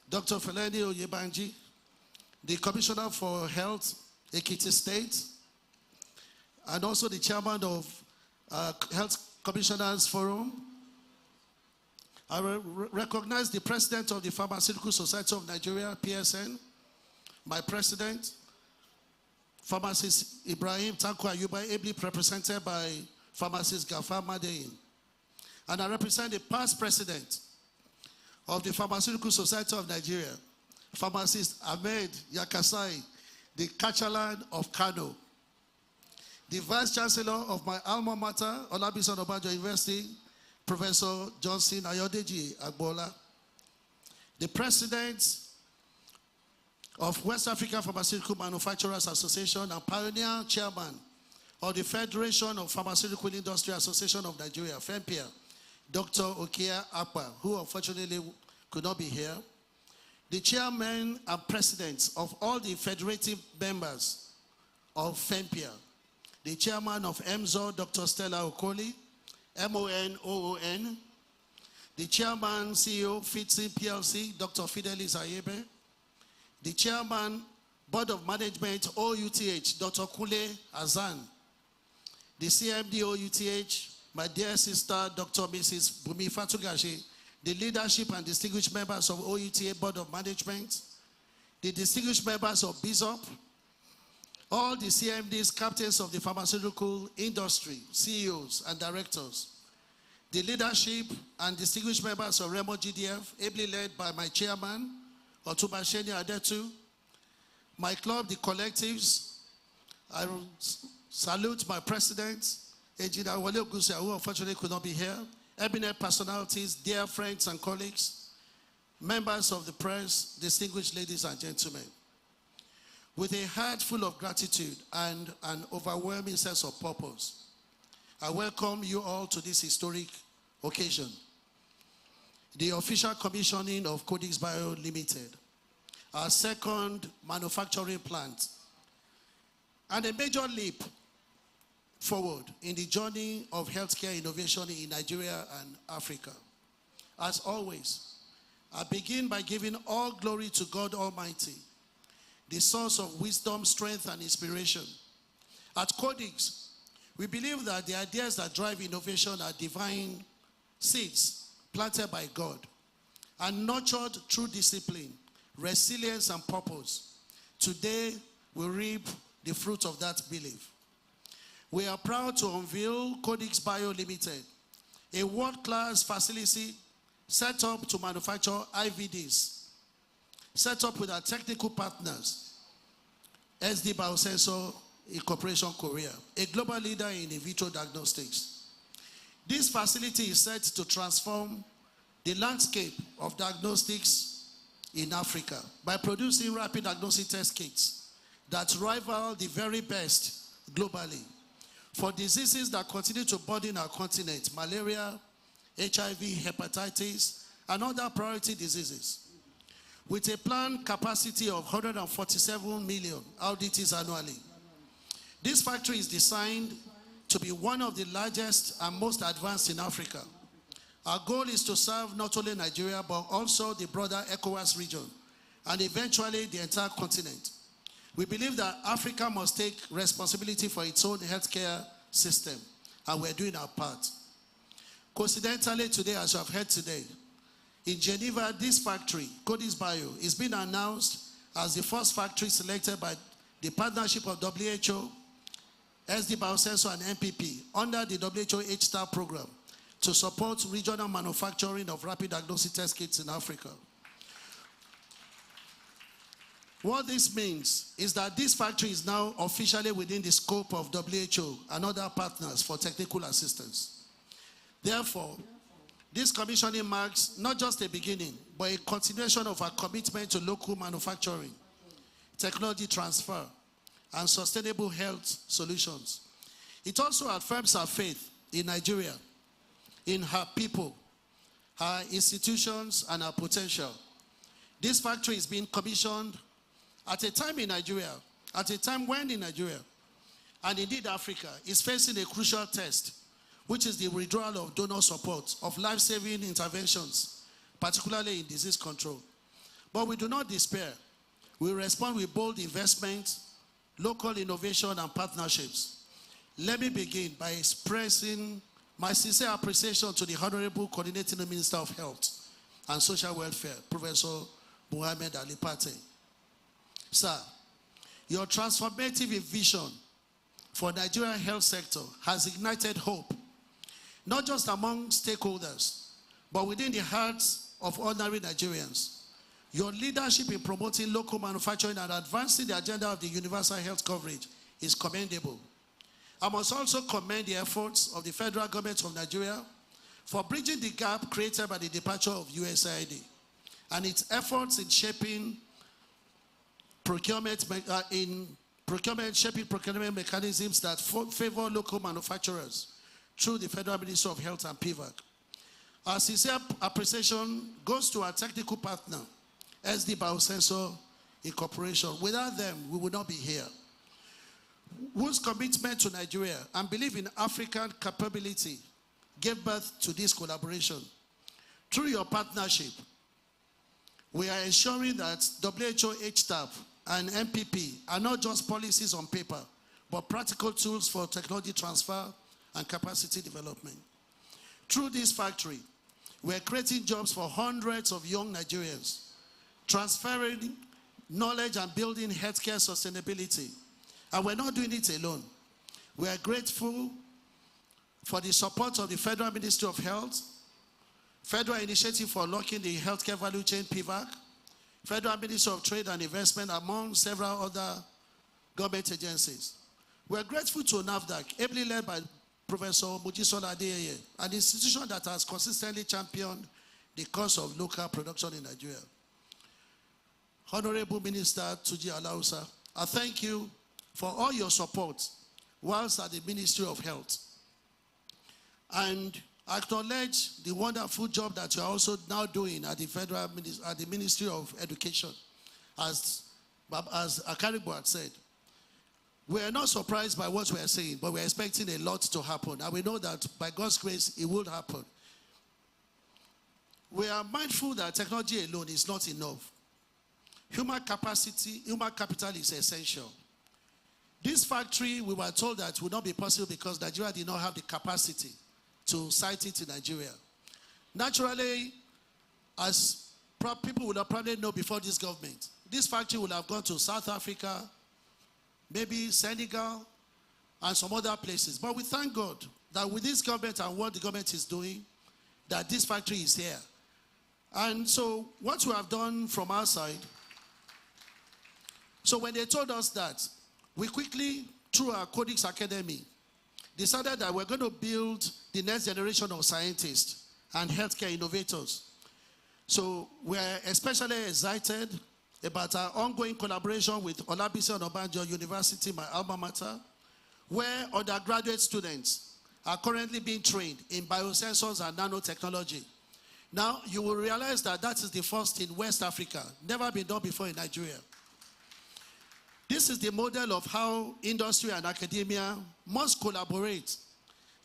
Dr. Feleni Oyebanji, the Commissioner for Health, Ekiti State, and also the Chairman of Health Commissioners Forum. I recognize the President of the Pharmaceutical Society of Nigeria, PSN, my President, Pharmacist Ibrahim Tanko Ayuba, ably represented by Pharmacist Gafar Madein. And I represent the past President of the Pharmaceutical Society of Nigeria, Pharmacist Ahmed Yakasai, the Kachalan of Kano, the Vice Chancellor of my alma mater, Olabisi Onabanjo University, Professor Johnson Ayodeji Agbola, the President of West African Pharmaceutical Manufacturers Association and pioneer chairman of the Federation of Pharmaceutical Industry Association of Nigeria, FEMPIA, Dr. Okia Akpa, who unfortunately could not be here, the chairman and presidents of all the federative members of FEMPIA, the chairman of EMZO, Dr. Stella Okoli, MON, the chairman, CEO, FITSI PLC, Dr. Fidelis Ayebe, the chairman, Board of Management, OUTH, Dr. Kule Azan, the CMD OUTH, my dear sister, Dr. Mrs. Bumi Fatugashi, the leadership and distinguished members of OUTA Board of Management, the distinguished members of BISOP, all the CMDs, captains of the pharmaceutical industry, CEOs and directors, the leadership and distinguished members of Remo GDF, ably led by my chairman, Otuba Sheni Adetu, my club, the collectives. I salute my president, Engineer Wale Ogusia, who unfortunately could not be here, eminent personalities, dear friends and colleagues, members of the press, distinguished ladies and gentlemen. With a heart full of gratitude and an overwhelming sense of purpose, I welcome you all to this historic occasion, the official commissioning of Codix Bio Ltd, our second manufacturing plant, and a major leap forward in the journey of healthcare innovation in Nigeria and Africa. As always, I begin by giving all glory to God Almighty, the source of wisdom, strength, and inspiration. At Codix, we believe that the ideas that drive innovation are divine seeds planted by God and nurtured through discipline, resilience, and purpose. Today, we reap the fruit of that belief. We are proud to unveil Codix Bio Ltd, a world-class facility set up to manufacture IVDs, set up with our technical partners, SD Biosensor Incorporation Korea, a global leader in in vitro diagnostics. This facility is set to transform the landscape of diagnostics in Africa by producing rapid diagnostic test kits that rival the very best globally for diseases that continue to burden our continent: malaria, HIV, hepatitis, and other priority diseases. With a planned capacity of 147 million RDTs annually, this factory is designed to be one of the largest and most advanced in Africa. Our goal is to serve not only Nigeria, but also the broader ECOWAS region, and eventually the entire continent. We believe that Africa must take responsibility for its own healthcare system, and we're doing our part. Coincidentally, today, as you have heard today, in Geneva, this factory, Codix Bio, is being announced as the first factory selected by the partnership of WHO, SD Biosensor, and MPP under the WHO HTAP program to support regional manufacturing of rapid diagnostic test kits in Africa. What this means is that this factory is now officially within the scope of WHO and other partners for technical assistance. Therefore, this commissioning marks not just a beginning, but a continuation of our commitment to local manufacturing, technology transfer, and sustainable health solutions. It also affirms our faith in Nigeria, in her people, her institutions, and her potential. This factory is being commissioned at a time in Nigeria, at a time when in Nigeria, and indeed Africa, is facing a crucial test, which is the withdrawal of donor support of life-saving interventions, particularly in disease control. But we do not despair. We respond with bold investment, local innovation, and partnerships. Let me begin by expressing my sincere appreciation to the Honorable Coordinating Minister of Health and Social Welfare, Professor Mohamed Ali Pate. Sir, your transformative vision for Nigerian health sector has ignited hope, not just among stakeholders, but within the hearts of ordinary Nigerians. Your leadership in promoting local manufacturing and advancing the agenda of the universal health coverage is commendable. I must also commend the efforts of the federal government of Nigeria for bridging the gap created by the departure of USAID and its efforts in shaping procurement mechanisms that favor local manufacturers through the Federal Ministry of Health and PVAC. Our sincere appreciation goes to our technical partner, SD Biosensor Incorporation. Without them, we would not be here. Whose commitment to Nigeria and belief in African capability gave birth to this collaboration. Through your partnership, we are ensuring that WHO HTAP and MPP are not just policies on paper, but practical tools for technology transfer and capacity development. Through this factory, we are creating jobs for hundreds of young Nigerians, transferring knowledge and building healthcare sustainability. And we're not doing it alone. We are grateful for the support of the Federal Ministry of Health, Federal Initiative for Unlocking the Healthcare Value Chain, PVAC, Federal Ministry of Trade and Investment, among several other government agencies. We are grateful to NAFDAC, ably led by Professor Mojisola Adeyeye, an institution that has consistently championed the cause of local production in Nigeria. Honorable Minister Tuji Alausa, I thank you for all your support whilst at the Ministry of Health. And I acknowledge the wonderful job that you are also now doing at the Ministry of Education. As Akaribu had said, we are not surprised by what we are saying, but we are expecting a lot to happen. And we know that by God's grace, it will happen. We are mindful that technology alone is not enough. Human capital is essential. This factory, we were told that would not be possible because Nigeria did not have the capacity to site it in Nigeria. Naturally, as people would have probably known before this government, this factory would have gone to South Africa, maybe Senegal, and some other places. But we thank God that with this government and what the government is doing, that this factory is here. And so what we have done from our side, so when they told us that, we quickly, through our Codix Academy, decided that we're going to build the next generation of scientists and healthcare innovators. So we're especially excited about our ongoing collaboration with Olabisi Onabanjo University, my alma mater, where undergraduate students are currently being trained in biosensors and nanotechnology. Now, you will realize that that is the first in West Africa, never been done before in Nigeria. This is the model of how industry and academia must collaborate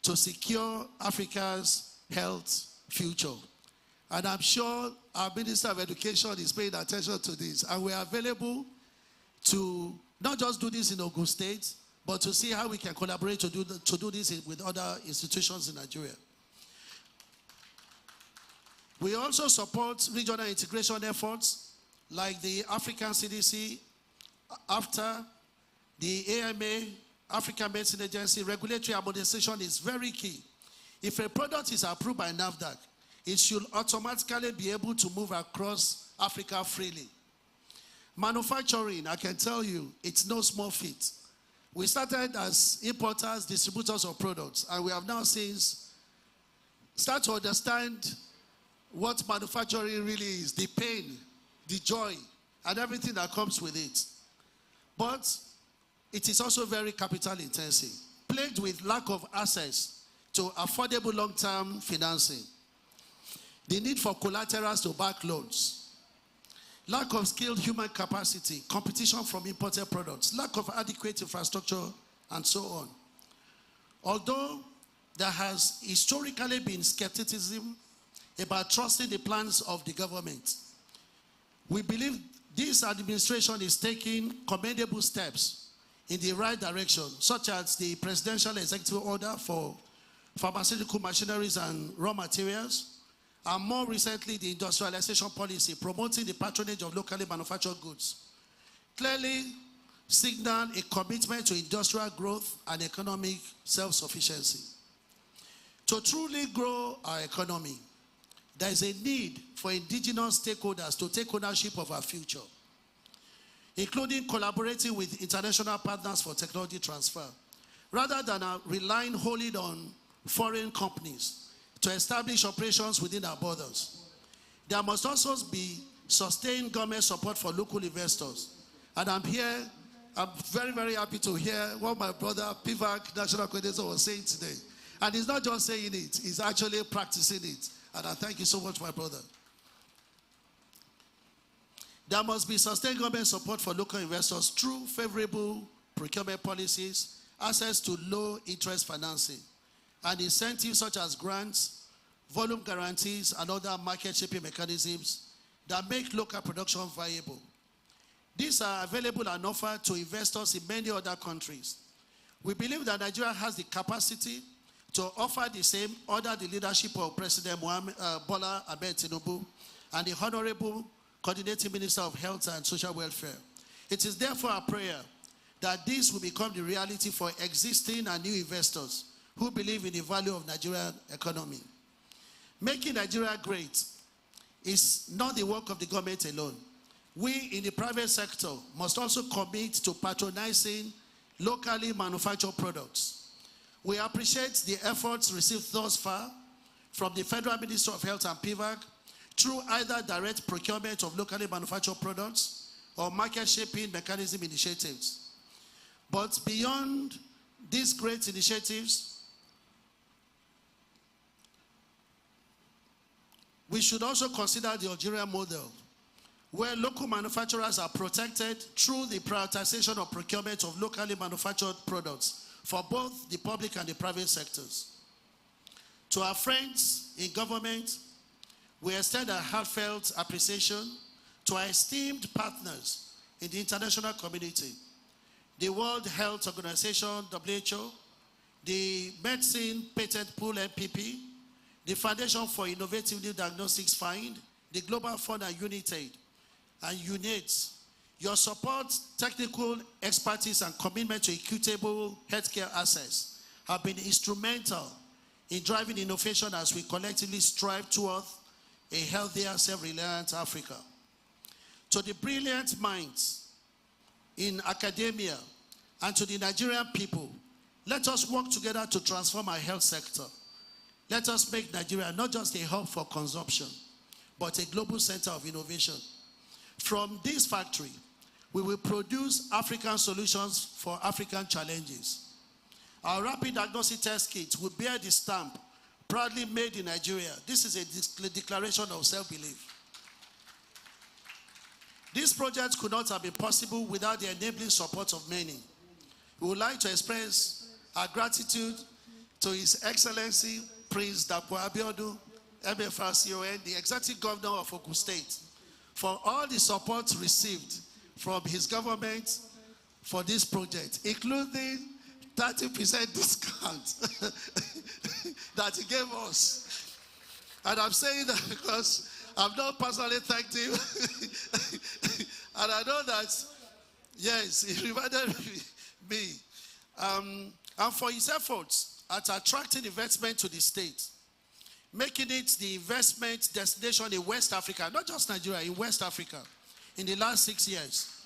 to secure Africa's health future. And I'm sure our Minister of Education is paying attention to this. And we are available to not just do this in Ogun State, but to see how we can collaborate to do this with other institutions in Nigeria. We also support regional integration efforts like the African CDC, after the AMA, African Medicine Agency. Regulatory harmonization is very key. If a product is approved by NAFDAC, it should automatically be able to move across Africa freely. Manufacturing, I can tell you, it's no small feat. We started as importers, distributors of products, and we have now since started to understand what manufacturing really is, the pain, the joy, and everything that comes with it. But it is also very capital intensive, plagued with lack of access to affordable long-term financing, the need for collaterals to back loans, lack of skilled human capacity, competition from imported products, lack of adequate infrastructure, and so on. Although there has historically been skepticism about trusting the plans of the government, we believe this administration is taking commendable steps in the right direction, such as the Presidential Executive Order for pharmaceutical machineries and raw materials, and more recently, the industrialization policy promoting the patronage of locally manufactured goods, clearly signal a commitment to industrial growth and economic self-sufficiency. To truly grow our economy, there is a need for indigenous stakeholders to take ownership of our future, including collaborating with international partners for technology transfer, rather than relying wholly on foreign companies to establish operations within our borders. There must also be sustained government support for local investors. And I'm very, very happy to hear what my brother, PVAC National Coordinator, was saying today. And he's not just saying it, he's actually practicing it. And I thank you so much, my brother. There must be sustained government support for local investors through favorable procurement policies, access to low-interest financing, and incentives such as grants, volume guarantees, and other market-shaping mechanisms that make local production viable. These are available and offered to investors in many other countries. We believe that Nigeria has the capacity to offer the same under the leadership of President Bola Ahmed Tinubu and the Honorable Coordinating Minister of Health and Social Welfare. It is therefore a prayer that this will become the reality for existing and new investors who believe in the value of Nigerian economy. Making Nigeria great is not the work of the government alone. We in the private sector must also commit to patronizing locally manufactured products. We appreciate the efforts received thus far from the Federal Ministry of Health and PVAC through either direct procurement of locally manufactured products or market-shaping mechanism initiatives. But beyond these great initiatives, we should also consider the Algerian model, where local manufacturers are protected through the prioritization of procurement of locally manufactured products for both the public and the private sectors. To our friends in government, we extend our heartfelt appreciation to our esteemed partners in the international community, the World Health Organization, WHO, the Medicine Patent Pool, MPP, the Foundation for Innovative New Diagnostics Find, the Global Fund and UNITAID, and UNAIDS. Your support, technical expertise, and commitment to equitable healthcare access have been instrumental in driving innovation as we collectively strive towards a healthier, self-reliant Africa. To the brilliant minds in academia and to the Nigerian people, let us work together to transform our health sector. Let us make Nigeria not just a hub for consumption, but a global center of innovation. From this factory, we will produce African solutions for African challenges. Our rapid diagnostic test kits will bear the stamp, proudly made in Nigeria. This is a declaration of self-belief. This project could not have been possible without the enabling support of many. We would like to express our gratitude to His Excellency Prince Dapo Abiodun, MFRCON, the Executive Governor of Ogun State, for all the support received from his government for this project, including 30% discount that he gave us. And I'm saying that because I've not personally thanked him. And I know that, yes, he reminded me. And for his efforts at attracting investment to the state, making it the investment destination in West Africa, not just Nigeria, in West Africa, in the last 6 years.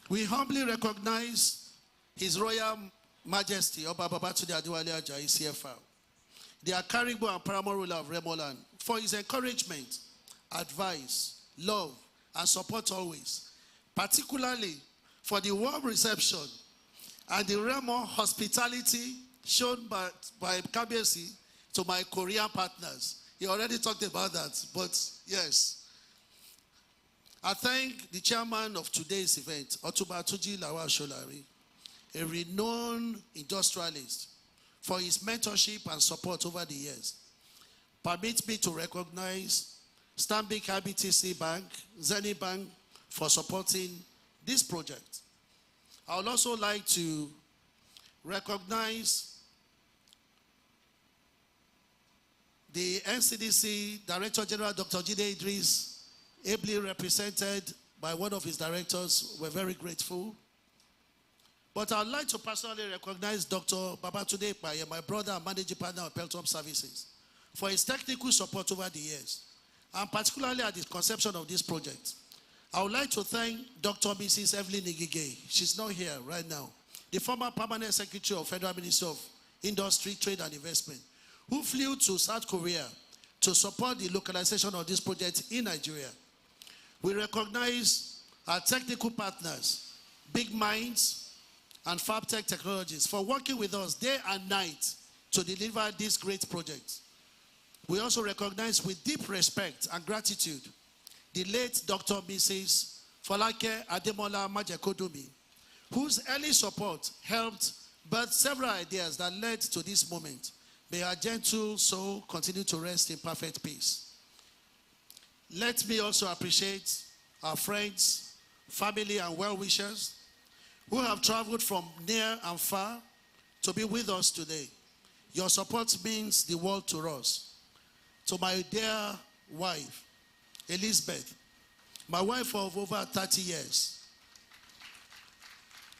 We humbly recognize His Royal Majesty, Oba Babatunde Adewale Ajayi, CFR, the Akarigbo and paramount ruler of Remoland, for his encouragement, advice, love, and support always, particularly for the warm reception and the Remo hospitality shown by Kabesi to my Korean partners. He already talked about that, but yes. I thank the chairman of today's event, Otuba Tuji Lawal Sholari, a renowned industrialist, for his mentorship and support over the years. Permit me to recognize Stanbic IBTC Bank, Zenith Bank, for supporting this project. I would also like to recognize the NCDC Director General, Dr. Jide Idris, ably represented by one of his directors. We're very grateful. But I'd like to personally recognize Dr. Babatunde Ipaye, my brother and managing partner of Peltom Services, for his technical support over the years, and particularly at the conception of this project. I would like to thank Dr. Mrs. Evelyn Igige. She's not here right now. The former permanent secretary of Federal Ministry of Industry, Trade and Investment, who flew to South Korea to support the localization of this project in Nigeria. We recognize our technical partners, Big Minds, and FabTech Technologies for working with us day and night to deliver this great project. We also recognize with deep respect and gratitude the late Dr. Mrs. Folake Ademola Majekodumi, whose early support helped birth several ideas that led to this moment. May our gentle soul continue to rest in perfect peace. Let me also appreciate our friends, family, and well-wishers who have traveled from near and far to be with us today. Your support means the world to us. To my dear wife, Elizabeth, my wife of over 30 years,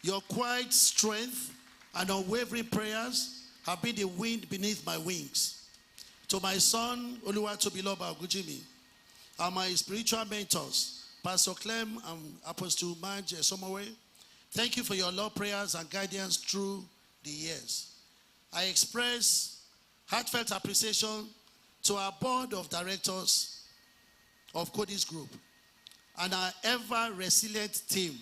your quiet strength and unwavering prayers have been the wind beneath my wings. To my son, Oluwatobiloba Ogujimi, and my spiritual mentors, Pastor Clem and Apostle Maj Somowe, thank you for your love, prayers, and guidance through the years. I express heartfelt appreciation to our board of directors of Codix Group and our ever-resilient team,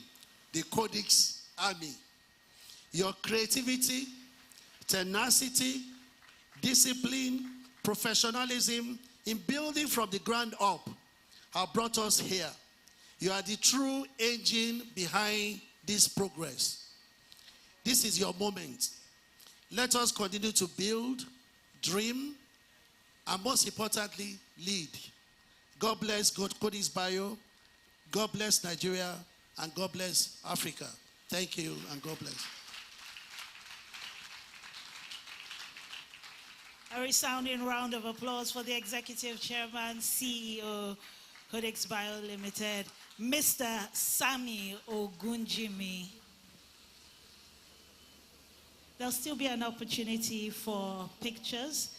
the Codix Army. Your creativity, tenacity, discipline, professionalism in building from the ground up have brought us here. You are the true engine behind this progress. This is your moment. Let us continue to build, dream, and most importantly, lead. God bless Codix Bio, God bless Nigeria, and God bless Africa. Thank you, and God bless. A resounding round of applause for the Executive Chairman, CEO, Codix Bio Ltd, Mr. Sami Ogunjimi. There'll still be an opportunity for pictures.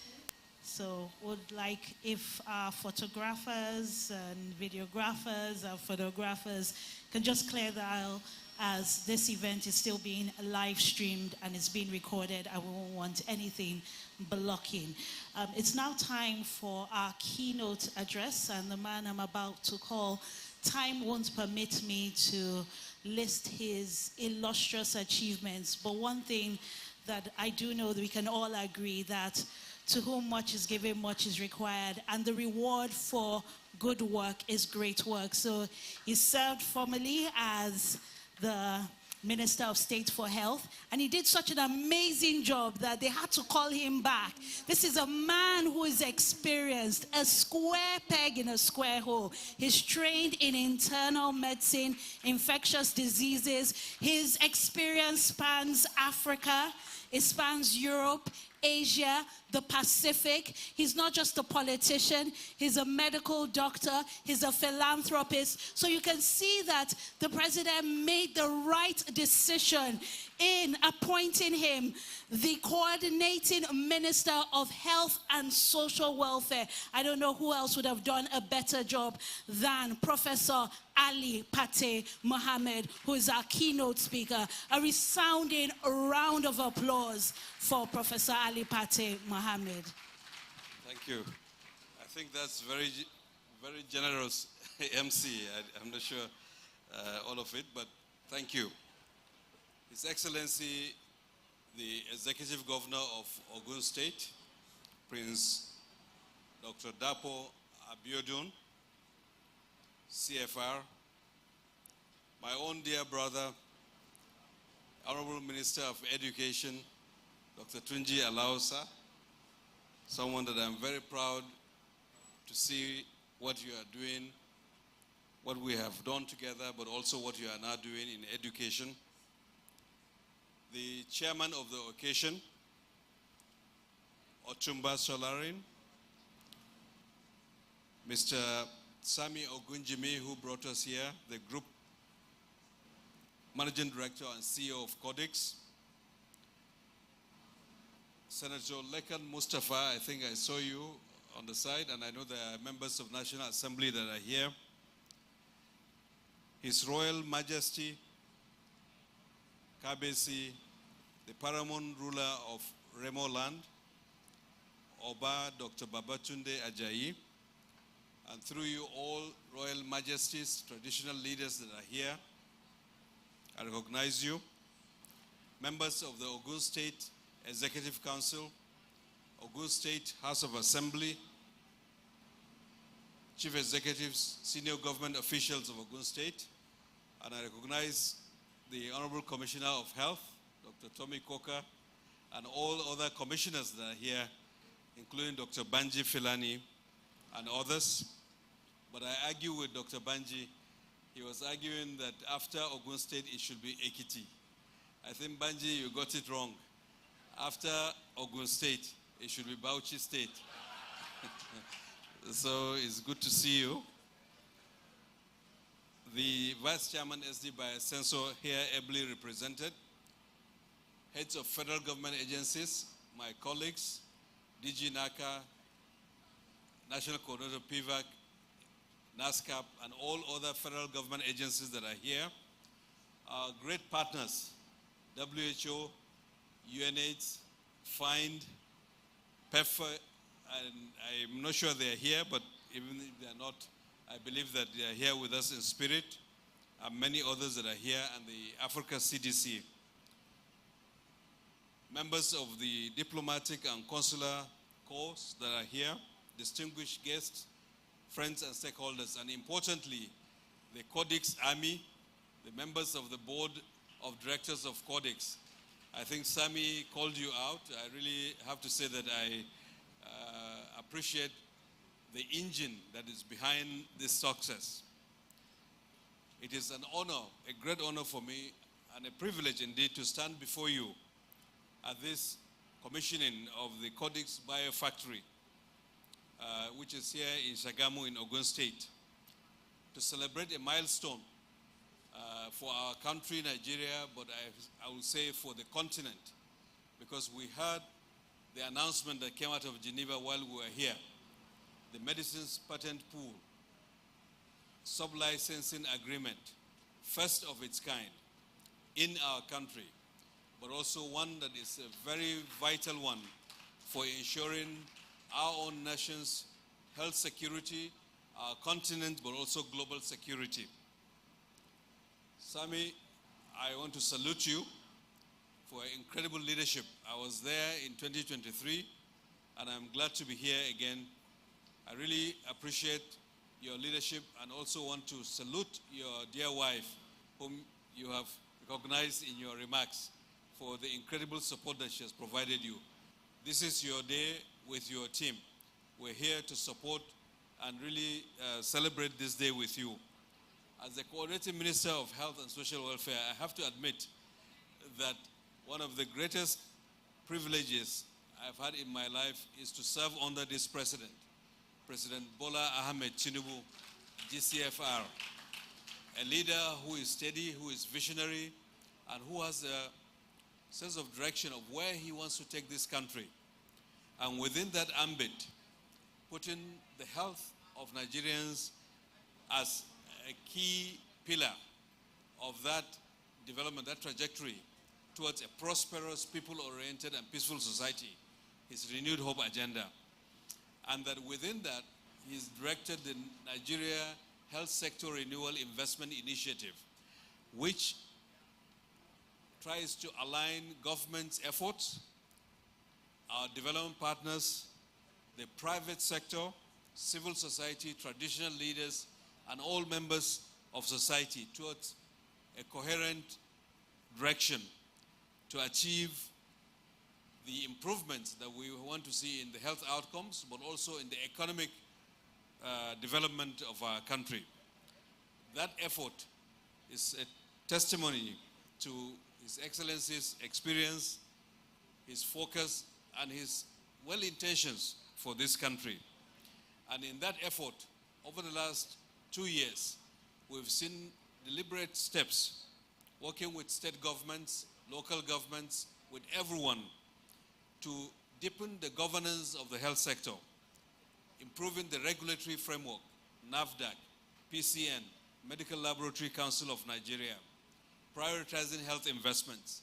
So would like if our photographers and videographers and photographers can just clear the aisle, as this event is still being live streamed and it's being recorded. I won't want anything blocking. It's now time for our keynote address, and the man I'm about to call, time won't permit me to list his illustrious achievements, but one thing that I do know that we can all agree that to whom much is given, much is required, and the reward for good work is great work. So he served formerly as the Minister of State for Health, and he did such an amazing job that they had to call him back. This is a man who is experienced, a square peg in a square hole. He's trained in internal medicine, infectious diseases. His experience spans Africa, it spans Europe, Asia, the Pacific. He's not just a politician, he's a medical doctor, he's a philanthropist. So you can see that the president made the right decision in appointing him the coordinating Minister of Health and Social Welfare. I don't know who else would have done a better job than Professor Ali Pate Mohammed, who is our keynote speaker. A resounding round of applause for Professor Ali Pate Mohammed. Thank you. I think that's very generous, MC. I'm not sure all of it, but thank you. His Excellency, the Executive Governor of Ogun State, Prince Dr. Dapo Abiodun, CFR, my own dear brother, Honorable Minister of Education, Dr. Tunji Alausa, someone that I'm very proud to see what you are doing, what we have done together, but also what you are now doing in education. The chairman of the occasion, Otumba Solarin, Mr. Sami Ogunjimi, who brought us here, the group managing director and CEO of Codix, Senator Lekan Mustafa, I think I saw you on the side, and I know there are members of National Assembly that are here. His Royal Majesty, Kabesi, the paramount ruler of Remo land, Oba Dr. Babatunde Ajayi, and through you all Royal Majesties, traditional leaders that are here, I recognize you. Members of the Ogun State Executive Council, Ogun State House of Assembly, Chief Executives, senior government officials of Ogun State, and I recognize the Honorable Commissioner of Health, Dr. Tommy Coker, and all other commissioners that are here, including Dr. Banji Filani and others. But I argue with Dr. Banji. He was arguing that after Ogun State, it should be Ekiti. I think, Banji, you got it wrong. After Ogun State, it should be Bauchi State. So it's good to see you. The Vice Chairman SD Biosensor here ably represented. Heads of federal government agencies, my colleagues, DG NACA, National Coordinator PVAC, NASCAP, and all other federal government agencies that are here. Our great partners, WHO, UNAIDS, FIND, PEPFAR, and I'm not sure they're here, but even if they're not, I believe that they are here with us in spirit, and many others that are here, and the Africa CDC. Members of the diplomatic and consular corps that are here, distinguished guests, friends and stakeholders, and importantly, the Codix Army, the members of the board of directors of Codix. I think Sami called you out. I really have to say that I appreciate the engine that is behind this success. It is an honor, a great honor for me, and a privilege indeed to stand before you at this commissioning of the Codix Bio Factory, which is here in Shagamu in Ogun State, to celebrate a milestone for our country, Nigeria, but I will say for the continent, because we heard the announcement that came out of Geneva while we were here, the medicines patent pool, sub-licensing agreement, first of its kind in our country, but also one that is a very vital one for ensuring our own nation's health security, our continent, but also global security. Sami, I want to salute you for incredible leadership. I was there in 2023 and I'm glad to be here again. I really appreciate your leadership and also want to salute your dear wife, whom you have recognized in your remarks, for the incredible support that she has provided you. This is your day with your team. We're here to support and really celebrate this day with you. As the Coordinating Minister of Health and Social Welfare, I have to admit that one of the greatest privileges I've had in my life is to serve under this president, President Bola Ahmed Tinubu, GCFR, a leader who is steady, who is visionary, and who has a sense of direction of where he wants to take this country. And within that ambit, putting the health of Nigerians as a key pillar of that development, that trajectory towards a prosperous, people-oriented and peaceful society, his renewed hope agenda. And that within that, he's directed the Nigeria Health Sector Renewal Investment Initiative, which tries to align government's efforts, our development partners, the private sector, civil society, traditional leaders, and all members of society towards a coherent direction to achieve the improvements that we want to see in the health outcomes, but also in the economic development of our country. That effort is a testimony to His Excellency's experience, his focus, and his well-intentions for this country. And in that effort, over the last 2 years, we've seen deliberate steps, working with state governments, local governments, with everyone, to deepen the governance of the health sector, improving the regulatory framework, NAFDAC, PCN, Medical Laboratory Council of Nigeria, prioritizing health investments,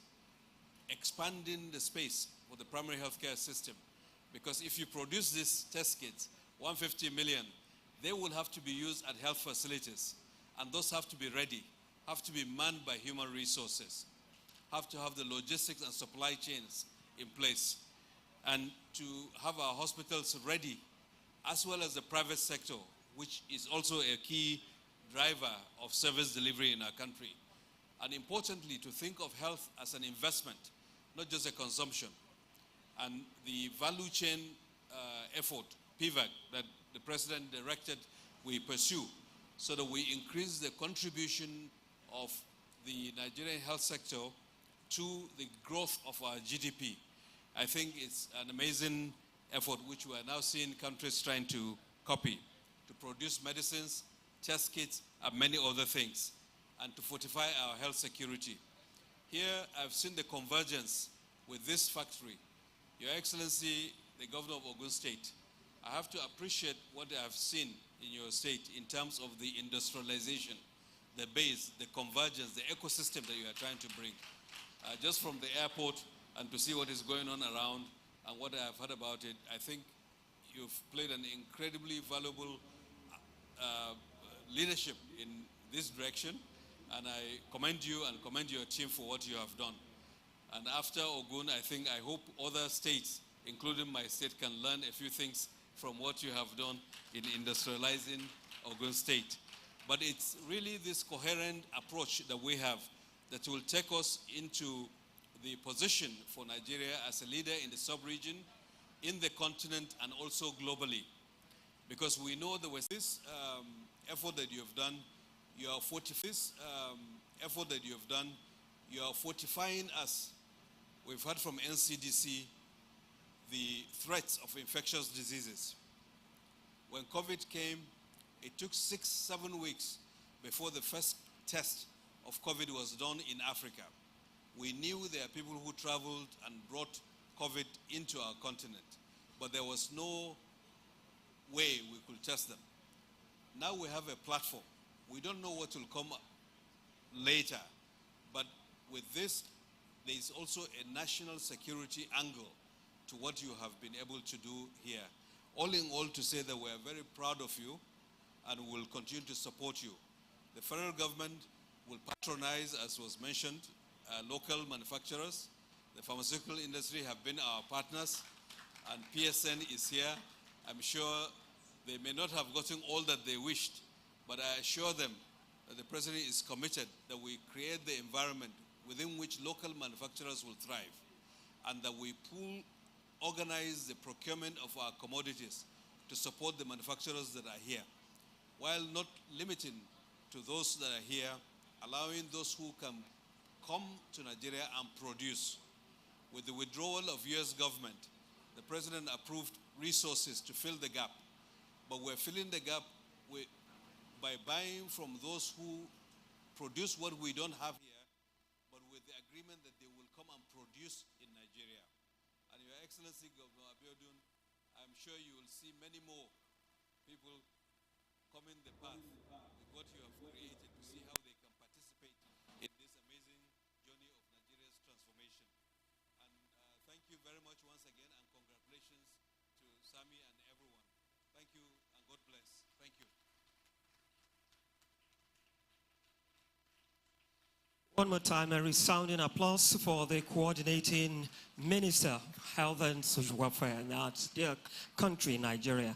expanding the space for the primary healthcare system. Because if you produce these test kits, 150 million, they will have to be used at health facilities. And those have to be ready, have to be manned by human resources, have to have the logistics and supply chains in place, and to have our hospitals ready, as well as the private sector, which is also a key driver of service delivery in our country. And importantly, to think of health as an investment, not just a consumption. And the value chain effort, PVAC, that the President directed we pursue, so that we increase the contribution of the Nigerian health sector to the growth of our GDP. I think it's an amazing effort which we are now seeing countries trying to copy, to produce medicines, test kits, and many other things, and to fortify our health security. Here, I've seen the convergence with this factory. Your Excellency, the Governor of Ogun State, I have to appreciate what I have seen in your state in terms of the industrialization, the base, the convergence, the ecosystem that you are trying to bring. Just from the airport and to see what is going on around and what I have heard about it, I think you've played an incredibly valuable leadership in this direction, and I commend you and commend your team for what you have done. And after Ogun, I hope other states, including my state, can learn a few things from what you have done in industrializing Ogun State. But it's really this coherent approach that we have that will take us into the position for Nigeria as a leader in the sub-region, in the continent, and also globally. Because we know there was this effort that you have done, you are fortifying us. We've heard from NCDC the threats of infectious diseases. When COVID came, it took 6-7 weeks before the first test of COVID was done in Africa. We knew there are people who traveled and brought COVID into our continent, but there was no way we could test them. Now we have a platform. We don't know what will come later, but with this, there is also a national security angle to what you have been able to do here. All in all, to say that we are very proud of you and will continue to support you. The federal government will patronize, as was mentioned, local manufacturers. The pharmaceutical industry have been our partners, and PSN is here. I'm sure they may not have gotten all that they wished, but I assure them that the President is committed that we create the environment within which local manufacturers will thrive, and that we organize the procurement of our commodities to support the manufacturers that are here, while not limiting to those that are here, allowing those who can come to Nigeria and produce. With the withdrawal of US government, the President approved resources to fill the gap, but we're filling the gap by buying from those who produce what we don't have here, but with the agreement that they will come and produce in Nigeria. And Your Excellency, Governor Abiodun, I'm sure you will see many more people coming the path with what you have created to see how they can participate in this amazing journey of Nigeria's transformation. And thank you very much once again, and congratulations to Sami and everyone. Thank you, and God bless. Thank you. One more time, a resounding applause for the coordinating Minister of Health and Social Welfare in our dear country, Nigeria.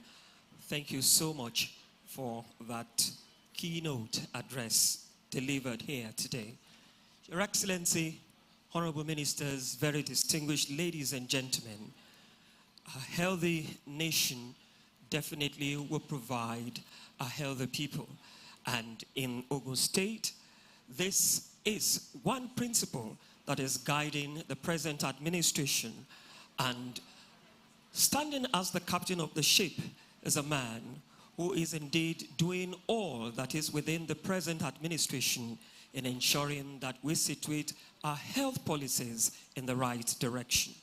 Thank you so much for that keynote address delivered here today. Your Excellency, Honorable Ministers, very distinguished ladies and gentlemen, a healthy nation definitely will provide a healthy people. And in Ogun State, this is one principle that is guiding the present administration. And standing as the captain of the ship is a man who is indeed doing all that is within the present administration in ensuring that we situate our health policies in the right direction.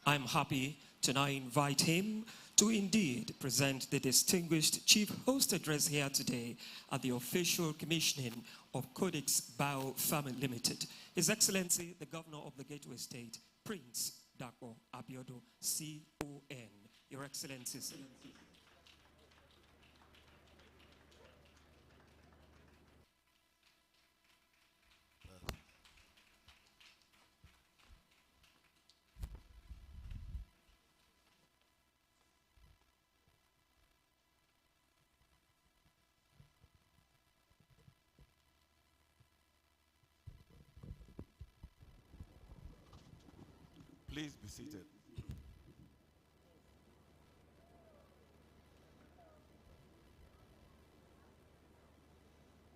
I'm happy to now invite him to indeed present the distinguished chief host address here today at the official commissioning of Codix Bio Ltd. His Excellency, the Governor of the Gateway State, Prince Dako Abiodun, CON. Your Excellencies. Please be seated.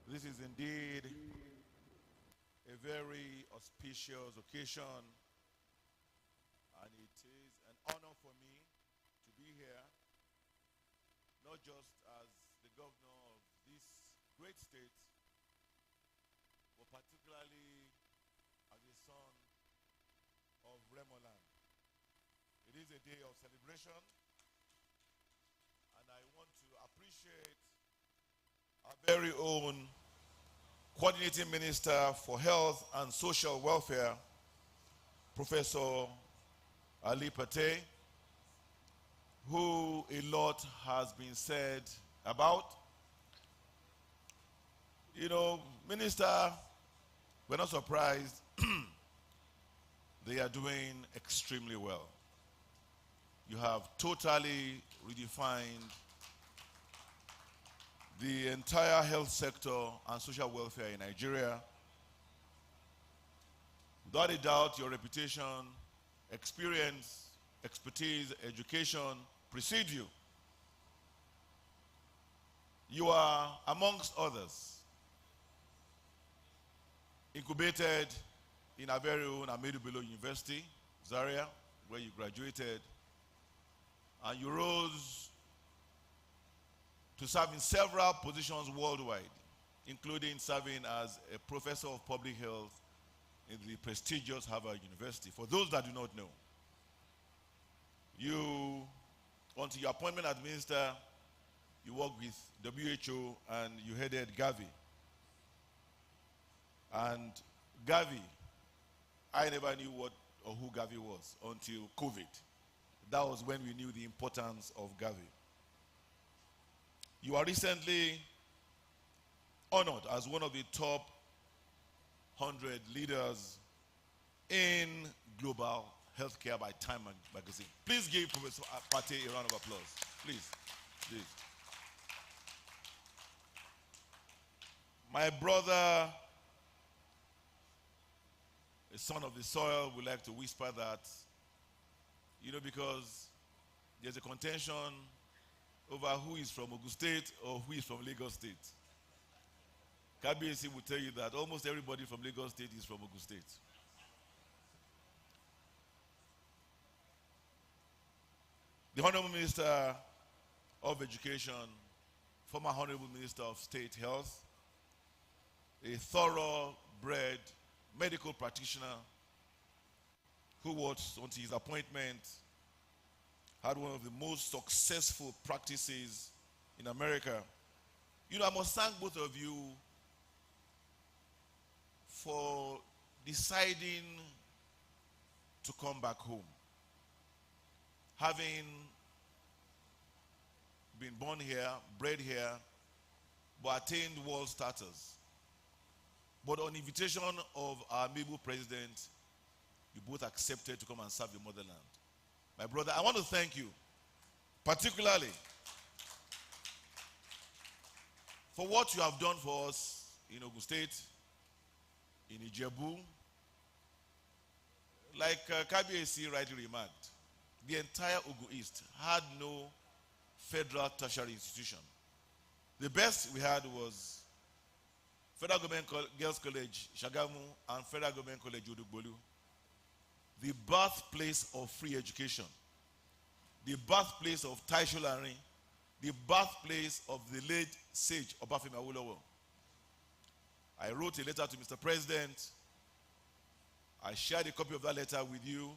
This is indeed a very auspicious occasion, and it is an honor for me to be here, not just as the governor of this great state, but particularly as a son of Remoland. It is a day of celebration, and I want to appreciate our very own Coordinating Minister for Health and Social Welfare, Professor Ali Pate, who a lot has been said about. You know, Minister, we're not surprised. They are doing extremely well. You have totally redefined the entire health sector and social welfare in Nigeria. Without a doubt, your reputation, experience, expertise, education precede you. You are, amongst others, incubated in our very own Ahmadu Bello University, Zaria, where you graduated, and you rose to serve in several positions worldwide, including serving as a professor of public health in the prestigious Harvard University. For those that do not know, you, until your appointment as minister, you worked with WHO and you headed Gavi. And Gavi, I never knew what or who Gavi was until COVID. That was when we knew the importance of Gavi. You are recently honored as one of the top 100 leaders in global health. Healthcare by Time magazine. Please give Professor Pate a round of applause. Please. Please. My brother, a son of the soil, would like to whisper that, because there's a contention over who is from Ogun State or who is from Lagos State. KBC will tell you that almost everybody from Lagos State is from Ogun State. The Honorable Minister of Education, former Honorable Minister of State Health, a thoroughbred medical practitioner who was, until his appointment, had one of the most successful practices in America. I must thank both of you for deciding to come back home. Having been born here, bred here, but attained world status. But on invitation of our amiable president, you both accepted to come and serve the motherland. My brother, I want to thank you, particularly for what you have done for us in Ogun State, in Ijebu. Like KBAC rightly remarked, the entire Ogun East had no federal tertiary institution. The best we had was Federal Government Girls College, Shagamu, and Federal Government College, Udugbolu. The birthplace of free education, the birthplace of Tai Sholari, the birthplace of the late sage Obafemi Awolowo. I wrote a letter to Mr. President. I shared a copy of that letter with you.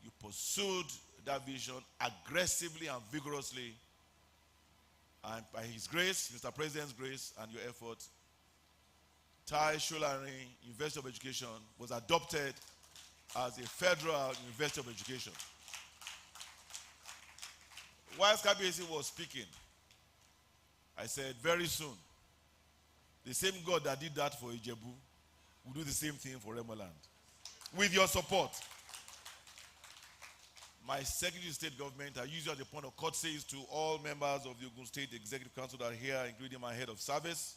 You pursued that vision aggressively and vigorously. And by his grace, Mr. President's grace and your effort, Tai Sholari University of Education was adopted as a federal University of Education. Whilst KBAC was speaking, I said, very soon, the same God that did that for Ijebu will do the same thing for Remoland. With your support. My Secretary of State government, I use you as a point of courtesy to all members of the Ogun State Executive Council that are here, including my head of service.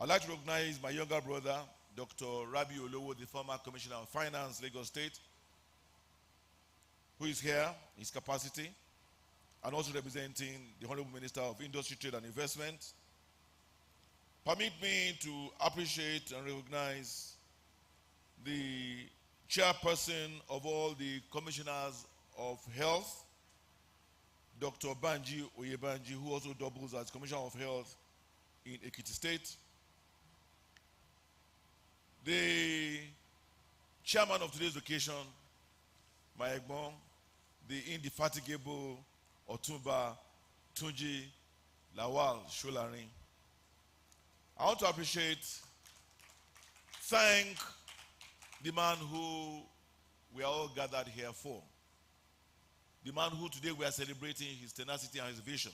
I'd like to recognize my younger brother, Dr. Rabi Olowo, the former Commissioner of Finance, Lagos State, who is here, his capacity, and also representing the Honorable Minister of Industry, Trade and Investment. Permit me to appreciate and recognize the chairperson of all the commissioners of health, Dr. Banji Oyebanji, who also doubles as Commissioner of Health in Ekiti State. The chairman of today's occasion, my Egbon, the indefatigable Otumba Tunji Lawal Sholari. I want to thank the man who we are all gathered here for. The man who today we are celebrating his tenacity and his vision.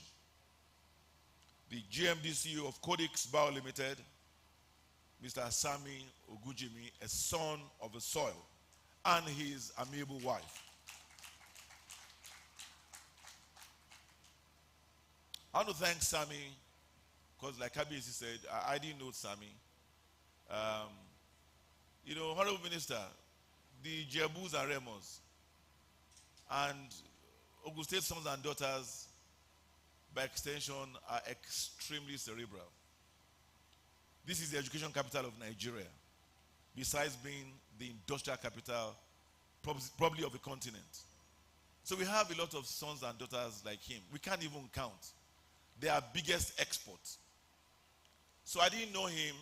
The GMD CEO of Codix Bio Ltd, Mr. Sami Ogujimi, a son of the soil, and his amiable wife. I want to thank Sami, because like KBC said, I didn't know Sami. Honorable Minister, the Jebus and Remos, and Ogun State sons and daughters, by extension, are extremely cerebral. This is the education capital of Nigeria, besides being the industrial capital, probably of the continent. So we have a lot of sons and daughters like him. We can't even count. They are biggest exports. So I didn't know him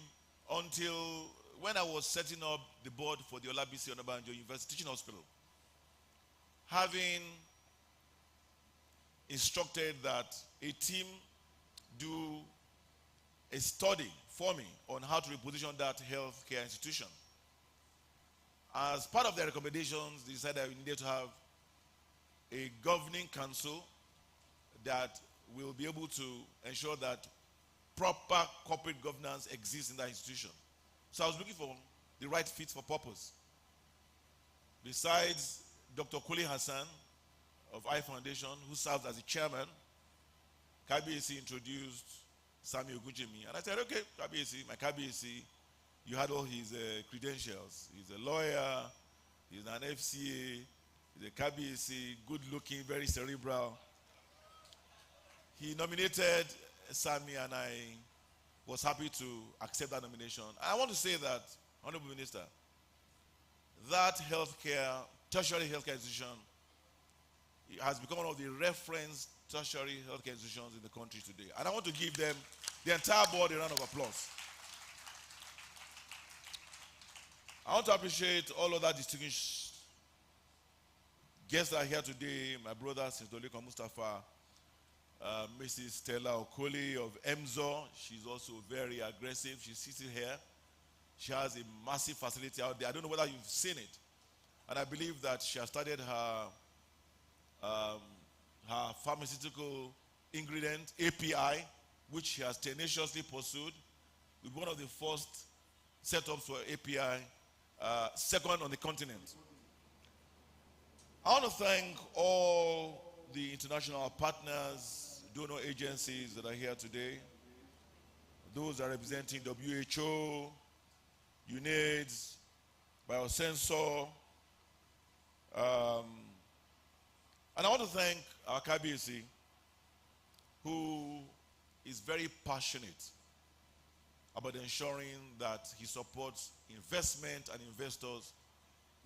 until when I was setting up the board for the Olabisi Onabanjo University Teaching Hospital. Having instructed that a team do a study for me on how to reposition that healthcare institution. As part of their recommendations, they decided we needed to have a governing council that will be able to ensure that proper corporate governance exists in that institution. So I was looking for the right fit for purpose. besides Dr. Kuli Hassan of I Foundation, who serves as the chairman, KBAC introduced Sami Ogunjemi. And I said, okay, KBAC, my KBAC, you had all his credentials. He's a lawyer, he's an FCA, he's a KBAC, good looking, very cerebral. He nominated Sami and I was happy to accept that nomination. I want to say that, Honorable Minister, that healthcare, tertiary healthcare institution has become one of the reference tertiary healthcare institutions in the country today. And I want to give them, the entire board, a round of applause. I want to appreciate all other distinguished guests that are here today. My brother, Sintolika Mustafa, Mrs. Stella Okoli of EMZO. She's also very aggressive. She's sitting here. She has a massive facility out there. I don't know whether you've seen it. And I believe that she has started her pharmaceutical ingredient, API, which she has tenaciously pursued. With one of the first setups for API, second on the continent. I want to thank all the international partners, donor agencies that are here today, those are representing WHO, UNAIDS, Biosensor, and I want to thank our KBAC, who is very passionate about ensuring that he supports investment and investors,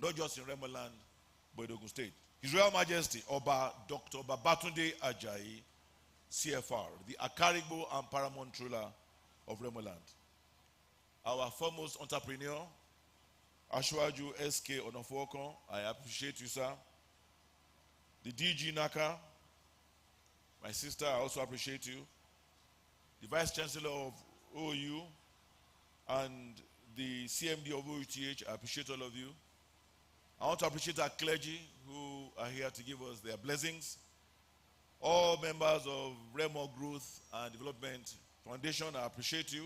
not just in Remoland, but in Ogun State. His Royal Majesty, Oba Dr. Babatunde Ajayi, CFR, the Akarigbo and paramount ruler of Remoland. Our foremost entrepreneur, Ashwaju SK Onofwokon, I appreciate you, sir. The DG NACA, my sister, I also appreciate you. The Vice Chancellor of OU and the CMD of OUTH, I appreciate all of you. I want to appreciate our clergy who are here to give us their blessings. All members of Remo Growth and Development Foundation, I appreciate you.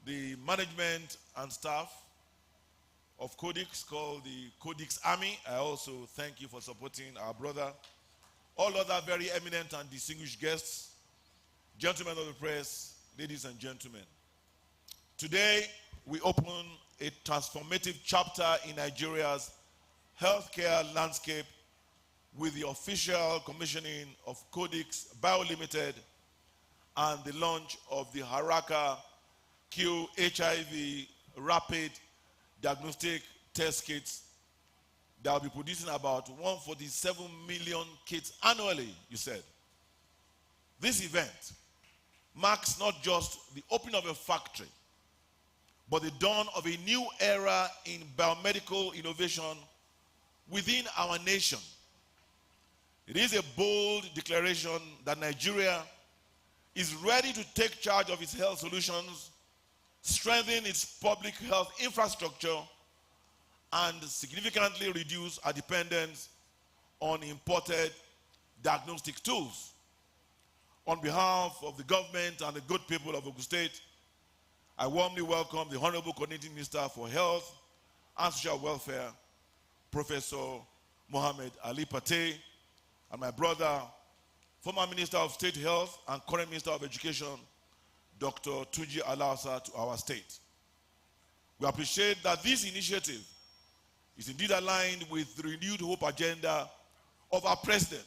The management and staff of Codix, called the Codix Army, I also thank you for supporting our brother. All other very eminent and distinguished guests, gentlemen of the press, ladies and gentlemen. Today, we open a transformative chapter in Nigeria's healthcare landscape with the official commissioning of Codix Bio Ltd and the launch of the Haraka Q HIV rapid diagnostic test kits that will be producing about 147 million kits annually, you said. This event marks not just the opening of a factory, but the dawn of a new era in biomedical innovation within our nation. It is a bold declaration that Nigeria is ready to take charge of its health solutions, strengthen its public health infrastructure, and significantly reduce our dependence on imported diagnostic tools. On behalf of the government and the good people of Ogun State, I warmly welcome the Honorable Coordinating Minister for Health and Social Welfare, Professor Mohammed Ali Pate, and my brother, former Minister of State Health and current Minister of Education, Dr. Tuji Alausa, to our state. We appreciate that this initiative is indeed aligned with the renewed hope agenda of our President,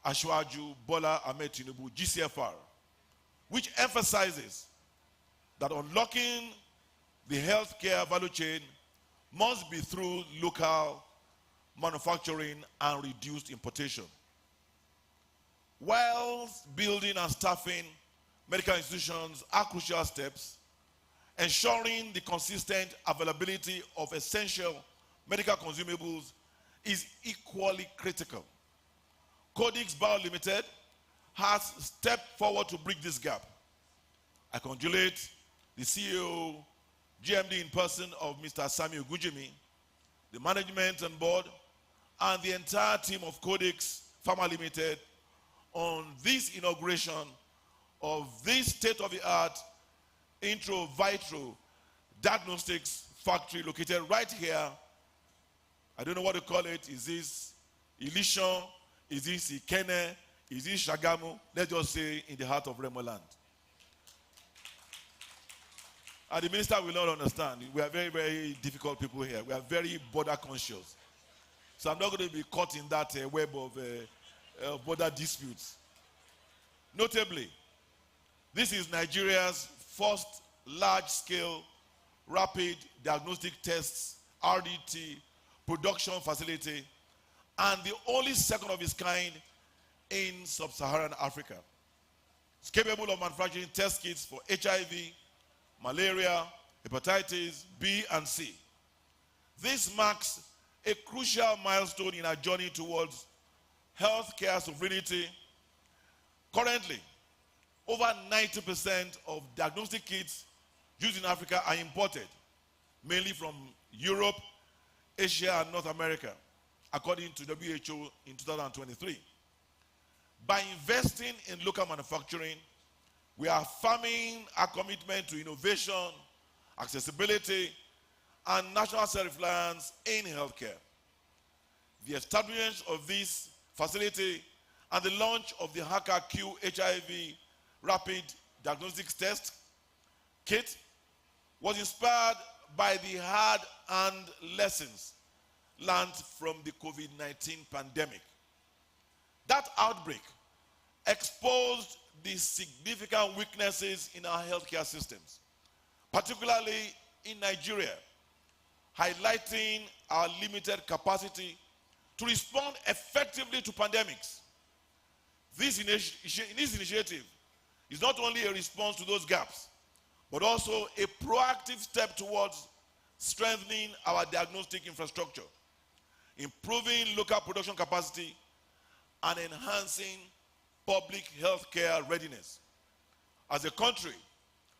Ashwaju Bola Ahmed Tinubu, GCFR, which emphasizes that unlocking the healthcare value chain must be through local manufacturing and reduced importation. Whilst building and staffing medical institutions are crucial steps, ensuring the consistent availability of essential medical consumables is equally critical. Codix Bio Ltd has stepped forward to bridge this gap. I congratulate the CEO, GMD in person of Mr. Sami Ogunjemi, the management and board, and the entire team of Codix Pharma Limited on this inauguration of this state-of-the-art intro vitro diagnostics factory located right here I don't know what to call it. Is this Ilishon? Is this Ikene? Is this Shagamu? Let's just say in the heart of Remo land. And the minister will not understand. We are very, very difficult people here. We are very border conscious. So I'm not going to be caught in that web of border disputes. Notably, this is Nigeria's first large-scale rapid diagnostic tests, RDT, production facility, and the only second of its kind in sub-Saharan Africa. It's capable of manufacturing test kits for HIV, malaria, hepatitis B and C. This marks a crucial milestone in our journey towards healthcare sovereignty. Currently, over 90% of diagnostic kits used in Africa are imported, mainly from Europe, Asia, and North America, according to WHO in 2023. By investing in local manufacturing, we are affirming our commitment to innovation, accessibility, and national self-reliance in healthcare. The establishment of this facility and the launch of the NACA Q HIV rapid diagnostics test kit was inspired by the hard-earned lessons learned from the COVID-19 pandemic. That outbreak exposed the significant weaknesses in our healthcare systems, particularly in Nigeria, highlighting our limited capacity to respond effectively to pandemics. This initiative is not only a response to those gaps, but also a proactive step towards strengthening our diagnostic infrastructure, improving local production capacity, and enhancing public health care readiness. As a country,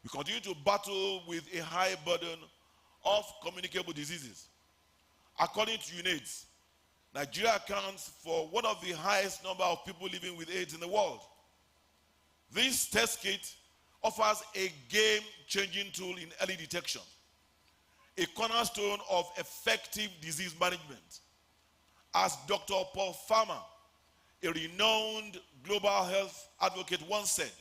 we continue to battle with a high burden of communicable diseases. According to UNAIDS, Nigeria accounts for one of the highest number of people living with AIDS in the world. This test kit offers a game-changing tool in early detection, a cornerstone of effective disease management. As Dr. Paul Farmer, a renowned global health advocate, once said,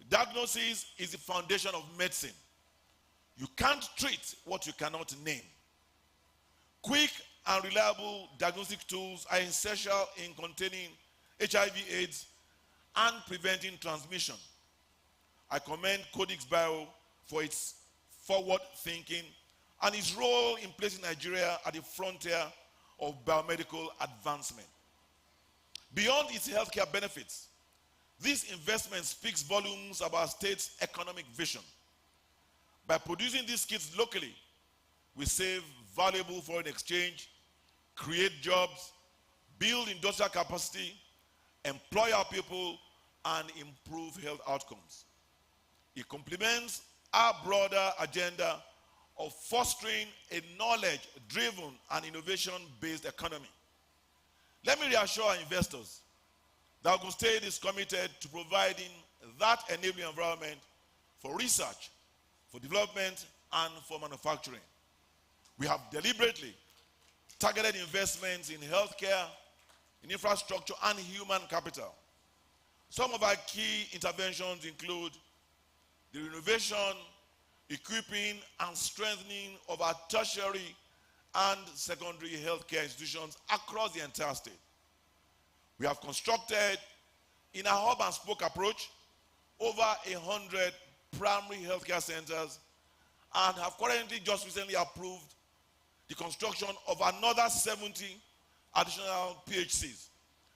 diagnosis is the foundation of medicine. You can't treat what you cannot name. Quick and reliable diagnostic tools are essential in containing HIV/AIDS and preventing transmission. I commend Codix Bio for its forward thinking and its role in placing Nigeria at the frontier of biomedical advancement. Beyond its healthcare benefits, this investment speaks volumes about our state's economic vision. By producing these kits locally, we save valuable foreign exchange, create jobs, build industrial capacity, employ our people, and improve health outcomes. It complements our broader agenda of fostering a knowledge-driven and innovation-based economy. Let me reassure our investors that Ogun State is committed to providing that enabling environment for research, for development, and for manufacturing. We have deliberately targeted investments in healthcare, in infrastructure, and human capital. Some of our key interventions include the renovation, equipping, and strengthening of our tertiary and secondary healthcare institutions across the entire state. We have constructed, in a hub and spoke approach, over 100 primary healthcare centers and have currently just recently approved the construction of another 70 additional PHCs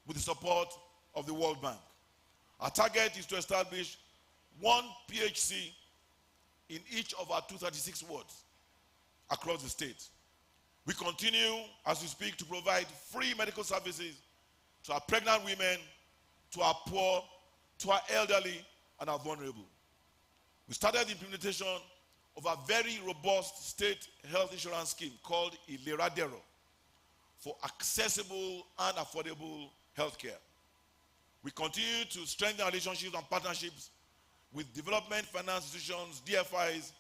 with the support of the World Bank. Our target is to establish one PHC in each of our 236 wards across the state. We continue, as we speak, to provide free medical services to our pregnant women, to our poor, to our elderly, and our vulnerable. We started the implementation of a very robust state health insurance scheme called Ileradero for accessible and affordable healthcare. We continue to strengthen our relationships and partnerships with development finance institutions, DFIs,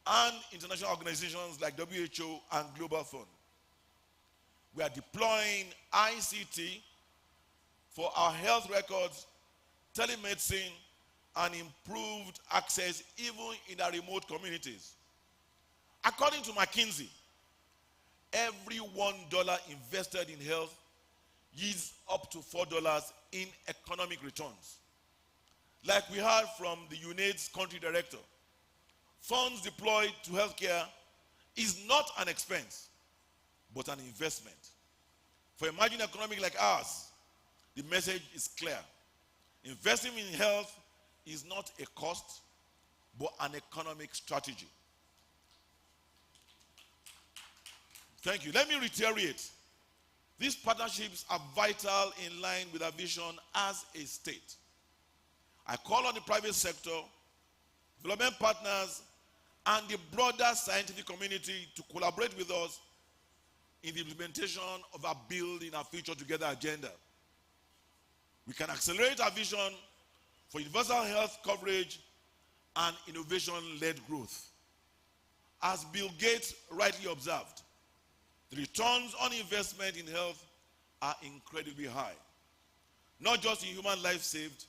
and international organizations like WHO and Global Fund. We are deploying ICT for our health records, telemedicine, and improved access even in our remote communities. According to McKinsey, every $1 invested in health yields up to $4 in economic returns. Like we heard from the UNAIDS country director, funds deployed to healthcare is not an expense, but an investment. For a margin economy like ours, the message is clear. Investing in health is not a cost, but an economic strategy. Thank you. Let me reiterate. These partnerships are vital in line with our vision as a state. I call on the private sector, development partners, and the broader scientific community to collaborate with us in the implementation of our Building Our Future Together agenda. We can accelerate our vision for universal health coverage and innovation-led growth. As Bill Gates rightly observed, the returns on investment in health are incredibly high, not just in human life saved,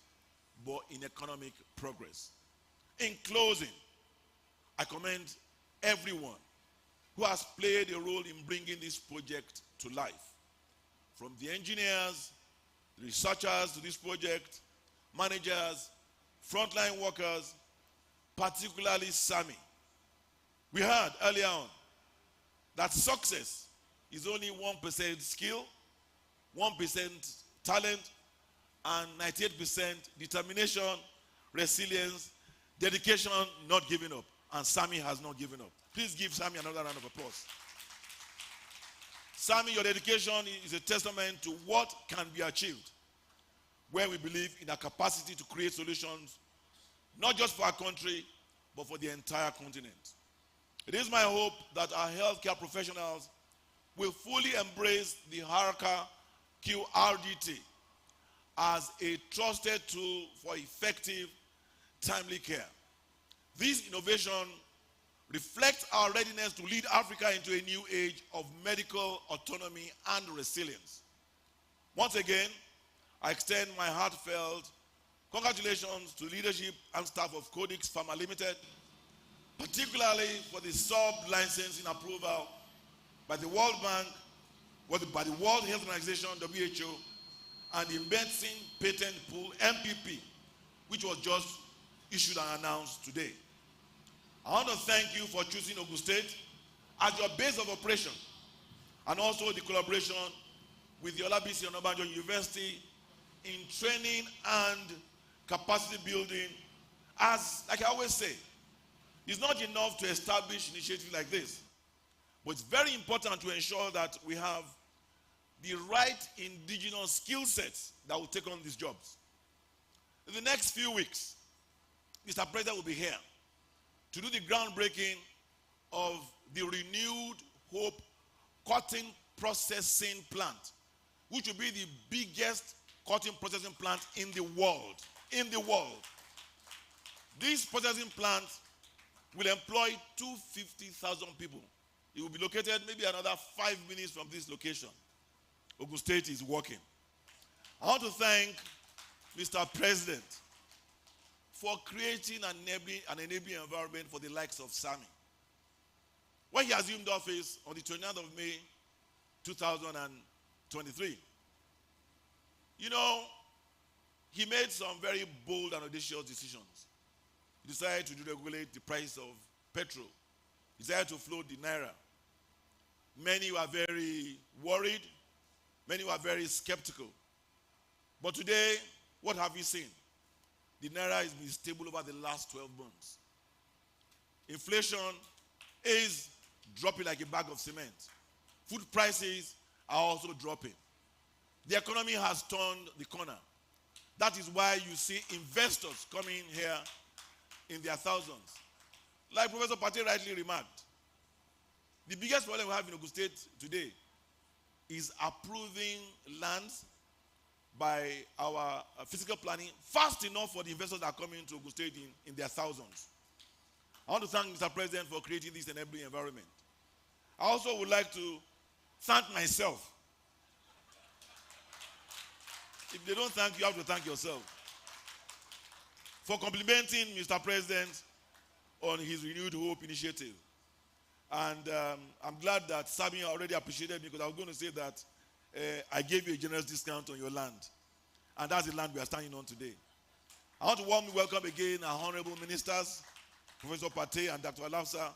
but in economic progress. In closing, I commend everyone who has played a role in bringing this project to life. From the engineers, the researchers to this project, managers, frontline workers, particularly Sami. We heard earlier on that success is only 1% skill, 1% talent, and 98% determination, resilience, dedication, not giving up. And Sami has not given up. Please give Sami another round of applause. Sami, your dedication is a testament to what can be achieved, where we believe in our capacity to create solutions, not just for our country, but for the entire continent. It is my hope that our healthcare professionals will fully embrace the HARCA QRDT as a trusted tool for effective, timely care. This innovation reflects our readiness to lead Africa into a new age of medical autonomy and resilience. Once again, I extend my heartfelt congratulations to leadership and staff of Codix Pharma Limited, particularly for the sub-licensing approval by the World Bank, by the World Health Organization, WHO, and the Medicine Patent Pool, MPP, which was just issued and announced today. I want to thank you for choosing Ogun State as your base of operation, and also the collaboration with the Olabisi Onabanjo University in training and capacity building. As, like I always say, it's not enough to establish initiatives like this, but it's very important to ensure that we have the right indigenous skill sets that will take on these jobs. In the next few weeks, Mr. President will be here to do the groundbreaking of the renewed Hope Cotton Processing Plant, which will be the biggest cotton processing plant in the world. In the world. This processing plant will employ 250,000 people. It will be located maybe another 5 minutes from this location. Ogun State is working. I want to thank Mr. President for creating an enabling environment for the likes of Sami. When he assumed office on the 29th of May, 2023, you know, he made some very bold and audacious decisions. He decided to deregulate the price of petrol. He decided to float the Naira. Many were very worried. Many were very skeptical. But today, what have we seen? The Naira has been stable over the last 12 months. Inflation is dropping like a bag of cement. Food prices are also dropping. The economy has turned the corner. That is why you see investors coming here in their thousands. Like Professor Pate rightly remarked, the biggest problem we have in Ogun State today is approving lands by our physical planning fast enough for the investors that are coming to Ogun State in their thousands. I want to thank Mr. President for creating this enabling environment. I also would like to thank myself If they don't thank you, you have to thank yourself. For complimenting Mr. President on his renewed hope initiative. And I'm glad that Sami already appreciated me, because I was going to say that I gave you a generous discount on your land. And that's the land we are standing on today. I want to warmly welcome again our honorable ministers, Professor Pate and Dr. Alafsa,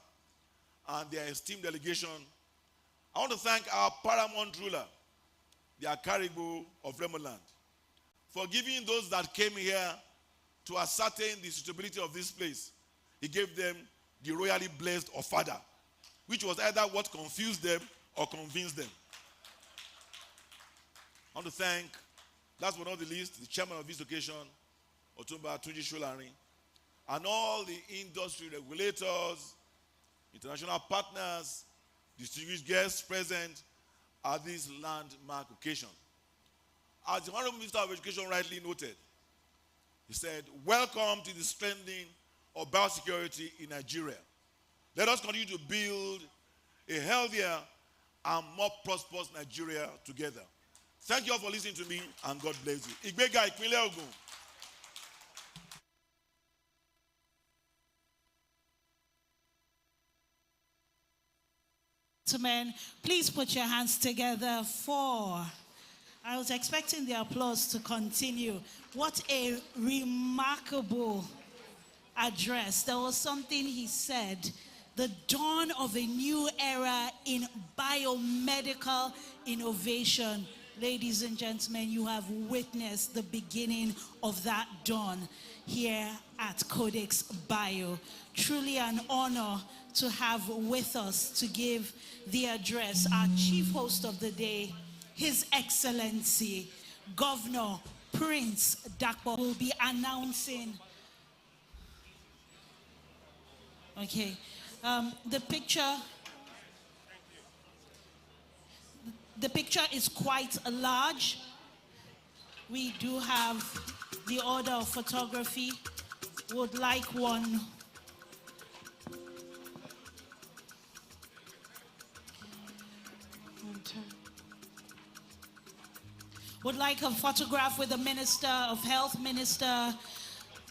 and their esteemed delegation. I want to thank our paramount ruler, the Akaribo of Remoland, for giving those that came here to ascertain the suitability of this place. He gave them the royally blessed Ofada, which was either what confused them or convinced them. I want to thank, last but not the least, the chairman of this occasion, Otumba Tunji Sholari, and all the industry regulators, international partners, distinguished guests present at this landmark occasion. As the Honorable Minister of Education rightly noted, he said, welcome to the strengthening of biosecurity in Nigeria. Let us continue to build a healthier and more prosperous Nigeria together. Thank you all for listening to me, and God bless you. Igbega Ìpínlẹ̀ Ògùn. Gentlemen, please put your hands together for... I was expecting the applause to continue. What a remarkable address. There was something he said, the dawn of a new era in biomedical innovation. Ladies and gentlemen, you have witnessed the beginning of that dawn here at Codix Bio. Truly an honor to have with us to give the address our chief host of the day, His Excellency Governor Prince Dakpo will be announcing. Okay, the picture is quite large. We do have the order of photography. Would like one. Would like a photograph with the Minister of Health, Minister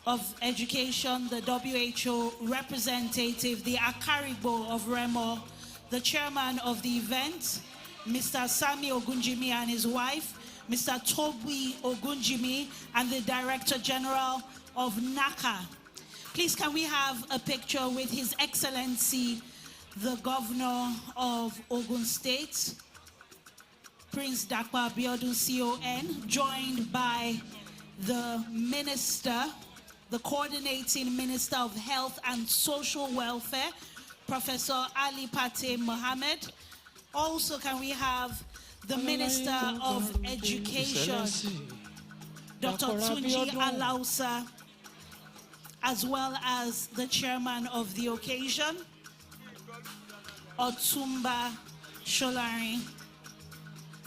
of Education, the WHO representative, the Akaribo of Remo, the chairman of the event, Mr. Sami Ogunjimi and his wife, Mr. Toby Ogunjimi, and the Director General of NACA. Please, can we have a picture with His Excellency, the Governor of Ogun State, Prince Dakpo Abiodun CON, joined by the Minister, the Coordinating Minister of Health and Social Welfare, Professor Ali Pate Mohammed. Also, can we have the Minister of Education, Dr. Tunji Alausa, as well as the chairman of the occasion, Otumba Sholari.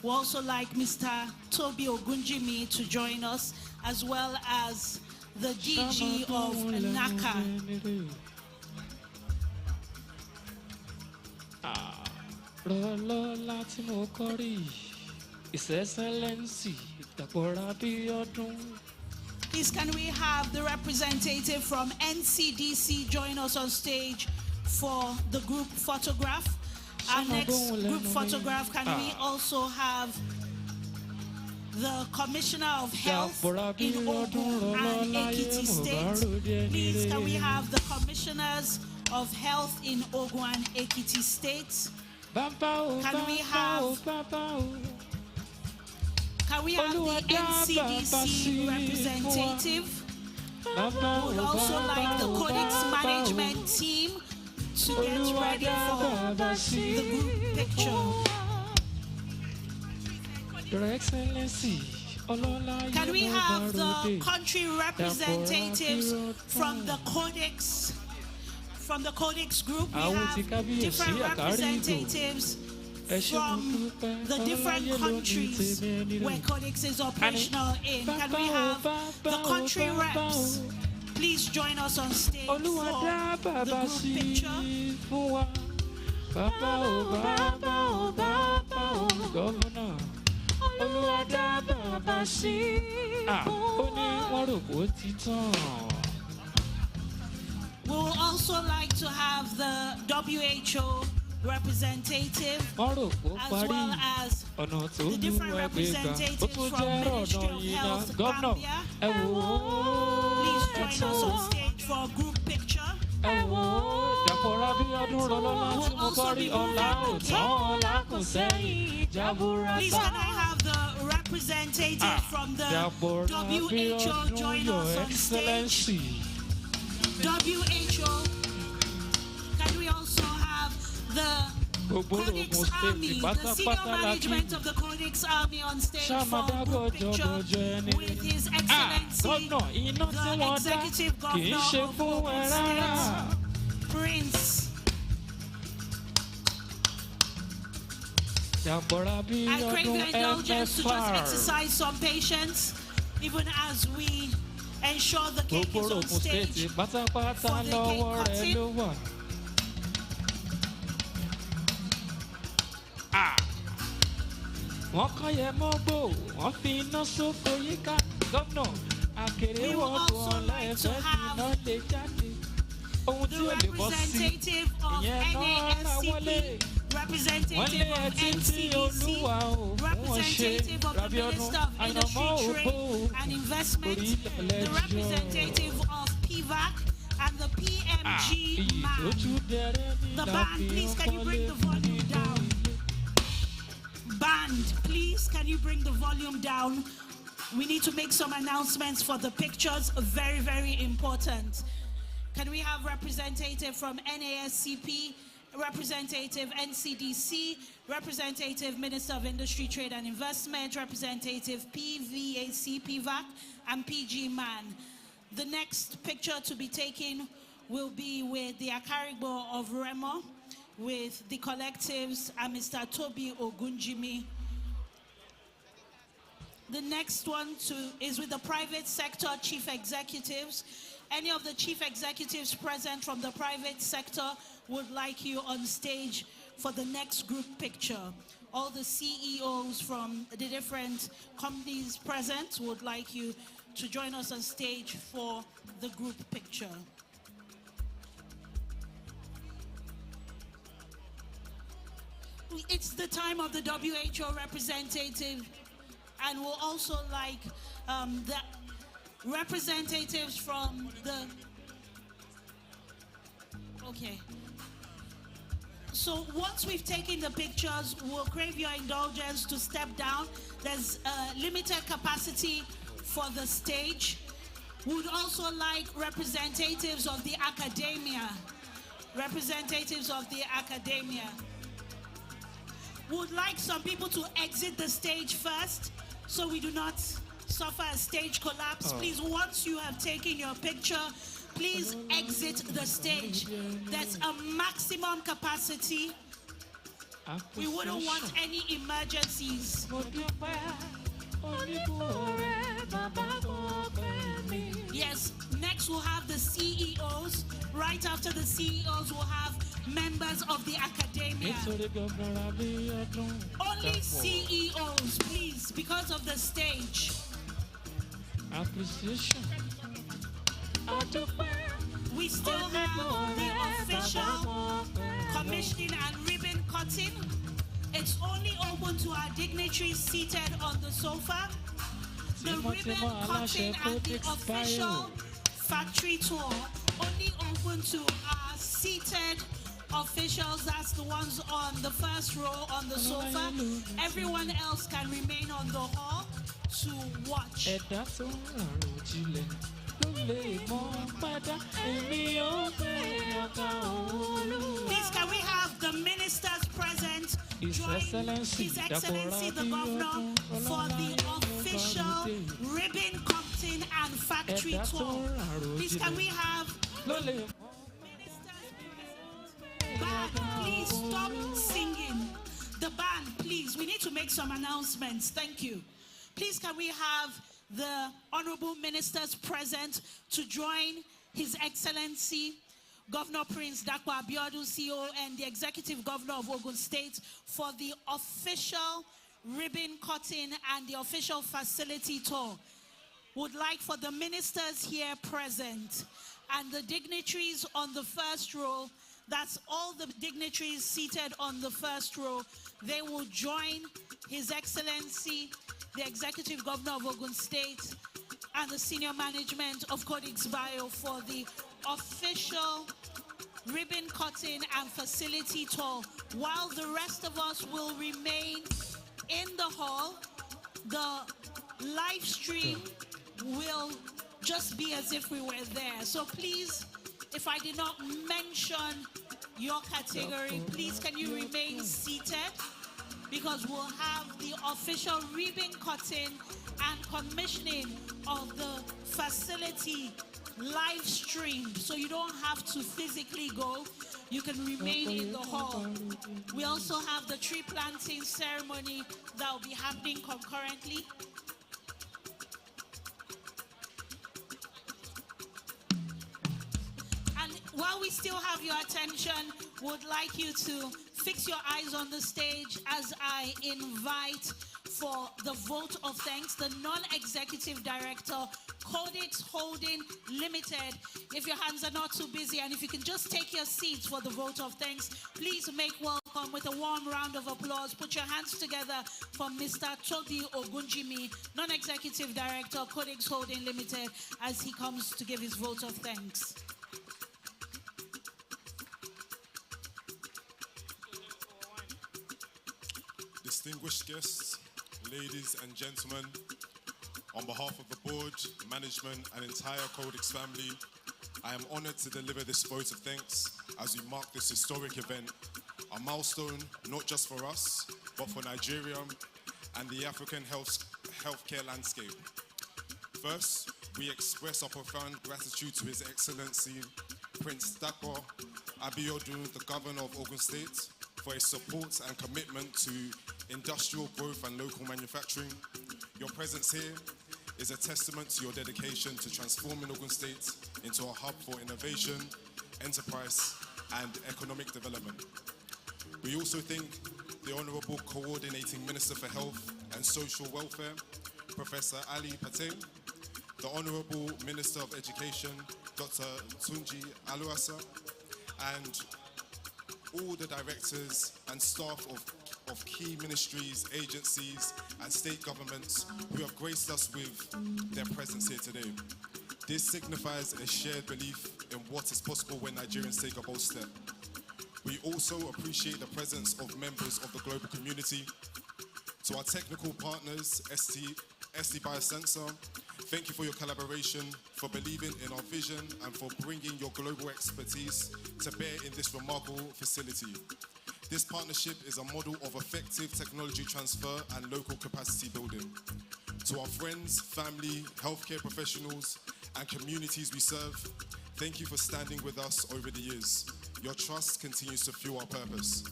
We also like Mr. Toby Ogunjimi to join us, as well as the DG of NACA. His Excellency Dakpo Abiodun. Please, can we have the representative from NCDC join us on stage for the group photograph? Our next group photograph, can we also have the Commissioner of Health in Ogun and Ekiti State? Please, can we have the Commissioners of Health in Ogun and Ekiti State? Can we have the NCDC representative? Would also like the Codix management team to get ready for the group picture. Your Excellency, can we have the country representatives from the Codix group? We have different representatives from the different countries where Codix is operational in. Can we have the country reps? Please join us on stage for the group picture. bàbá sí ó ní wọ́n rò pé ó ti tán. We would also like to have the WHO representative as well as the different representatives from Ministry of Health Gambia. Please join us on stage for a group picture. We'll also be please can I have the representative from the WHO join us on stage? WHO. Can we also have the Codix Army, the senior management of the Codix Army on stage for a group picture with His Excellency, the Executive Governor of Ogun State, Prince. I crave your indulgence to just exercise some patience, even as we ensure the cake is on stage for the cake cutting. Wọ́n kọ́ yẹ mọ́gbò, wọ́n fi iná sóko yíká gómìnà àkèrè wọ́n bọ̀ ọ̀lẹ́fẹ́ iná lè jáde. Ohun tí ó lè bọ́ sí ìyẹn náà rárá wọlé. Wọ́n lé ẹtí tí olúwa ò wọ́n ṣe rabi ọdún àyànmọ́ ògbó orí the representative of PVAC and the PMG man. The band, please can you bring the volume down? Band, please can you bring the volume down? We need to make some announcements for the pictures, very, very important. Can we have representative from NASCP, representative NCDC, representative Minister of Industry, Trade and Investment, representative PVAC, PVAC, and PG Man. The next picture to be taken will be with the Akarigbo of Remo, with the collectives and Mr. Toby Ogunjimi. The next one is with the private sector chief executives. Any of the chief executives present from the private sector would like you on stage for the next group picture. All the CEOs from the different companies present would like you to join us on stage for the group picture. It's the time of the WHO representative, and we'll also like the representatives from the... Okay. So once we've taken the pictures, we'll crave your indulgence to step down. There's limited capacity for the stage. We'd also like representatives of the academia. Representatives of the academia. Would like some people to exit the stage first so we do not suffer a stage collapse. Please, once you have taken your picture, please exit the stage. There's a maximum capacity. We wouldn't want any emergencies. Yes, next we'll have the CEOs. Right after the CEOs, we'll have members of the academia. Only CEOs, please, because of the stage. Appreciation. We still have the official commissioning and ribbon cutting. It's only open to our dignitaries seated on the sofa. The ribbon cutting and the official factory tour only open to our seated officials. That's the ones on the first row on the sofa. Everyone else can remain on the hall to watch. Please, can we have the ministers present join His Excellency the Governor for the official ribbon cutting and factory tour? Please, can we have ministers present? Band, please stop singing. The band, please, we need to make some announcements. Thank you. Please, can we have the honorable ministers present to join His Excellency Governor Prince Dakwa Abiodun, CEO, and the Executive Governor of Ogun State for the official ribbon cutting and the official facility tour. Would like for the ministers here present and the dignitaries on the first row, that's all the dignitaries seated on the first row, they will join His Excellency, the Executive Governor of Ogun State, and the senior management of Codix Bio for the official ribbon cutting and facility tour, while the rest of us will remain in the hall. The live stream will just be as if we were there. So please, if I did not mention your category, please can you remain seated, because we'll have the official ribbon cutting and commissioning of the facility live stream, so you don't have to physically go, you can remain in the hall. We also have the tree planting ceremony that will be happening concurrently. And while we still have your attention, would like you to fix your eyes on the stage as I invite for the vote of thanks the non-executive director, Codix Holding Limited. If your hands are not too busy, and if you can just take your seats for the vote of thanks, please make welcome with a warm round of applause. Put your hands together for Mr. Tobi Ogunjimi, non-executive director, Codix Holding Limited, as he comes to give his vote of thanks. Distinguished guests, ladies and gentlemen, on behalf of the board, management, and entire Codix family, I am honored to deliver this vote of thanks as we mark this historic event, a milestone not just for us, but for Nigeria and the African healthcare landscape. First, we express our profound gratitude to His Excellency Prince Dapo Abiodun, the Governor of Ogun State, for his support and commitment to industrial growth and local manufacturing. Your presence here is a testament to your dedication to transforming Ogun State into a hub for innovation, enterprise, and economic development. We also thank the Honorable Coordinating Minister for Health and Social Welfare, Professor Ali Patel, the Honorable Minister of Education, Dr. Tunji Aluasa, and all the directors and staff of key ministries, agencies, and state governments who have graced us with their presence here today. This signifies a shared belief in what is possible when Nigerians take a bold step. We also appreciate the presence of members of the global community. To our technical partners, ST Biosensor, thank you for your collaboration, for believing in our vision, and for bringing your global expertise to bear in this remarkable facility. This partnership is a model of effective technology transfer and local capacity building. To our friends, family, healthcare professionals, and communities we serve, thank you for standing with us over the years. Your trust continues to fuel our purpose.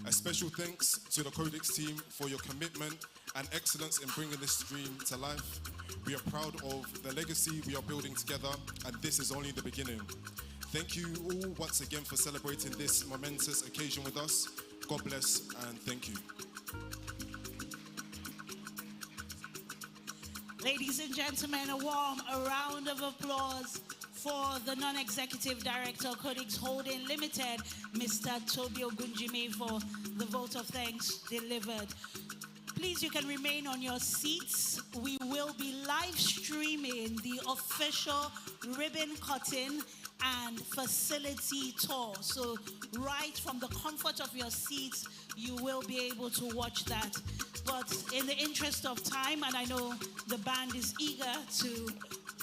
A special thanks to the Codix team for your commitment and excellence in bringing this dream to life. We are proud of the legacy we are building together, and this is only the beginning. Thank you all once again for celebrating this momentous occasion with us. God bless and thank you. Ladies and gentlemen, a round of applause for the non-executive director, Codix Holding Limited, Mr. Tobi Ogunjimi, for the vote of thanks delivered. Please, you can remain on your seats. We will be live streaming the official ribbon cutting and facility tour. So right from the comfort of your seats, you will be able to watch that. But in the interest of time, and I know the band is eager to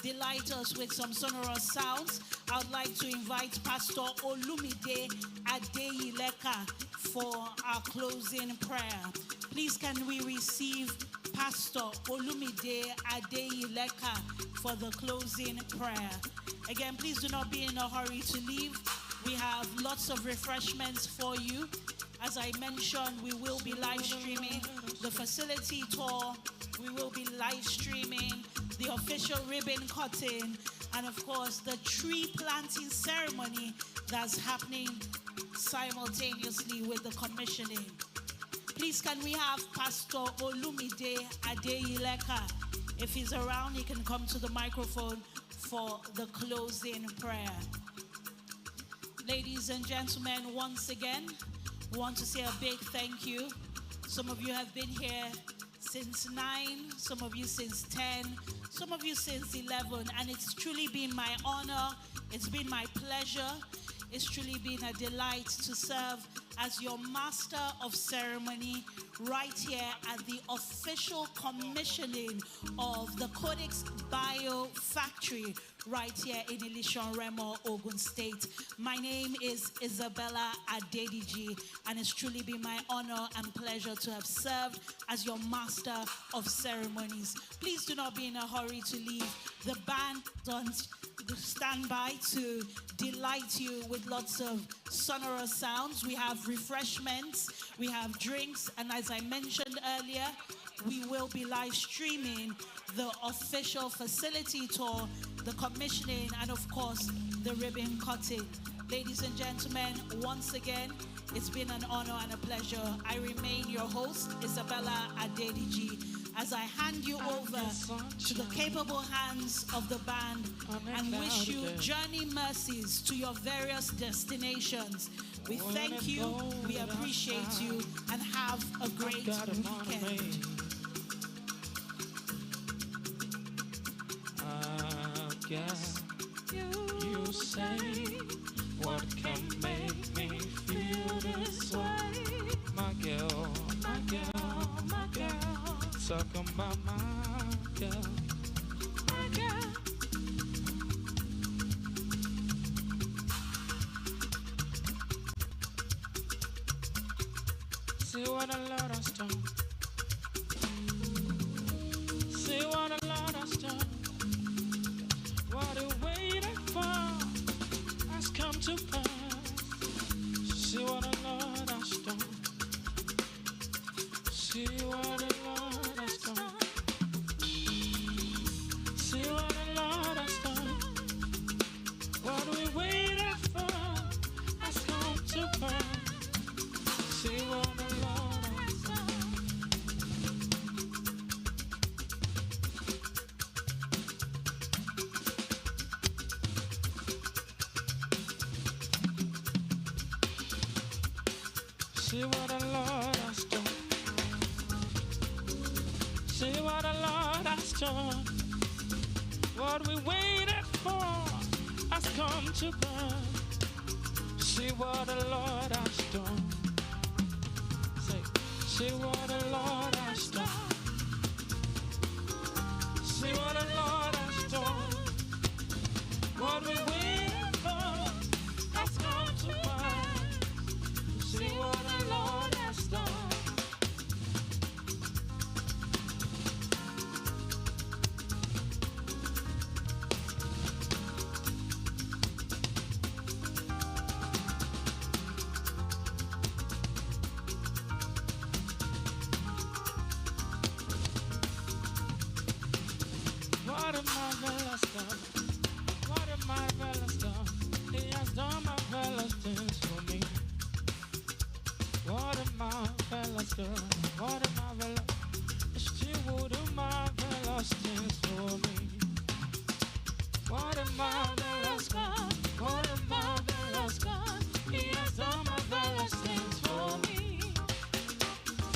delight us with some sonorous sounds, I would like to invite Pastor Olumide Adeyileka for our closing prayer. Please, can we receive Pastor Olumide Adeyileka for the closing prayer? Again, please do not be in a hurry to leave. We have lots of refreshments for you. As I mentioned, we will be live streaming the facility tour. We will be live streaming the official ribbon cutting, and of course, the tree planting ceremony that's happening simultaneously with the commissioning. Please, can we have Pastor Olumide Adeyileka? If he's around, he can come to the microphone for the closing prayer. Ladies and gentlemen, once again, we want to say a big thank you. Some of you have been here since 9, some of you since 10, some of you since 11, and it's truly been my honor, it's been my pleasure, it's truly been a delight to serve as your master of ceremony right here at the official commissioning of the Codix Bio factory right here in Ileshan Remo, Ogun State. My name is Isabella Adediji, and it's truly been my honor and pleasure to have served as your master of ceremonies. Please do not be in a hurry to leave. The band on standby to delight you with lots of sonorous sounds. We have refreshments, we have drinks, and as I mentioned earlier, we will be live streaming the official facility tour, the commissioning, and of course, the ribbon cutting. Ladies and gentlemen, once again, it's been an honor and a pleasure. I remain your host, Isabella Adediji, as I hand you over to the capable hands of the band and wish you journey mercies to your various destinations. We thank you, we appreciate you, and have a great weekend. Guess you say what can make me feel this way. My girl, my girl, my girl, talking about my girl, my girl. See what a lot has done. See what a lot has done. What we waited for has come to pass. See what the Lord has done. See what the Lord has done. See what the Lord has done. What we waited for has come to pass. See what the Lord has done. See what the Lord has done. See what the Lord has done. What we waited for has come to pass. See what the Lord has done. See what the Lord has done. See what the Lord has done. What we waited for has come to pass. See what the Lord has done. What a marvelous God. What a marvelous God. He has done marvelous things for me. What a marvelous God, what a marvelous, still would do marvelous things for me. What a marvelous God, what a marvelous God, He has done marvelous things for me.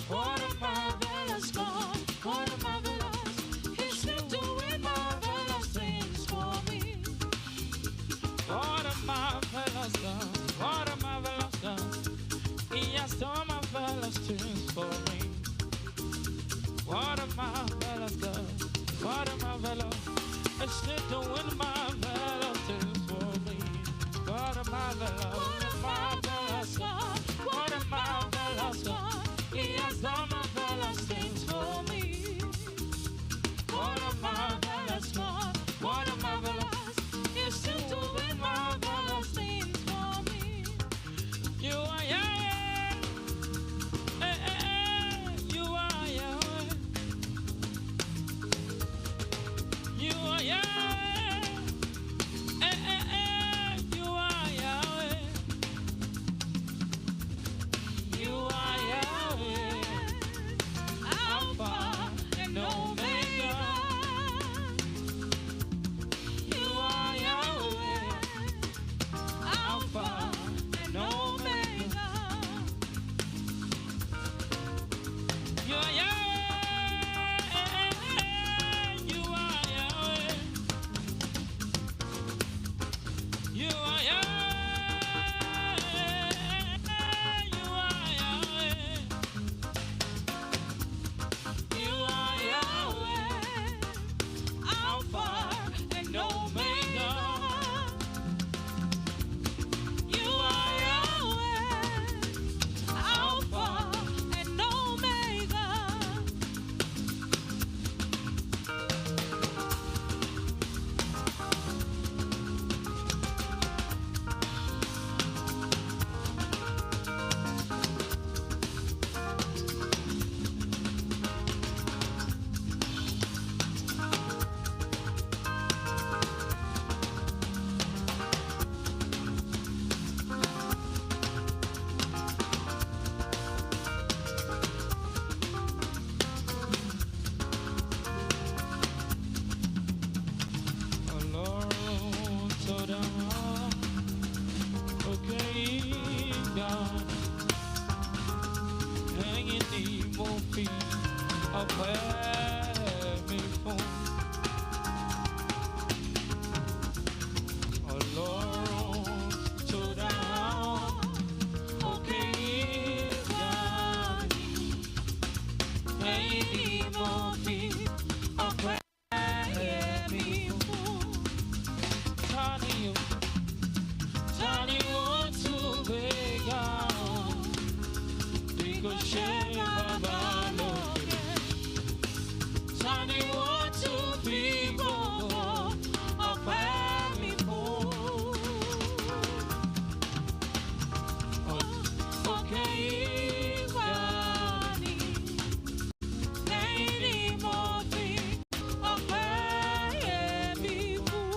What a marvelous God, what a marvelous, He's still doing marvelous things for me. What a marvelous God, what a marvelous God. He has done marvelous things for me. What a marvelous God. What a marvelous. It's still doing marvelous things for me. What a marvelous God. What a marvelous God. He has done marvelous things for me. What a marvelous God. What a marvelous. He's still doing marvelous things for me. You are Yahweh. You are Yahweh. You are Yahweh. ọpẹ́ mi fún. Ọlọ́run tó dá òkè ìgbà ni, ẹ̀yin ni mo fi ọpẹ́ mi fún. Ta ni ó tún gbé ga ọ́, bí kò ṣe Baba lókè? Ta ni ó tún fi gbogbo ọpẹ́ mi fún? Òkè ìgbà ni, ẹ̀yin ni mo fi ọpẹ́ mi fún.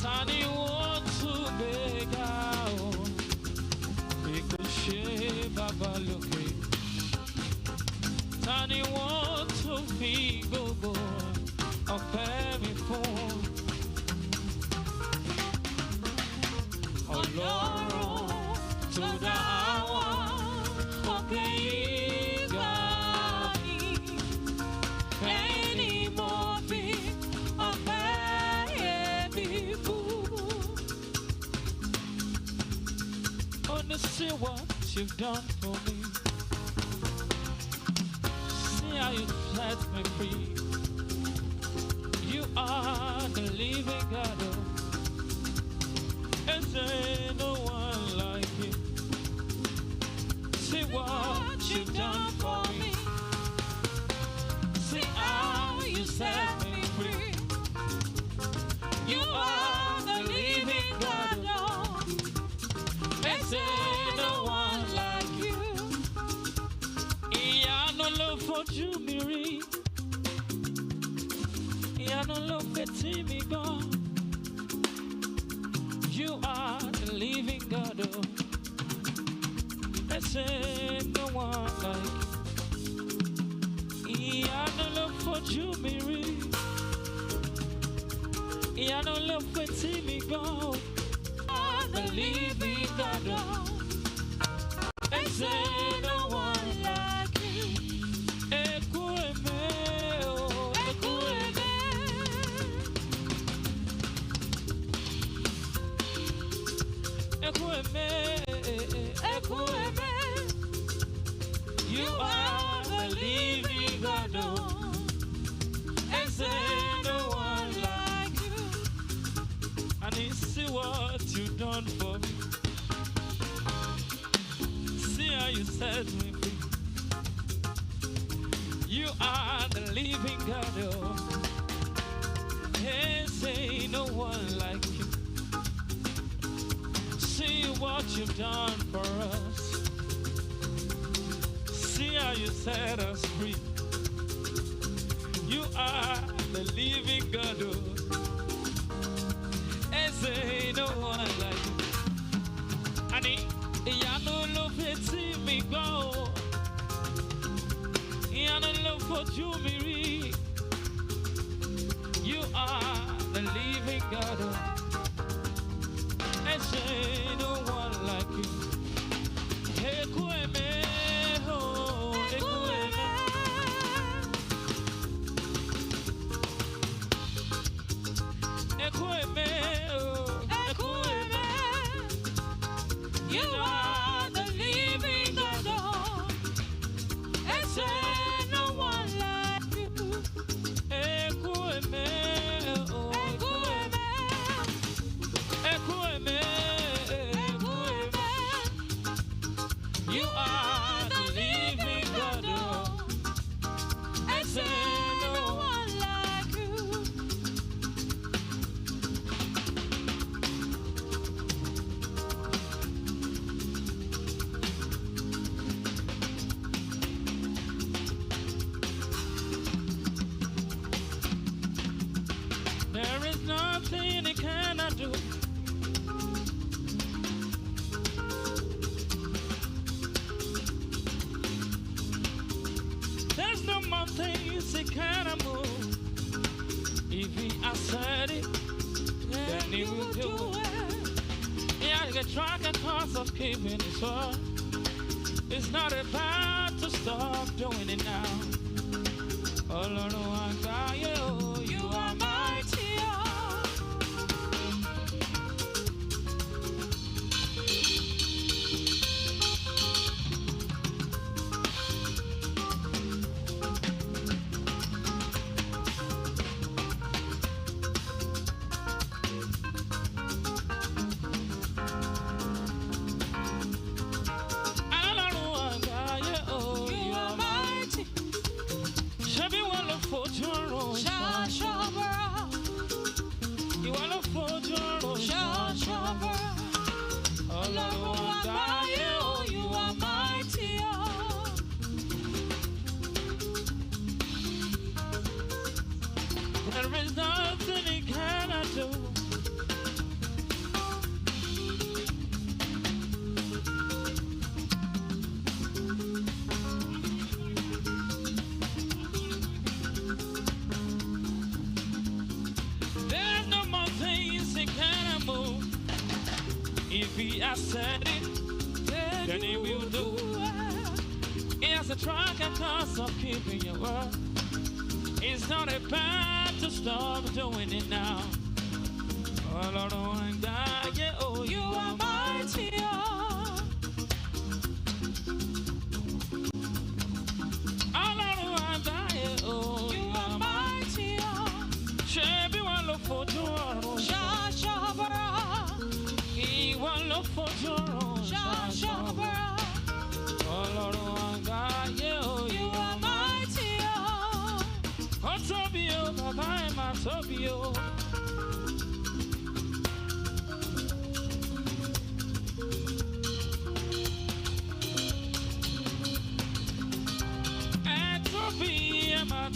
Ta ni ó tún gbé ga ọ́, bí kò ṣe Baba lókè? Ta ni wọ́n tún fi gbogbo ọpẹ́ mi fún? Ọlọ́run tó dá àwọn òkè ìgbà ni, ẹ̀yin ni mo fi ọpẹ́ mi fún. Only see what you've done for me. See how you set me free. You are the living God. And there no one like you. See what you've done for me. See how you set me free. You are the living God. And there no one like you. Ìyanu ló fojú mi rí. Ìyanu ló fetí mi gbọ́. You are the living God. There's no one like you. Ìyanu ló fojú mi rí. Ìyanu ló fetí mi gbọ́. The living God. There's no one like you. Eku eme, oh, eku eme. Eku eme, eku eme. You are the living God. There's no one like you. And you see what you've done for me. See how you set me free. You are the living God. Hey, say no one like you. See what you've done for us. See how you set us free. You are the living God. And say no one like you. And ìyanu ló fetí mi gbọ́ o. Ìyanu ló fojú mi rí. You are the living God. And say no one like you. Eku eme, oh, eku eme. Eku eme, oh, eku eme. You are the living God. And say no one like you. Eku eme, oh, eku eme. Eku eme, eku eme. You are the living God. And say no one like you. There is nothing he cannot do. things he cannot move. If he has said it, then he will do it. He has a track and course of keeping his word. It's not about to stop doing it now. Oh Lord, you are mighty. There is nothing he cannot do. There's no more things he cannot move. If he has said it, then he will do it. He has a track and course of keeping your word. It's not a bad to stop doing it now. Oh Lord, oh, you are mighty. Oh Lord, oh, you are mighty. Shebi one look for tomorrow. He one look for tomorrow. Oh Lord, oh, you are mighty. Oh Tobio, Baba, my Tobio.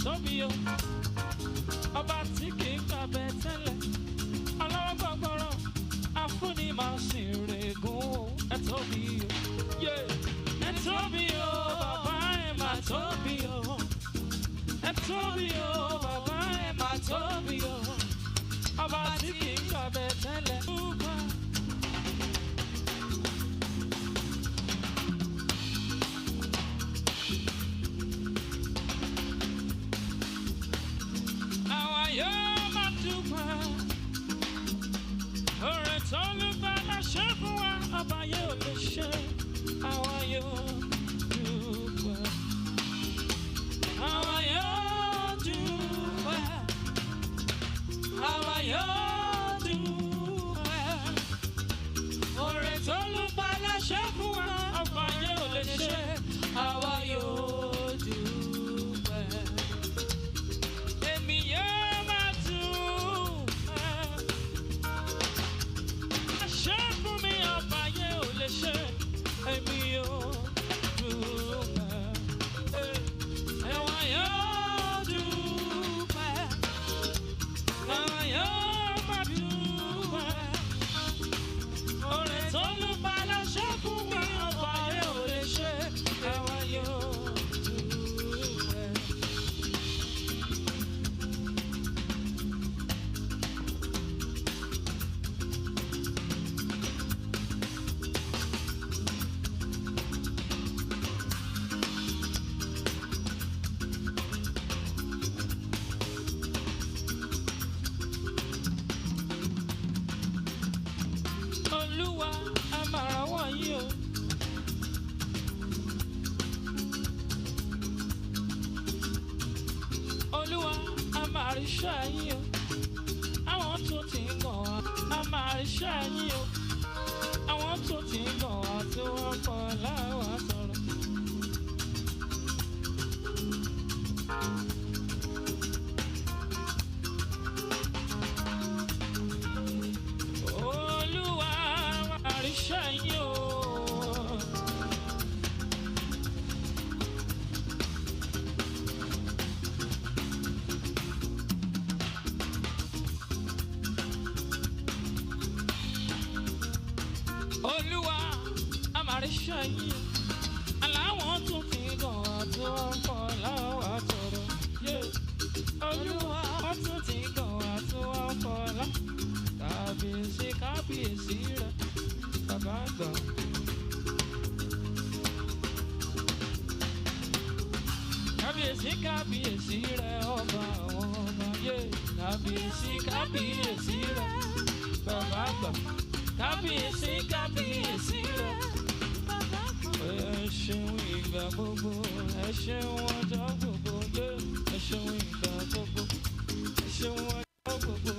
Tobio, about ticking a better. Allow Barbara, I funny my serious go. And Tobio, yeah, and Tobio, Baba, my Tobio, and Tobio, Baba, my Tobio, about ticking a better. I want to think I'm a shiny. I want to think and I want to think for love. Olúwa ó tún ti kàn wá tún wá fọlá. Kábíyèsí rẹ̀, bàbá àgbà. Kábíyèsí rẹ̀, ọba àwọn ọba yé. Kábíyèsí rẹ̀, bàbá àgbà. Kábíyèsí rẹ̀, bàbá àgbà. Ẹ ṣeun ìgbà gbogbo, ẹ ṣeun ọjọ́ gbogbo yé. Ẹ ṣeun ìgbà gbogbo, ẹ ṣeun ọjọ́ gbogbo.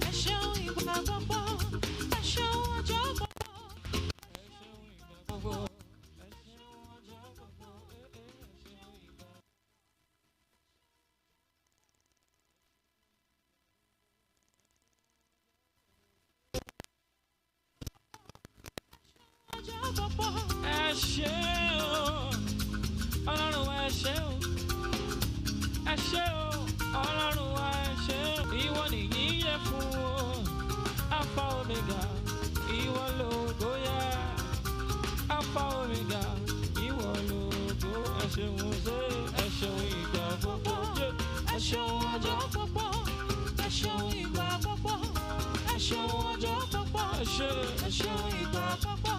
Ẹ ṣeun ìgbà gbogbo, ẹ ṣeun ọjọ́ gbogbo. Ẹ ṣeun ìgbà gbogbo, ẹ ṣeun ọjọ́ gbogbo. Ẹ ṣé o, Ọlọ́run ẹ ṣé o, ẹ ṣé o, Ọlọ́run ẹ ṣé o, ìwọ nìyí yẹ fún o, Alpha Omega, ìwọ lógo yẹ, Alpha Omega, ìwọ lógo, ẹ ṣeun ṣe, ẹ ṣeun ìgbà gbogbo, ẹ ṣeun ọjọ́ gbogbo, ẹ ṣeun ìgbà gbogbo, ẹ ṣeun ọjọ́ gbogbo, ẹ ṣeun ìgbà gbogbo.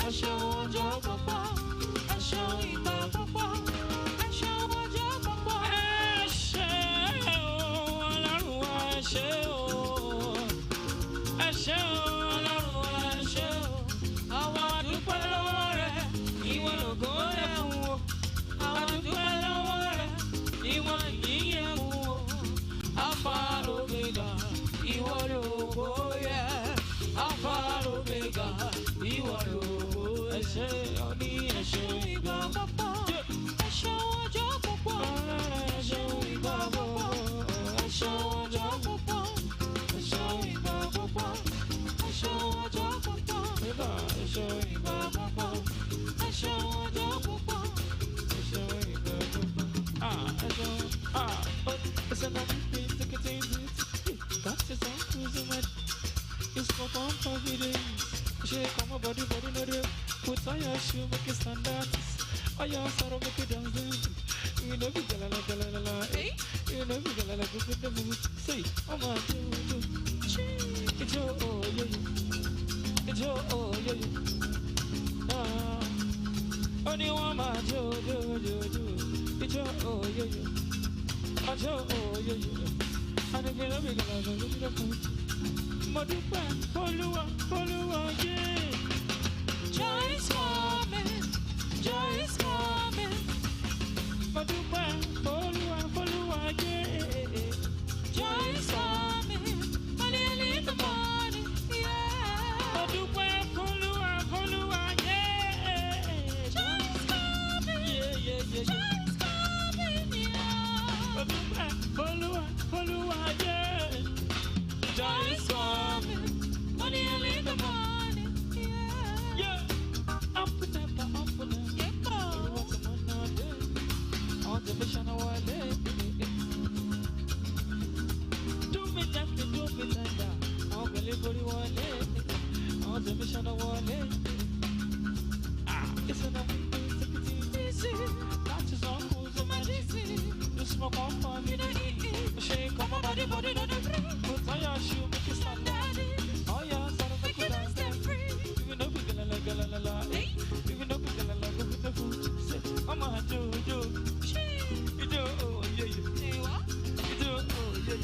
Ẹ ṣeun ọjọ́ gbogbo, ẹ ṣeun ìgbà gbogbo, ẹ ṣeun ọjọ́ gbogbo. Ẹ ṣé o, Ọlọ́run wa ẹ ṣé o. Ẹ ṣé o, Ọlọ́run wa ẹ ṣé o. Àwa dúpẹ́ lọ́wọ́ rẹ, ìwọ lógo yẹ fún o. Àwa dúpẹ́ lọ́wọ́ rẹ, ìwọ nìyí yẹ fún o. Alpha Omega, ìwọ lógo yẹ. Alpha Omega, ìwọ lógo. Ẹ ṣé ọní, ẹ ṣeun ìgbà gbogbo, ẹ ṣeun ọjọ́ gbogbo, ẹ ṣeun ìgbà gbogbo, ẹ ṣeun ọjọ́ gbogbo, ẹ ṣeun ìgbà gbogbo, ẹ ṣeun ọjọ́ gbogbo, ẹ ṣeun ìgbà gbogbo, ẹ ṣeun ọjọ́ gbogbo, ẹ ṣeun ìgbà gbogbo. Ẹ ṣeun, ẹsẹ̀ náà ti pín tíkẹ́tì that is all who's in it. It's for confidence. Shake on my body, no day. Put on your shoe, make it stand out. Oh, your sorrow, make it dance. You know, we gala la la, eh? You know, we gala la good the mood. Say, oh my God, it's your oh yeah, it's your oh yeah. Ah, only one my jo. It's your oh yeah, it's your oh yeah. And if you know, we gala la good the mood. Madupa, Olúwa, yeah. Joy is coming, joy is coming. Madupa, Olúwa, yeah. Joy is coming, early in the morning, yeah. Madupa, Olúwa, yeah. Joy is coming, yeah. Joy is coming, yeah. Madupa, Olúwa, yeah. Joy is coming, early in the morning, yeah. Yeah, up and yeah, what's the one day? On the mission of our day. Do me that, I'll believe what you want. On the mission of our day. It's an easy, that is all who's a magic. You smoke on for me, shake on my body, no break. Put on your shoe, make it stand daddy. Oh yeah, son of a good dance, stay free. Even though we gala la, even though we gala la, go with the food. Say, I'm a jo. You do, oh yeah. You do, oh yeah.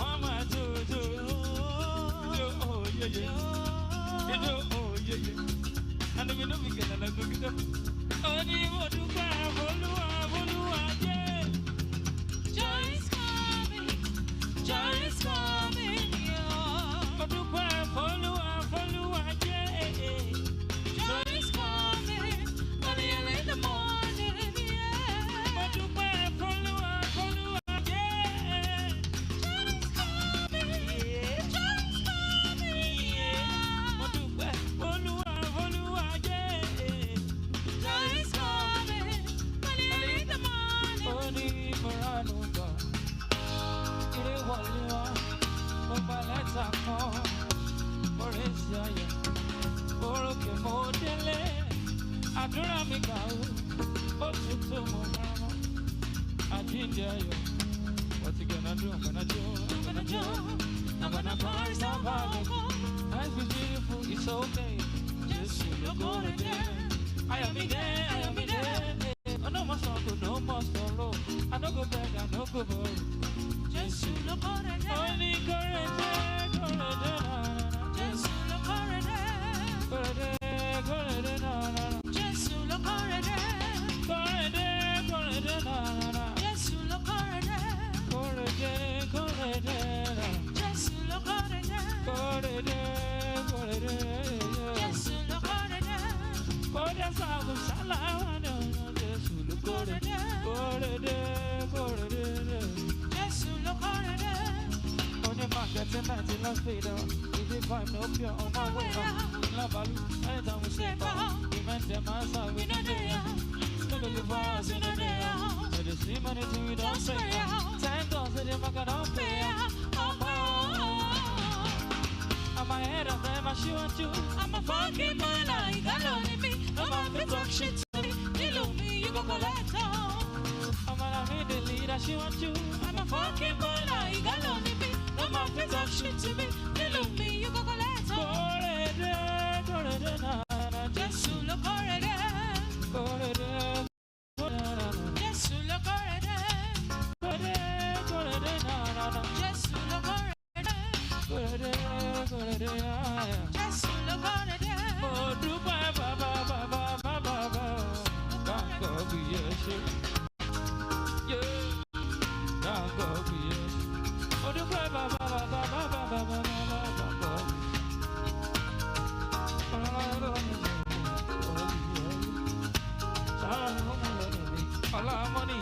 I'm a jo. You do, oh yeah. You do, oh yeah. And even though we gala la, go with the food. Oh, you want to buy, Olúwa, yeah. Joy is coming, yeah. Madupa, Olúwa, yeah. Joy is coming, early in the morning, yeah. Madupa, Olúwa, yeah. Joy is coming, yeah. Madupa, Olúwa, yeah. Joy is coming, early in the morning. Only for Anuga, it was Oba leta ko, Oresaya, Oroke modele, Adura mi ga o, Oh, to mama. I did you. What you gonna do? I'm gonna do. I'm gonna buy some bottle. Life is beautiful, it's okay. Just look over there. I am there. Oh, no more sorrow, no more sorrow. I don't go back, I don't go back. Just look over there. Only courage. Just look over there. Just look over there. Just look over there. Just look over I'm ahead of them, I shoot you. I'm a fucking man, I got only me. I'm a bit of shit to me. You love me, you go collect all. I'm gonna be the leader, she want you. I'm a fucking man, I got only me. I'm a bit of shit to me. You love me, you go collect all. Just to look already. Just to look already. Just to look already. Just look on it. Oh, do ba ba ba ba ba ba ba ba. Don't go be a shit. Yeah. Don't go be a shit. Oh, do ba ba ba ba ba ba ba ba ba ba ba. Allah money.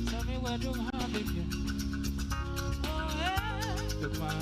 Tell me where do I begin? Oh yeah. My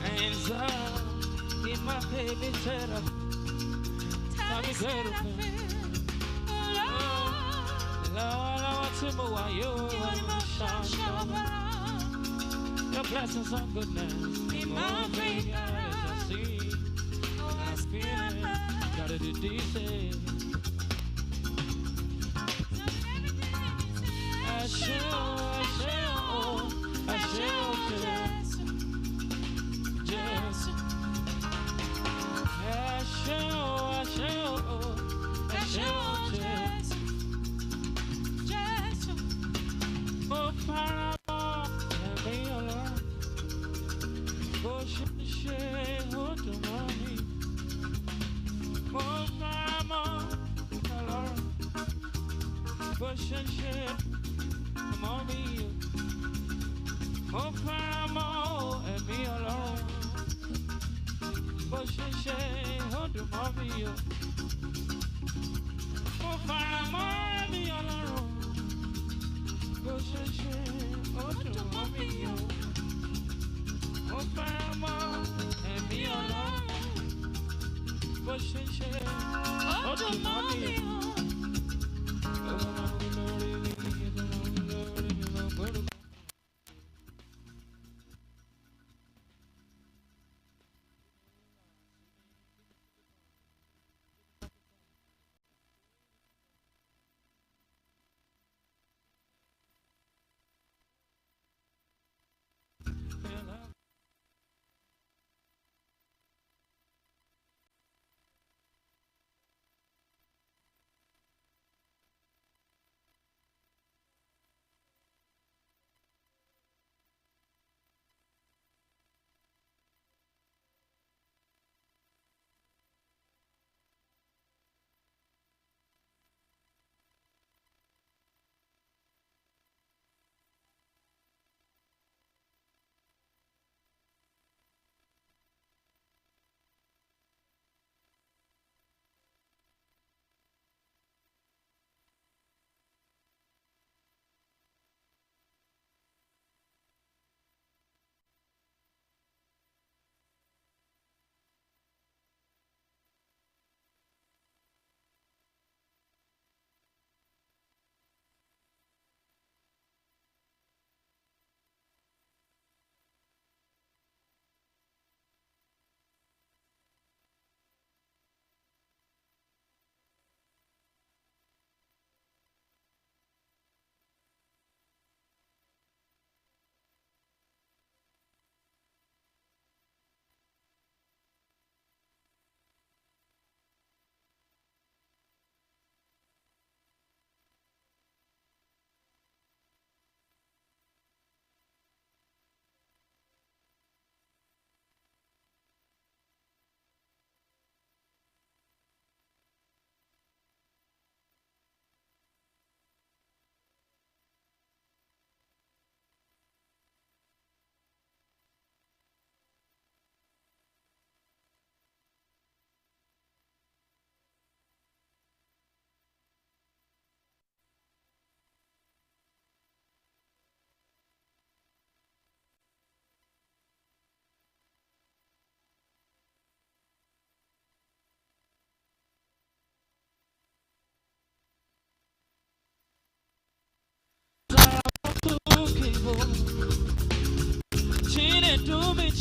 hands up in my baby setup. Tell me where to be. Your blessings are goodness. In my finger, I see. I feel gotta do decent. I shall, oh, Paramount, be alone. Go share, hold the money. Oh, Paramount, alone. Go share. Come on, me. Oh, Paramount, and be alone. Push and shake, hold the mommy. Oh, Paramount, be alone. Push and shake, hold the mommy. Oh, Paramount, and be alone. Push and shake, hold the mommy.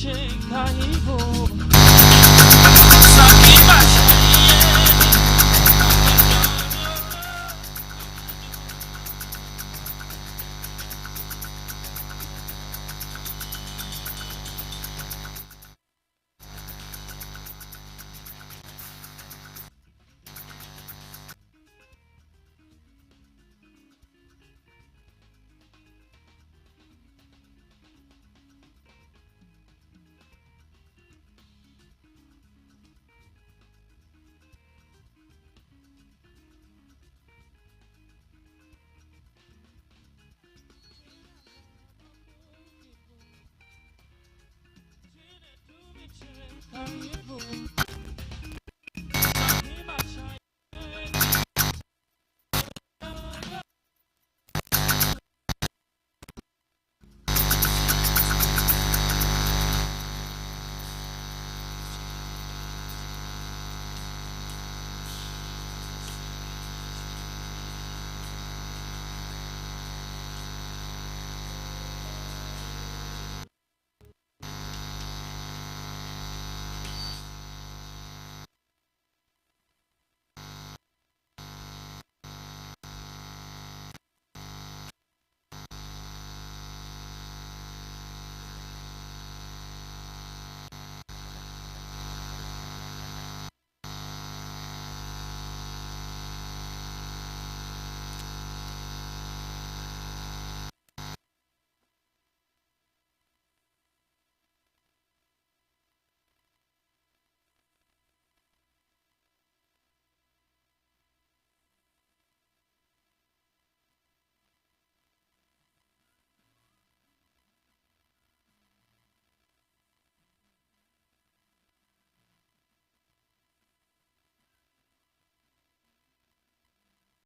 Carry